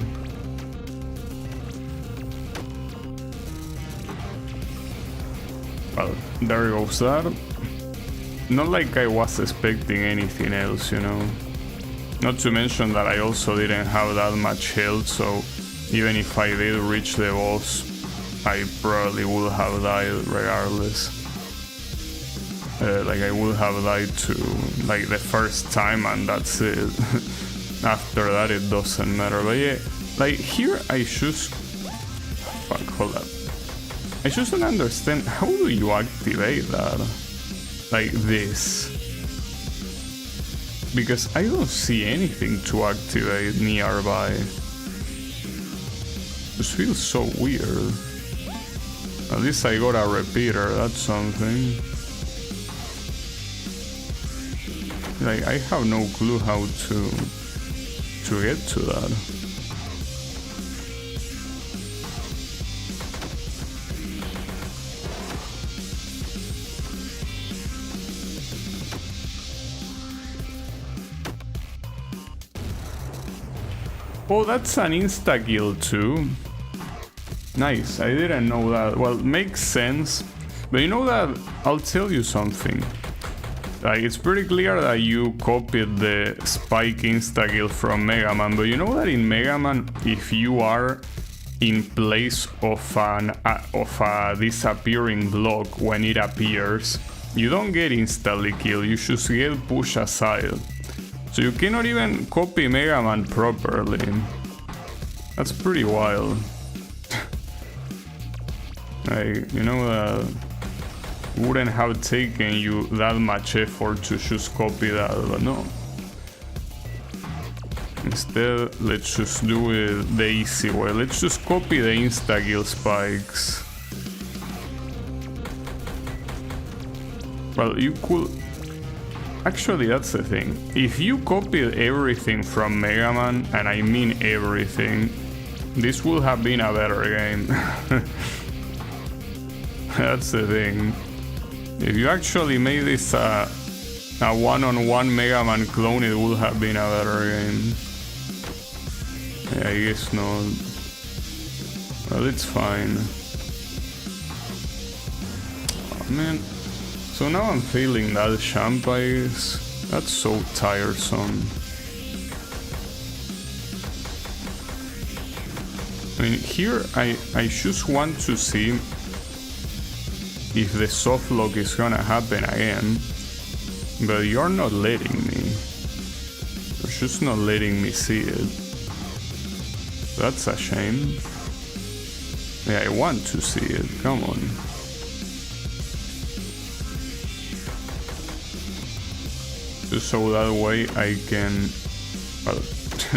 Well, there goes that. Not like I was expecting anything else, you know. Not to mention that I also didn't have that much health, so even if I did reach the boss, I probably would have died regardless. Like I would have died to like the first time and that's it. After that it doesn't matter. But yeah, like here I just... Fuck, hold up. I just don't understand, how do you activate that? Like this? Because I don't see anything to activate nearby. This feels so weird. At least I got a repeater, that's something. Like, I have no clue how to get to that. Oh, that's an insta-kill too. Nice, I didn't know that. Well, makes sense. But you know that, I'll tell you something. Like, it's pretty clear that you copied the Spike insta-kill from Mega Man, but you know that in Mega Man, if you are in place of a disappearing block when it appears, you don't get instantly killed, you just get pushed aside. So you cannot even copy Mega Man properly. That's pretty wild. Like, you know that wouldn't have taken you that much effort to just copy that, but no. Instead, let's just do it the easy way. Let's just copy the insta-kill spikes. Well, you could... Actually, that's the thing. If you copied everything from Mega Man, and I mean everything, this would have been a better game. That's the thing. If you actually made this a one-on-one Mega Man clone, it would have been a better game. Yeah, I guess not. Well, it's fine. Oh, man. So now I'm feeling that Champais. That's so tiresome. I mean, here I just want to see if the soft lock is gonna happen again, but you're not letting me. You're just not letting me see it. That's a shame. Yeah, I want to see it, come on. Just so that way I can... Well,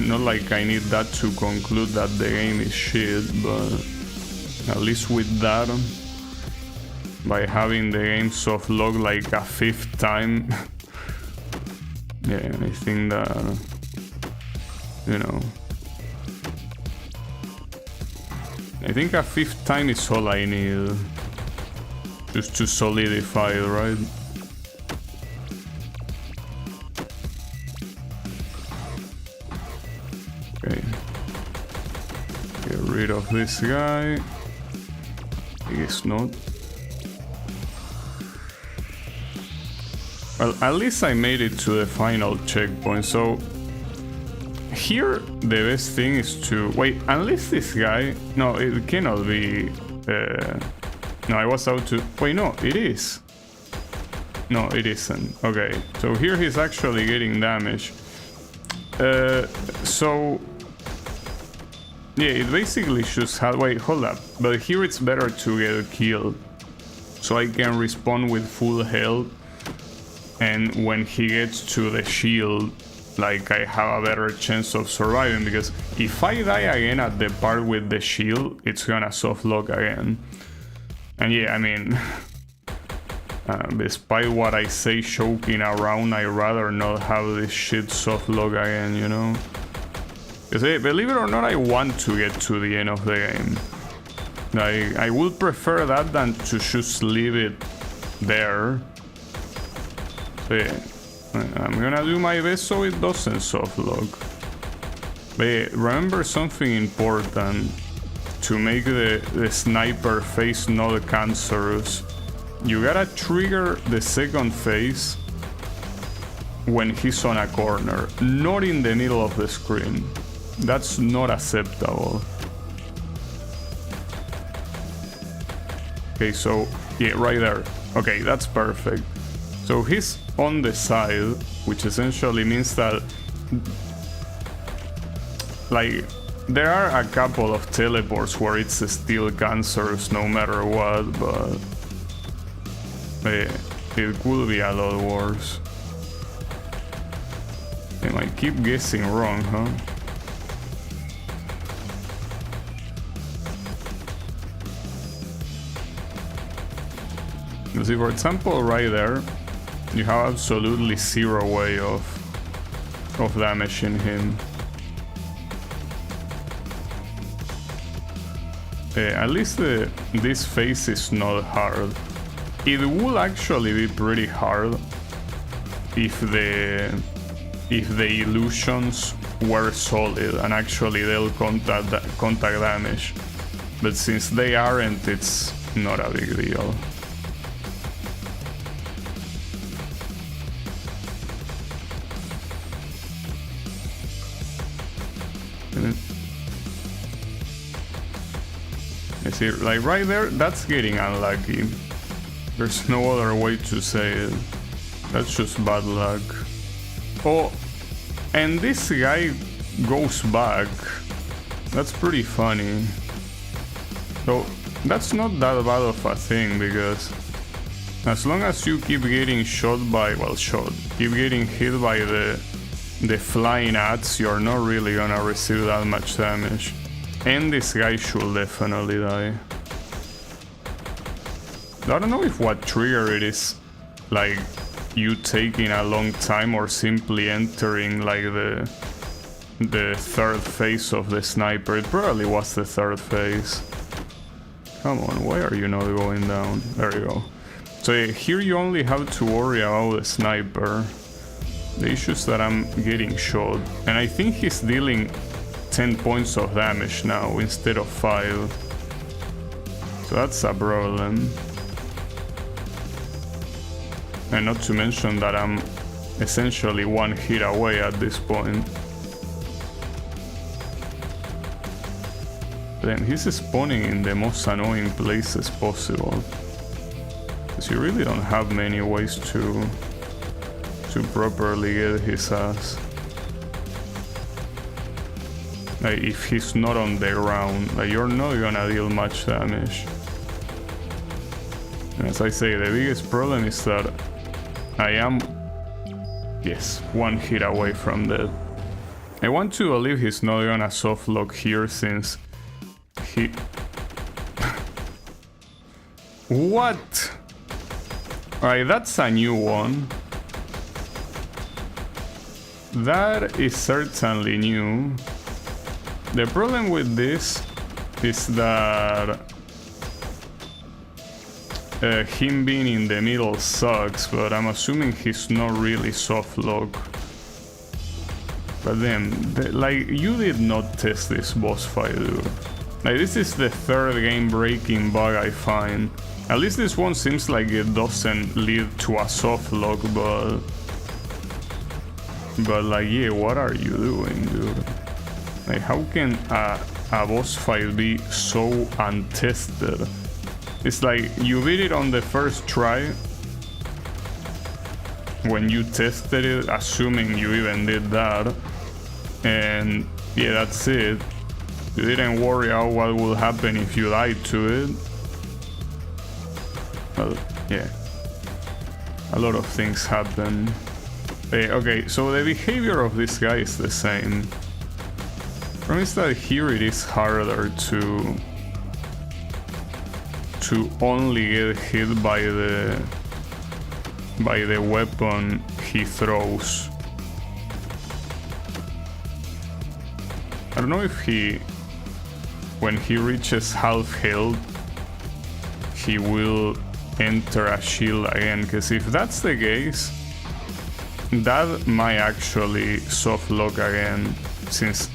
not like I need that to conclude that the game is shit, but at least with that, by having the game soft lock like a 5th time, yeah, I think that, you know, I think a 5th time is all I need, just to solidify it, right? Okay, get rid of this guy. I guess not. Well, at least I made it to the final checkpoint, so here the best thing is to... Wait, unless this guy... No, it cannot be... No, I was out to... Wait, no, it is. No, it isn't. Okay, so here he's actually getting damage. So... yeah, it basically just had... wait, hold up. But here it's better to get killed. So I can respawn with full health. And when he gets to the shield, like, I have a better chance of surviving. Because if I die again at the part with the shield, it's gonna soft lock again. And yeah, I mean... despite what I say choking around, I'd rather not have this shit soft lock again, you know? Because believe it or not, I want to get to the end of the game. I would prefer that than to just leave it there. So yeah, I'm gonna do my best so it doesn't soft lock. But yeah, remember something important to make the sniper face not cancerous. You gotta trigger the second phase when he's on a corner, not in the middle of the screen. That's not acceptable. Okay, so yeah, right there. Okay, that's perfect. So he's on the side, which essentially means that, like, there are a couple of teleports where it's still cancerous no matter what, but it could be a lot worse. And I keep guessing wrong, huh? You see, for example, right there, you have absolutely zero way of damaging him. At least this phase is not hard. It will actually be pretty hard if the illusions were solid and actually they'll contact damage. But since they aren't, it's not a big deal. You see, like right there, that's getting unlucky. There's no other way to say it. That's just bad luck. Oh, and this guy goes back. That's pretty funny. So that's not that bad of a thing, because as long as you keep getting shot by, well, keep getting hit by the flying ads, you're not really gonna receive that much damage. And this guy should definitely die. I don't know if what trigger it is, like you taking a long time or simply entering like the third phase of the sniper. It probably was the third phase. Come on, why are you not going down? There you go. So yeah, here you only have to worry about the sniper. The issue is that I'm getting shot, and I think he's dealing 10 points of damage now instead of 5. So that's a problem. And not to mention that I'm essentially one hit away at this point. Then he's spawning in the most annoying places possible. Because you really don't have many ways to properly get his ass. Like, if he's not on the ground, like, you're not gonna deal much damage. And as I say, the biggest problem is that I am, yes, one hit away from death. I want to believe he's not gonna soft lock here since he... What? Alright, that's a new one. That is certainly new. The problem with this is that him being in the middle sucks, but I'm assuming he's not really soft lock. But then, like, you did not test this boss fight, dude. Like, this is the third game-breaking bug I find. At least this one seems like it doesn't lead to a soft lock, but like, yeah, what are you doing, dude? Like, how can a boss fight be so untested? It's like, you beat it on the first try, when you tested it, assuming you even did that. And yeah, that's it. You didn't worry out what will happen if you died to it. Well, yeah. A lot of things happen. Okay, so the behavior of this guy is the same. From is that here it is harder to only get hit by the weapon he throws. I don't know if when he reaches half health, he will enter a shield again, because if that's the case, that might actually soft lock again, since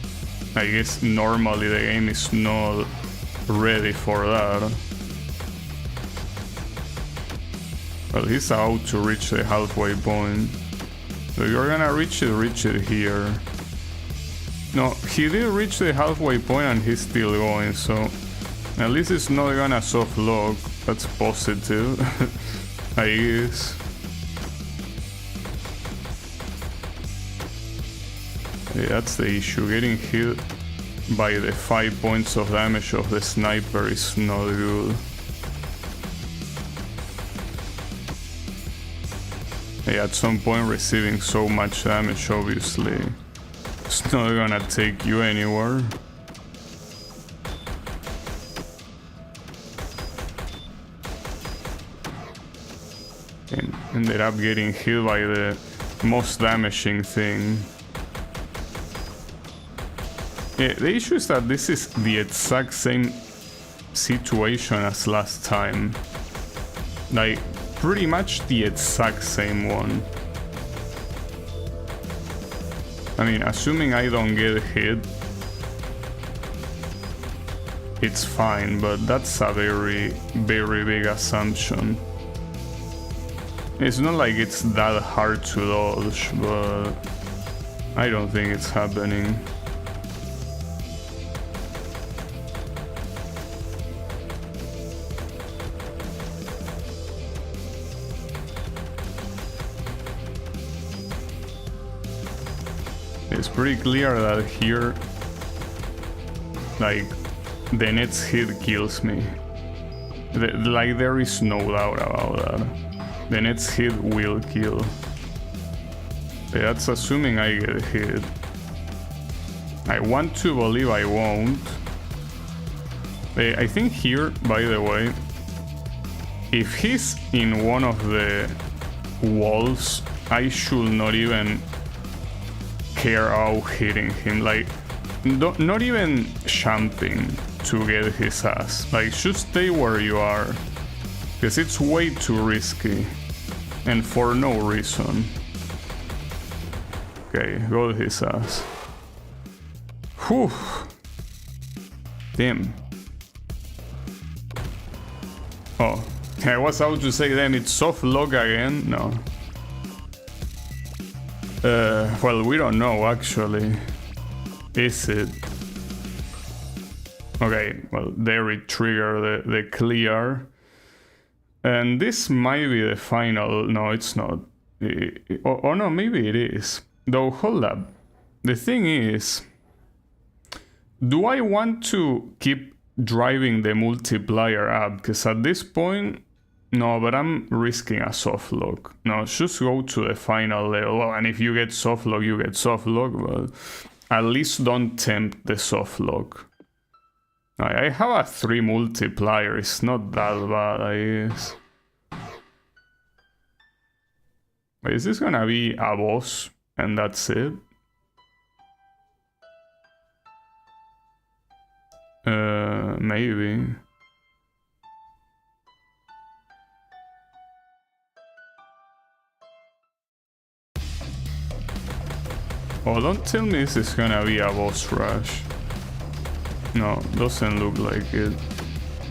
I guess normally the game is not ready for that. Well, he's out to reach the halfway point. So you're gonna reach it here. No, he did reach the halfway point and he's still going, so at least it's not gonna soft lock. That's positive, I guess. Yeah, that's the issue. Getting hit by the 5 points of damage of the sniper is not good. Yeah, at some point receiving so much damage, obviously, it's not gonna take you anywhere. And ended up getting hit by the most damaging thing. Yeah, the issue is that this is the exact same situation as last time. Like, pretty much the exact same one. I mean, assuming I don't get hit, it's fine, but that's a very, very big assumption. It's not like it's that hard to dodge, but I don't think it's happening. It's pretty clear that here, like, the next hit kills me. Like, there is no doubt about that. The next hit will kill. But that's assuming I get hit. I want to believe I won't. I think here, by the way, if he's in one of the walls, I should not even care out hitting him. Like, not even jumping to get his ass. Like, just stay where you are, because it's way too risky and for no reason. Okay, got his ass. Whew. Damn. Oh, I was about to say, damn, it's soft lock again. No. Well, we don't know, actually. Is it? Okay, well, they re-trigger the clear. And this might be the final. No, it's not. Oh no, maybe it is. Though, hold up. The thing is, do I want to keep driving the multiplier up? Because at this point, no, but I'm risking a soft lock. No, just go to the final level. Well, and if you get soft lock, you get soft lock, but at least don't tempt the soft lock. I have a 3 multiplier, it's not that bad, I guess. Wait, is this gonna be a boss and that's it? Maybe. Oh, don't tell me this is gonna be a boss rush. No, doesn't look like it.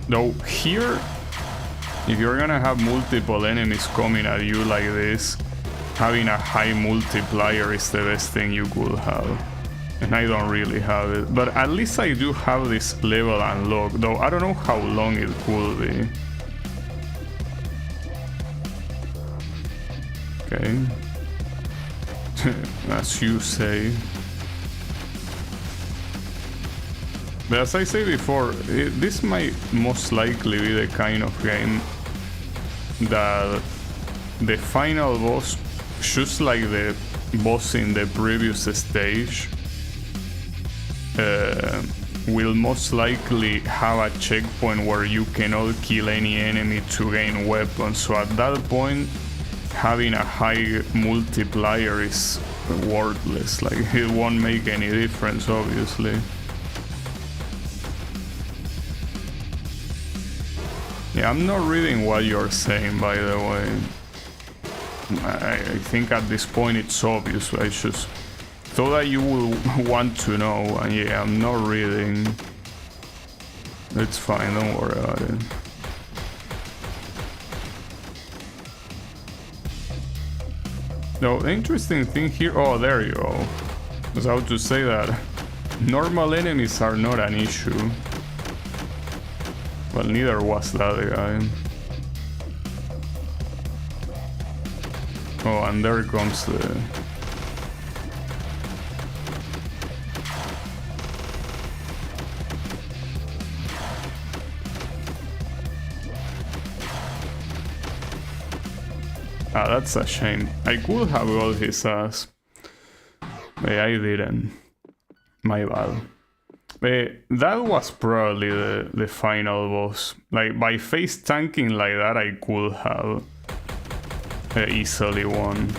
Though here, if you're gonna have multiple enemies coming at you like this, having a high multiplier is the best thing you could have. And I don't really have it. But at least I do have this level unlocked, though I don't know how long it will be. Okay. as you say. But as I say before, this might most likely be the kind of game that the final boss, just like the boss in the previous stage, will most likely have a checkpoint where you cannot kill any enemy to gain weapons. So at that point, having a high multiplier is worthless. Like, it won't make any difference, obviously. Yeah, I'm not reading what you're saying, by the way. I think at this point it's obvious. I just thought that you will want to know, and yeah, I'm not reading. It's fine, don't worry about it. No, the interesting thing here... Oh, there you go. I was about to say that normal enemies are not an issue. Well, neither was that guy. Oh, and there comes the... Ah, that's a shame. I could have got his ass. But I didn't. My bad. But that was probably the final boss. Like, by face tanking like that, I could have easily won.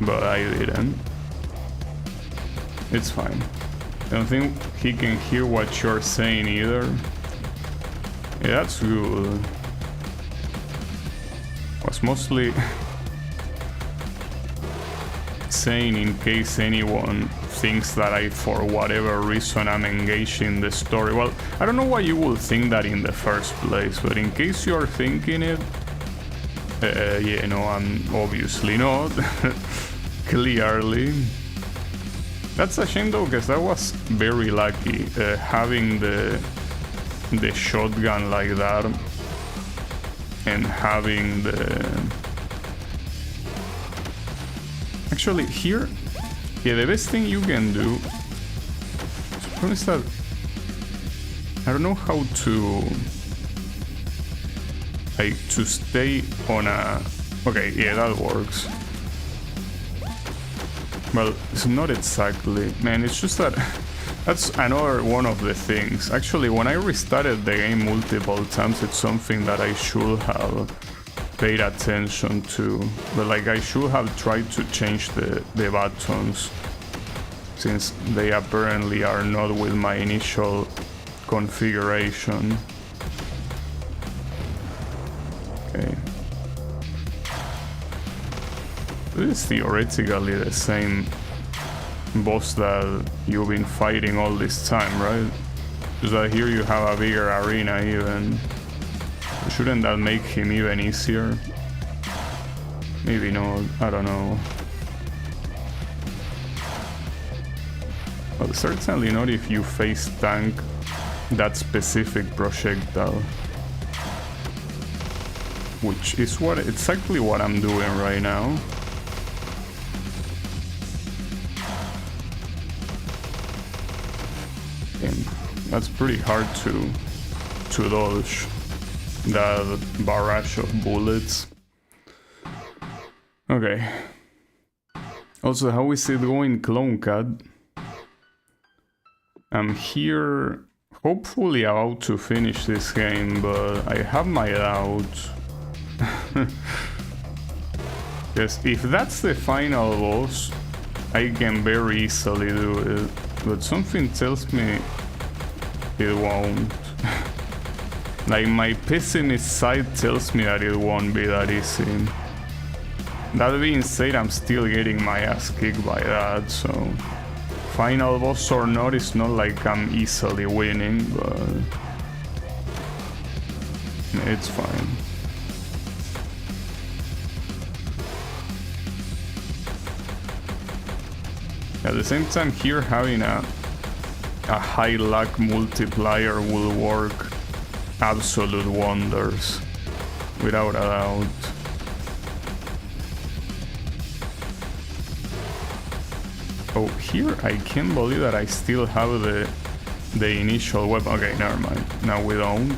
But I didn't. It's fine. I don't think he can hear what you're saying either. Yeah, that's good. Was mostly saying in case anyone thinks that I, for whatever reason, I'm engaged in the story. Well, I don't know why you would think that in the first place, but in case you're thinking it, yeah, no, I'm obviously not. Clearly. That's a shame though, because I was very lucky having the shotgun like that, and having the... Actually, here, yeah, the best thing you can do is that I don't know how to, like, to stay on a... Okay, yeah, that works. Well, it's not exactly, man, it's just that that's another one of the things. Actually, when I restarted the game multiple times, it's something that I should have paid attention to. But like, I should have tried to change the buttons, since they apparently are not with my initial configuration. Okay. This is theoretically the same boss that you've been fighting all this time, right? Just that here you have a bigger arena even. Shouldn't that make him even easier? Maybe not, I don't know. Well, certainly not if you face tank that specific projectile. Which is exactly what I'm doing right now. And that's pretty hard to dodge that barrage of bullets. Okay. Also, how is it going, Clone Cat? I'm here, hopefully about to finish this game, but I have my doubts. Yes, if that's the final boss, I can very easily do it, but something tells me it won't. Like, my pessimist side tells me that it won't be that easy. That being said, I'm still getting my ass kicked by that, so... Final boss or not, it's not like I'm easily winning, but... it's fine. At the same time, here having a high luck multiplier will work absolute wonders, without a doubt. Oh, here I can't believe that I still have the initial weapon. Okay, never mind. Now we don't.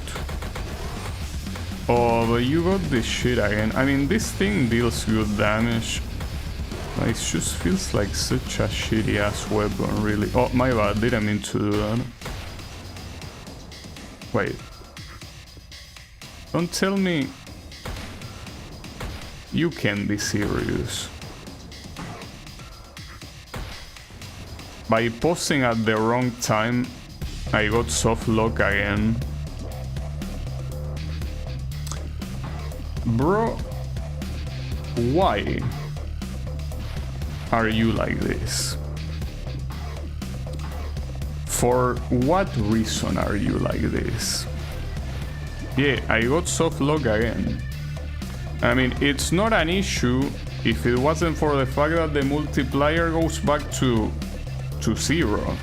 Oh, but you got this shit again. I mean, this thing deals good damage. It just feels like such a shitty ass weapon, really. Oh, my bad. Didn't mean to do that. Wait. Don't tell me... You can't be serious. By pausing at the wrong time, I got soft lock again. Bro, why are you like this? For what reason are you like this? Yeah, I got soft lock again. I mean, it's not an issue if it wasn't for the fact that the multiplier goes back to 0.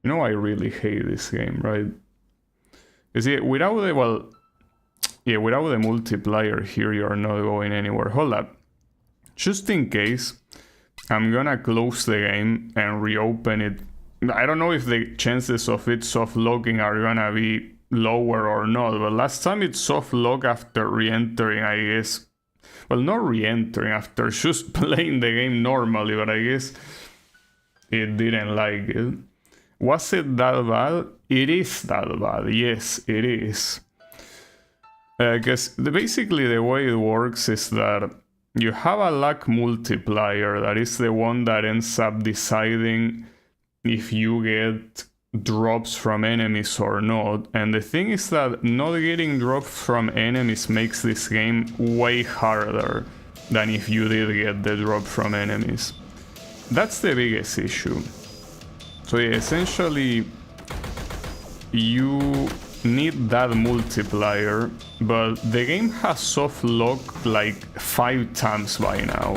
You know, I really hate this game, right? You see, without the, well, yeah, without the multiplier here, you're not going anywhere. Hold up. Just in case, I'm gonna close the game and reopen it. I don't know if the chances of it soft locking are gonna be lower or not, but last time it soft locked after re-entering, I guess. Well, not re-entering, after just playing the game normally, but I guess it didn't like it. Was it that bad? It is that bad, yes, it is. Because basically the way it works is that you have a luck multiplier that is the one that ends up deciding if you get drops from enemies or not. And the thing is that not getting drops from enemies makes this game way harder than if you did get the drop from enemies. That's the biggest issue. So yeah, essentially you need that multiplier, but the game has soft lock like 5 times by now.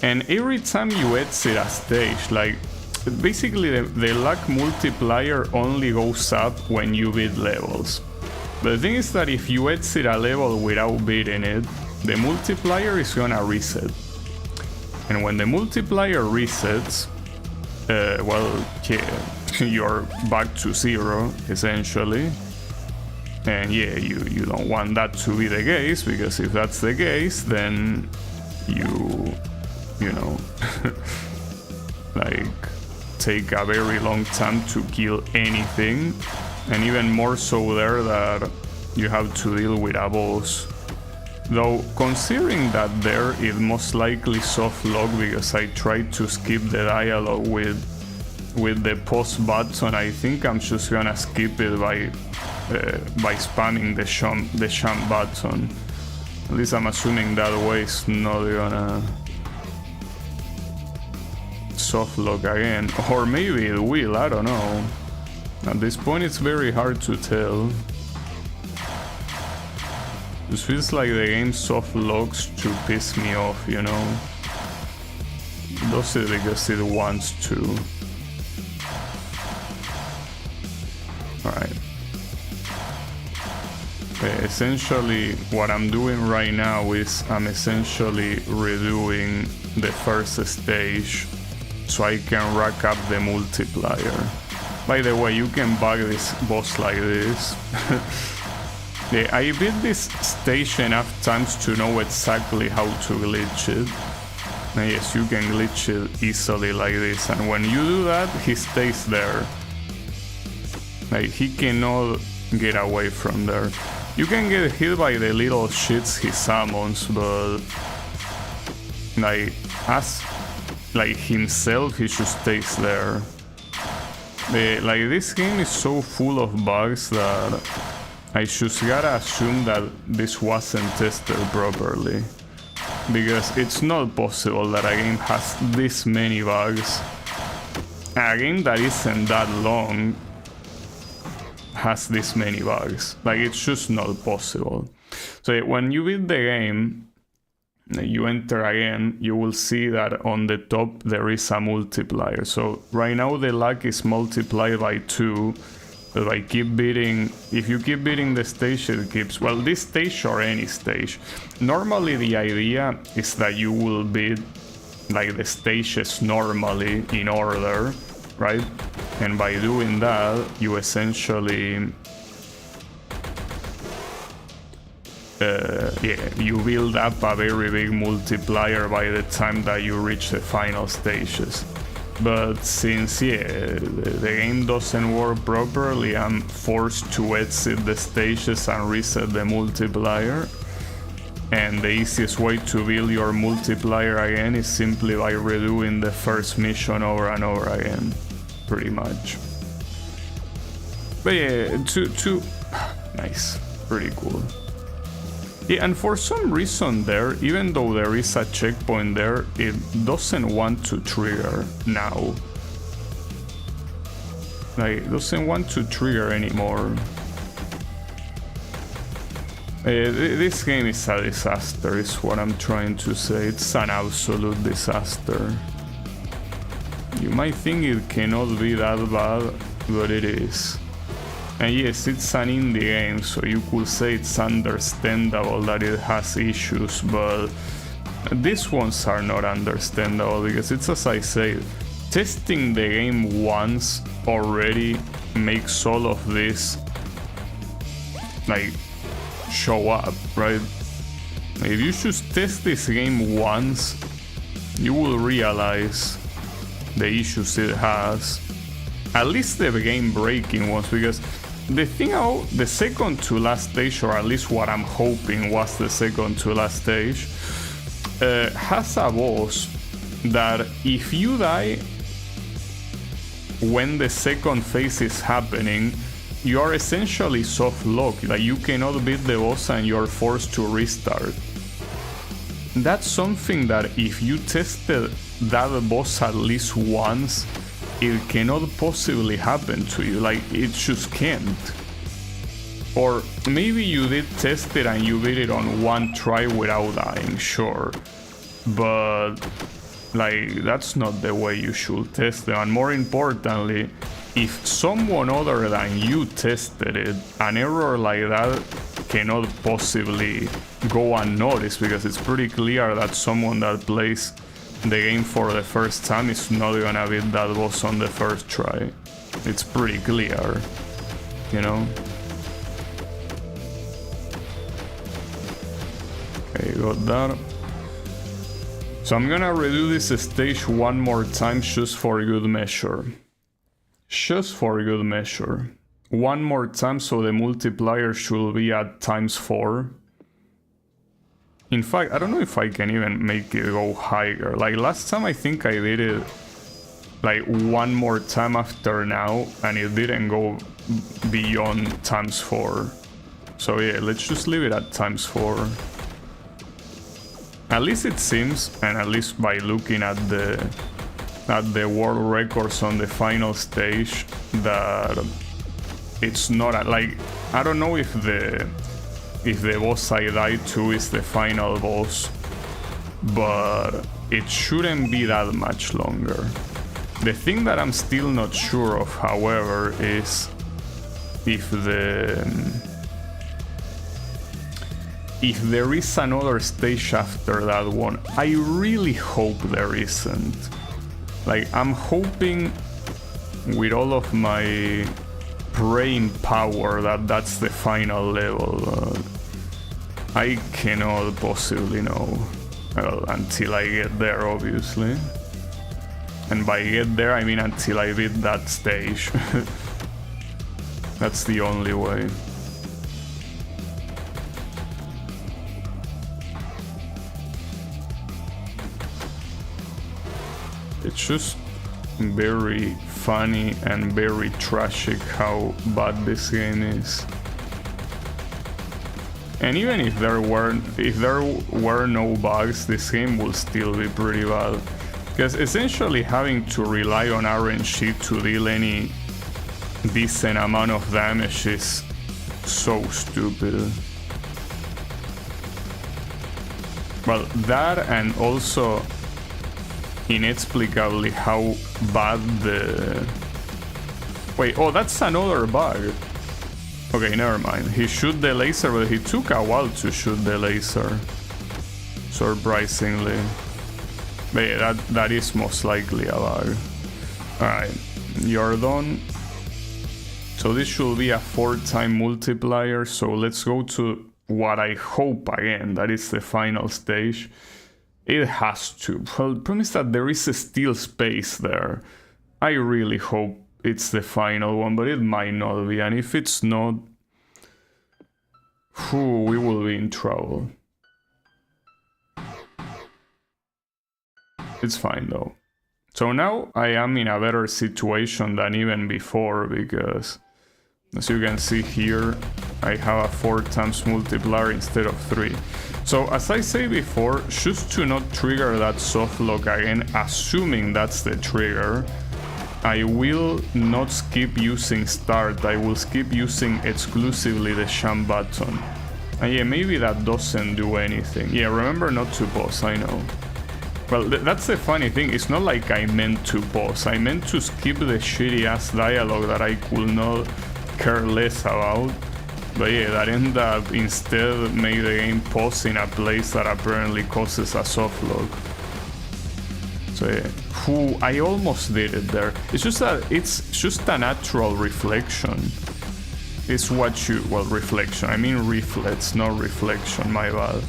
And every time you exit a stage, like basically the luck multiplier only goes up when you beat levels. But the thing is that if you exit a level without beating it, the multiplier is gonna reset. And when the multiplier resets, well, yeah, you're back to 0, essentially. And yeah, you don't want that to be the case, because if that's the case, then you know, like, take a very long time to kill anything. And even more so there that you have to deal with a boss. Though, considering that there, it most likely soft lock because I tried to skip the dialogue with the pause button. I think I'm just gonna skip it by spamming the jump button. At least I'm assuming that way it's not gonna soft lock again. Or maybe it will, I don't know. At this point it's very hard to tell. It feels like the game soft locks to piss me off, you know? It does it because it wants to. Alright. Essentially, what I'm doing right now is I'm essentially redoing the first stage so I can rack up the multiplier. By the way, you can bug this boss like this. Yeah, I beat this stage enough times to know exactly how to glitch it. And yes, you can glitch it easily like this, and when you do that, he stays there. Like, he cannot get away from there. You can get hit by the little shits he summons, but like, as like himself, he just stays there. Like, this game is so full of bugs that I just gotta assume that this wasn't tested properly, because it's not possible that a game has this many bugs. A game that isn't that long has this many bugs. Like, it's just not possible. So when you beat the game, you enter again, you will see that on the top there is a multiplier. So right now the luck is multiplied by 2, By keep beating, if you keep beating the stage, it keeps, well, this stage or any stage. Normally the idea is that you will beat like the stages normally in order, right? And by doing that, you essentially you build up a very big multiplier by the time that you reach the final stages. But since the game doesn't work properly, I'm forced to exit the stages and reset the multiplier. And the easiest way to build your multiplier again is simply by redoing the first mission over and over again, pretty much. But yeah, nice, pretty cool. Yeah, and for some reason there, even though there is a checkpoint there, it doesn't want to trigger now. Like, it doesn't want to trigger anymore. This game is a disaster, is what I'm trying to say. It's an absolute disaster. You might think it cannot be that bad, but it is. And yes, it's an indie game, so you could say it's understandable that it has issues, but these ones are not understandable because it's, as I say, testing the game once already makes all of this like show up, right? If you just test this game once, you will realize the issues it has. At least the game-breaking ones, because the thing about the second to last stage, or at least what I'm hoping was the second to last stage, has a boss that if you die when the second phase is happening, you are essentially soft locked, like you cannot beat the boss and you're forced to restart. That's something that if you tested that boss at least once, it cannot possibly happen to you, like it just can't. Or maybe you did test it and you beat it on one try without dying, sure, but like that's not the way you should test it. And more importantly, if someone other than you tested it, an error like that cannot possibly go unnoticed, because it's pretty clear that someone that plays the game for the first time is not gonna beat that boss on the first try. It's pretty clear, you know? Okay, got that. So I'm gonna redo this stage one more time just for good measure. Just for good measure. One more time, so the multiplier should be at ×4. In fact, I don't know if I can even make it go higher. Like last time I think I did it like one more time after now and it didn't go beyond ×4. So yeah, let's just leave it at ×4. At least it seems, and at least by looking at the world records on the final stage, that it's not like, I don't know if the boss I died to is the final boss, but it shouldn't be that much longer. The thing that I'm still not sure of, however, is if there is another stage after that one. I really hope there isn't. Like, I'm hoping with all of my brain power that that's the final level. I cannot possibly know. Well, until I get there, obviously. And by get there, I mean until I beat that stage. That's the only way. It's just very funny and very tragic how bad this game is. And even if there were no bugs, this game will still be pretty bad. Because essentially having to rely on RNG to deal any decent amount of damage is so stupid. Well, that, and also inexplicably how bad Wait, oh, that's another bug. Okay, never mind. He shoot the laser, but he took a while to shoot the laser. Surprisingly. But yeah, that is most likely a bug. Alright, you're done. So this should be a 4-time multiplier, so let's go to what I hope again, that is the final stage. It has to. Well, promise that there is still space there. I really hope it's the final one, but it might not be, and if it's not, we will be in trouble. It's fine though. So now I am in a better situation than even before, because as you can see here, I have a 4 times multiplier instead of 3. So as I said before, just to not trigger that soft lock again, assuming that's the trigger, I will not skip using start, I will skip using exclusively the jump button. And yeah, maybe that doesn't do anything. Yeah, remember not to pause, I know. Well, that's the funny thing, it's not like I meant to pause, I meant to skip the shitty ass dialogue that I could not care less about. But yeah, that ended up instead made the game pause in a place that apparently causes a soft lock. So yeah, I almost did it there. It's just that it's just a natural reflection. It's what you, well, reflection, I mean reflex, not reflection, my bad.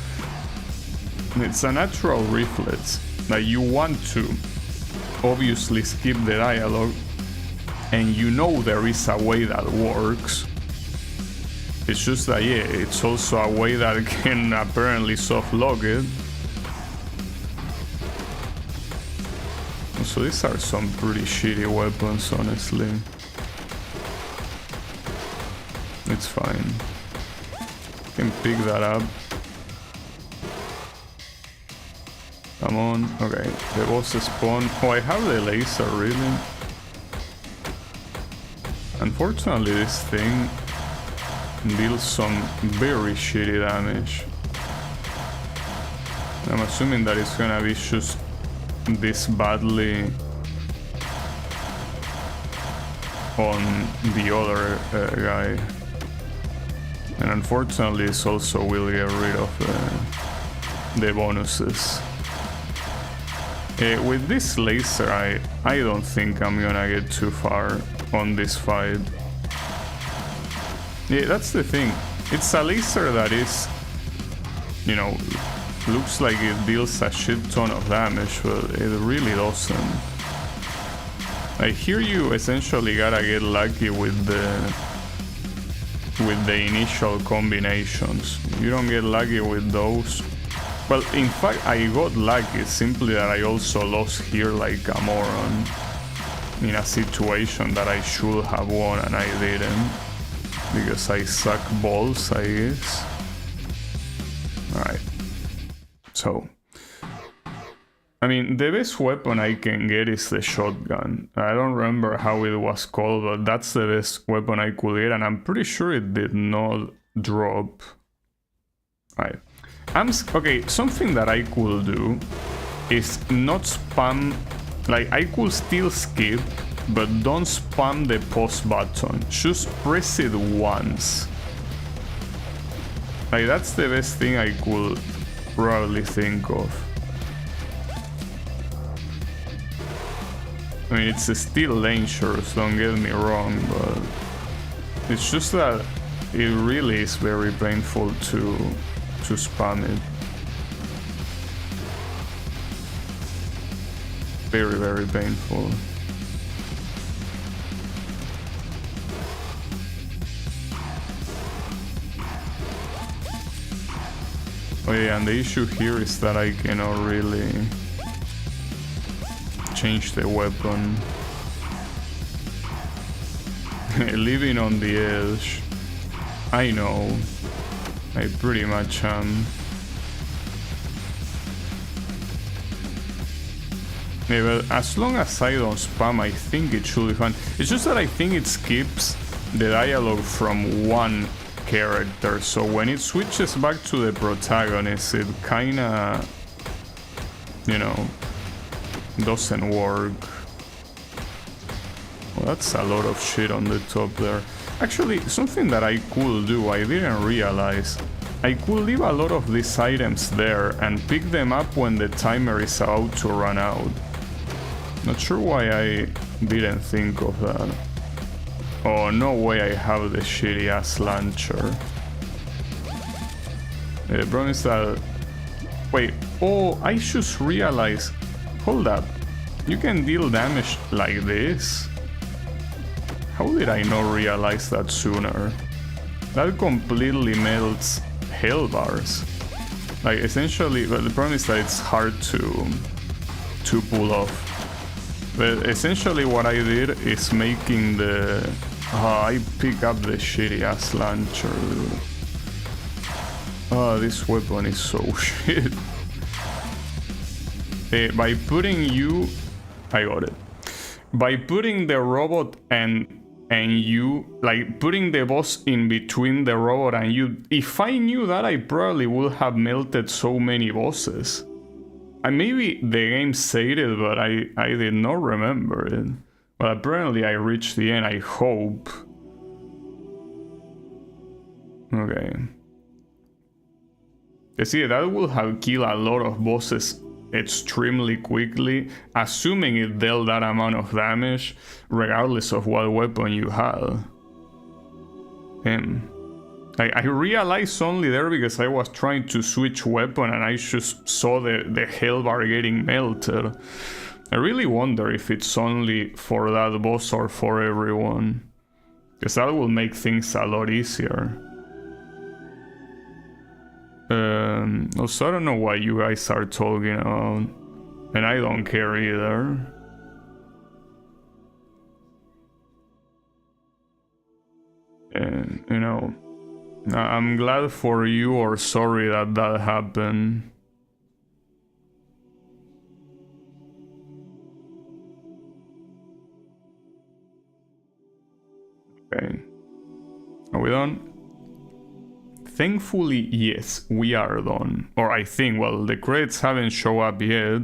It's a natural reflex that you want to obviously skip the dialogue, and you know there is a way that works. It's just that, yeah, it's also a way that can apparently soft lock it. So these are some pretty shitty weapons, honestly. It's fine. Can pick that up. Come on. Okay, the boss spawn. Oh, I have the laser, really? Unfortunately, this thing deals some very shitty damage. I'm assuming that it's gonna be just this badly on the other guy. And unfortunately, this also will get rid of the bonuses. With this laser, I don't think I'm gonna get too far on this fight. Yeah, that's the thing. It's a laser that is, you know, looks like it deals a shit ton of damage, but it really doesn't. I hear you essentially gotta get lucky with the initial combinations. You don't get lucky with those. Well, in fact, I got lucky, simply that I also lost here like a moron in a situation that I should have won and I didn't, because I suck balls, I guess. Alright, so I mean, the best weapon I can get is the shotgun. I don't remember how it was called, but that's the best weapon I could get, and I'm pretty sure it did not drop. Alright. Okay, something that I could do is not spam, like I could still skip, but don't spam the pause button, just press it once. Like that's the best thing I could probably think of. I mean, it's still dangerous, don't get me wrong, but it's just that it really is very painful to spam it. Very, very painful. Oh yeah, and the issue here is that I cannot really change the weapon. Living on the edge. I know. I pretty much am. Yeah, but as long as I don't spam, I think it should be fun. It's just that I think it skips the dialogue from one character, so when it switches back to the protagonist, it kinda, you know, doesn't work. that's a lot of shit on the top there. Actually, something that I could do, I didn't realize. I could leave a lot of these items there and pick them up when the timer is about to run out. Not sure why I didn't think of that. Oh, no way I have the shitty ass launcher. The problem is that... Wait, oh, I just realized... Hold up. You can deal damage like this? How did I not realize that sooner? That completely melts hell bars. Like, essentially, well, the problem is that it's hard to pull off. But essentially what I did is making the... I pick up the shitty ass launcher. Oh, this weapon is so shit. By putting you... I got it. By putting the robot and you, like putting the boss in between the robot and you, if I knew that, I probably would have melted so many bosses. And maybe the game said it, but I did not remember it. But apparently I reached the end, I hope. Okay. You see, that would have killed a lot of bosses extremely quickly, assuming it dealt that amount of damage, regardless of what weapon you had. I realized only there because I was trying to switch weapon and I just saw the hell bar getting melted. I really wonder if it's only for that boss or for everyone, because that will make things a lot easier. Also, I don't know what you guys are talking about, and I don't care either. And, you know, I'm glad for you or sorry that that happened. Okay. Are we done? Thankfully, yes, we are done. Or I think, well, the credits haven't shown up yet.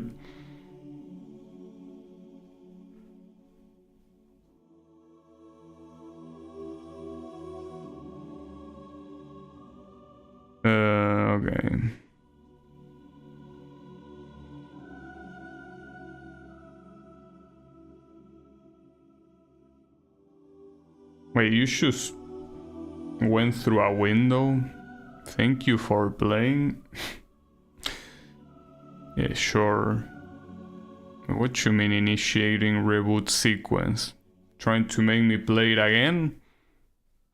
Okay. Wait, you just went through a window? Thank you for playing. Yeah, sure. What you mean initiating reboot sequence? Trying to make me play it again?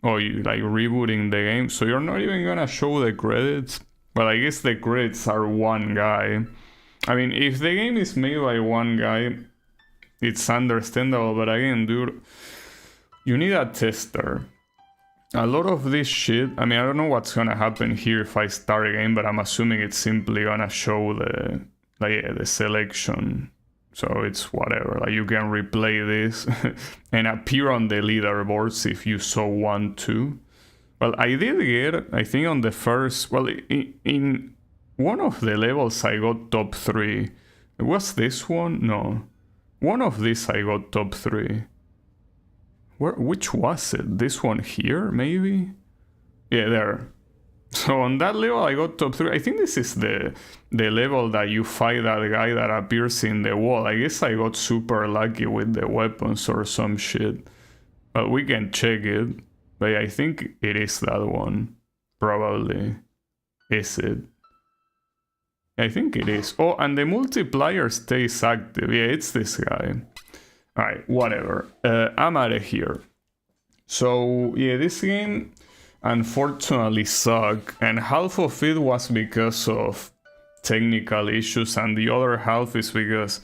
Oh, you like rebooting the game? So you're not even gonna show the credits? Well, I guess the credits are one guy. I mean, if the game is made by one guy, it's understandable, but again, dude, you need a tester. A lot of this shit, I mean, I don't know what's gonna happen here if I start a game, but I'm assuming it's simply gonna show the selection. So it's whatever, like you can replay this and appear on the leaderboards if you so want to. Well, I did get, I think on the first, well, in one of the levels I got top 3. Was this one? No. One of these I got top 3. Which was it? This one here, maybe? Yeah, there. So on that level I got top 3. I think this is the level that you fight that guy that appears in the wall. I guess I got super lucky with the weapons or some shit. But we can check it. But I think it is that one. Probably. Is it? I think it is. Oh, and the multiplier stays active. Yeah, it's this guy. Alright, whatever. I'm out of here. So, yeah, this game unfortunately sucked, and half of it was because of technical issues, and the other half is because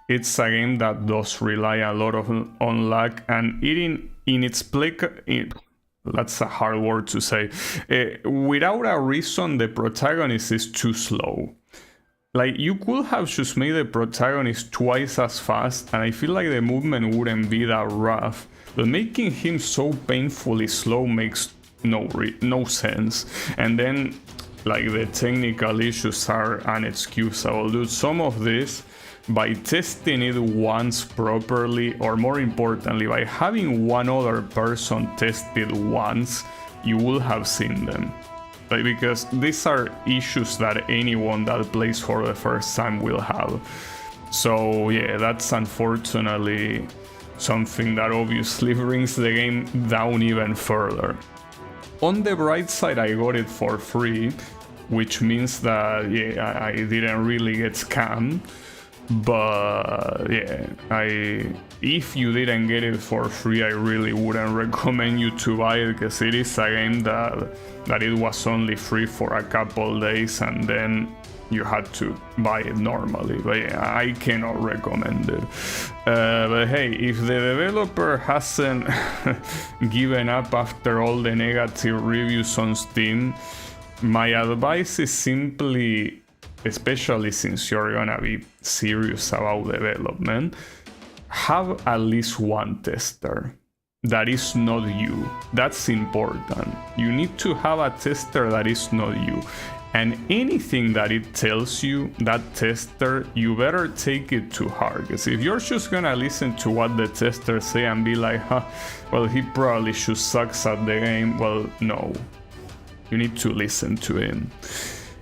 it's a game that does rely a lot on luck, and that's a hard word to say. Without a reason, the protagonist is too slow. Like, you could have just made the protagonist twice as fast, and I feel like the movement wouldn't be that rough. But making him so painfully slow makes no sense. And then, like, the technical issues are unexcusable. Dude, some of this, by testing it once properly, or more importantly, by having one other person test it once, you will have seen them. Because these are issues that anyone that plays for the first time will have. So yeah, that's unfortunately something that obviously brings the game down even further. On the bright side, I got it for free, which means that yeah, I didn't really get scammed. But yeah, if you didn't get it for free, I really wouldn't recommend you to buy it, because it is a game that it was only free for a couple days and then you had to buy it normally. But yeah, I cannot recommend it. But hey, if the developer hasn't given up after all the negative reviews on Steam, my advice is simply, especially since you're gonna be serious about development, have at least one tester that is not you. That's important. You need to have a tester that is not you. And anything that it tells you, that tester, you better take it to heart. Because if you're just gonna listen to what the tester say and be like, huh, well, he probably just sucks at the game, well, no. You need to listen to him.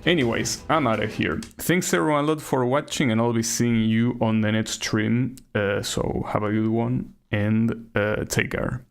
Anyways, I'm out of here. Thanks everyone a lot for watching, and I'll be seeing you on the next stream. So have a good one, and take care.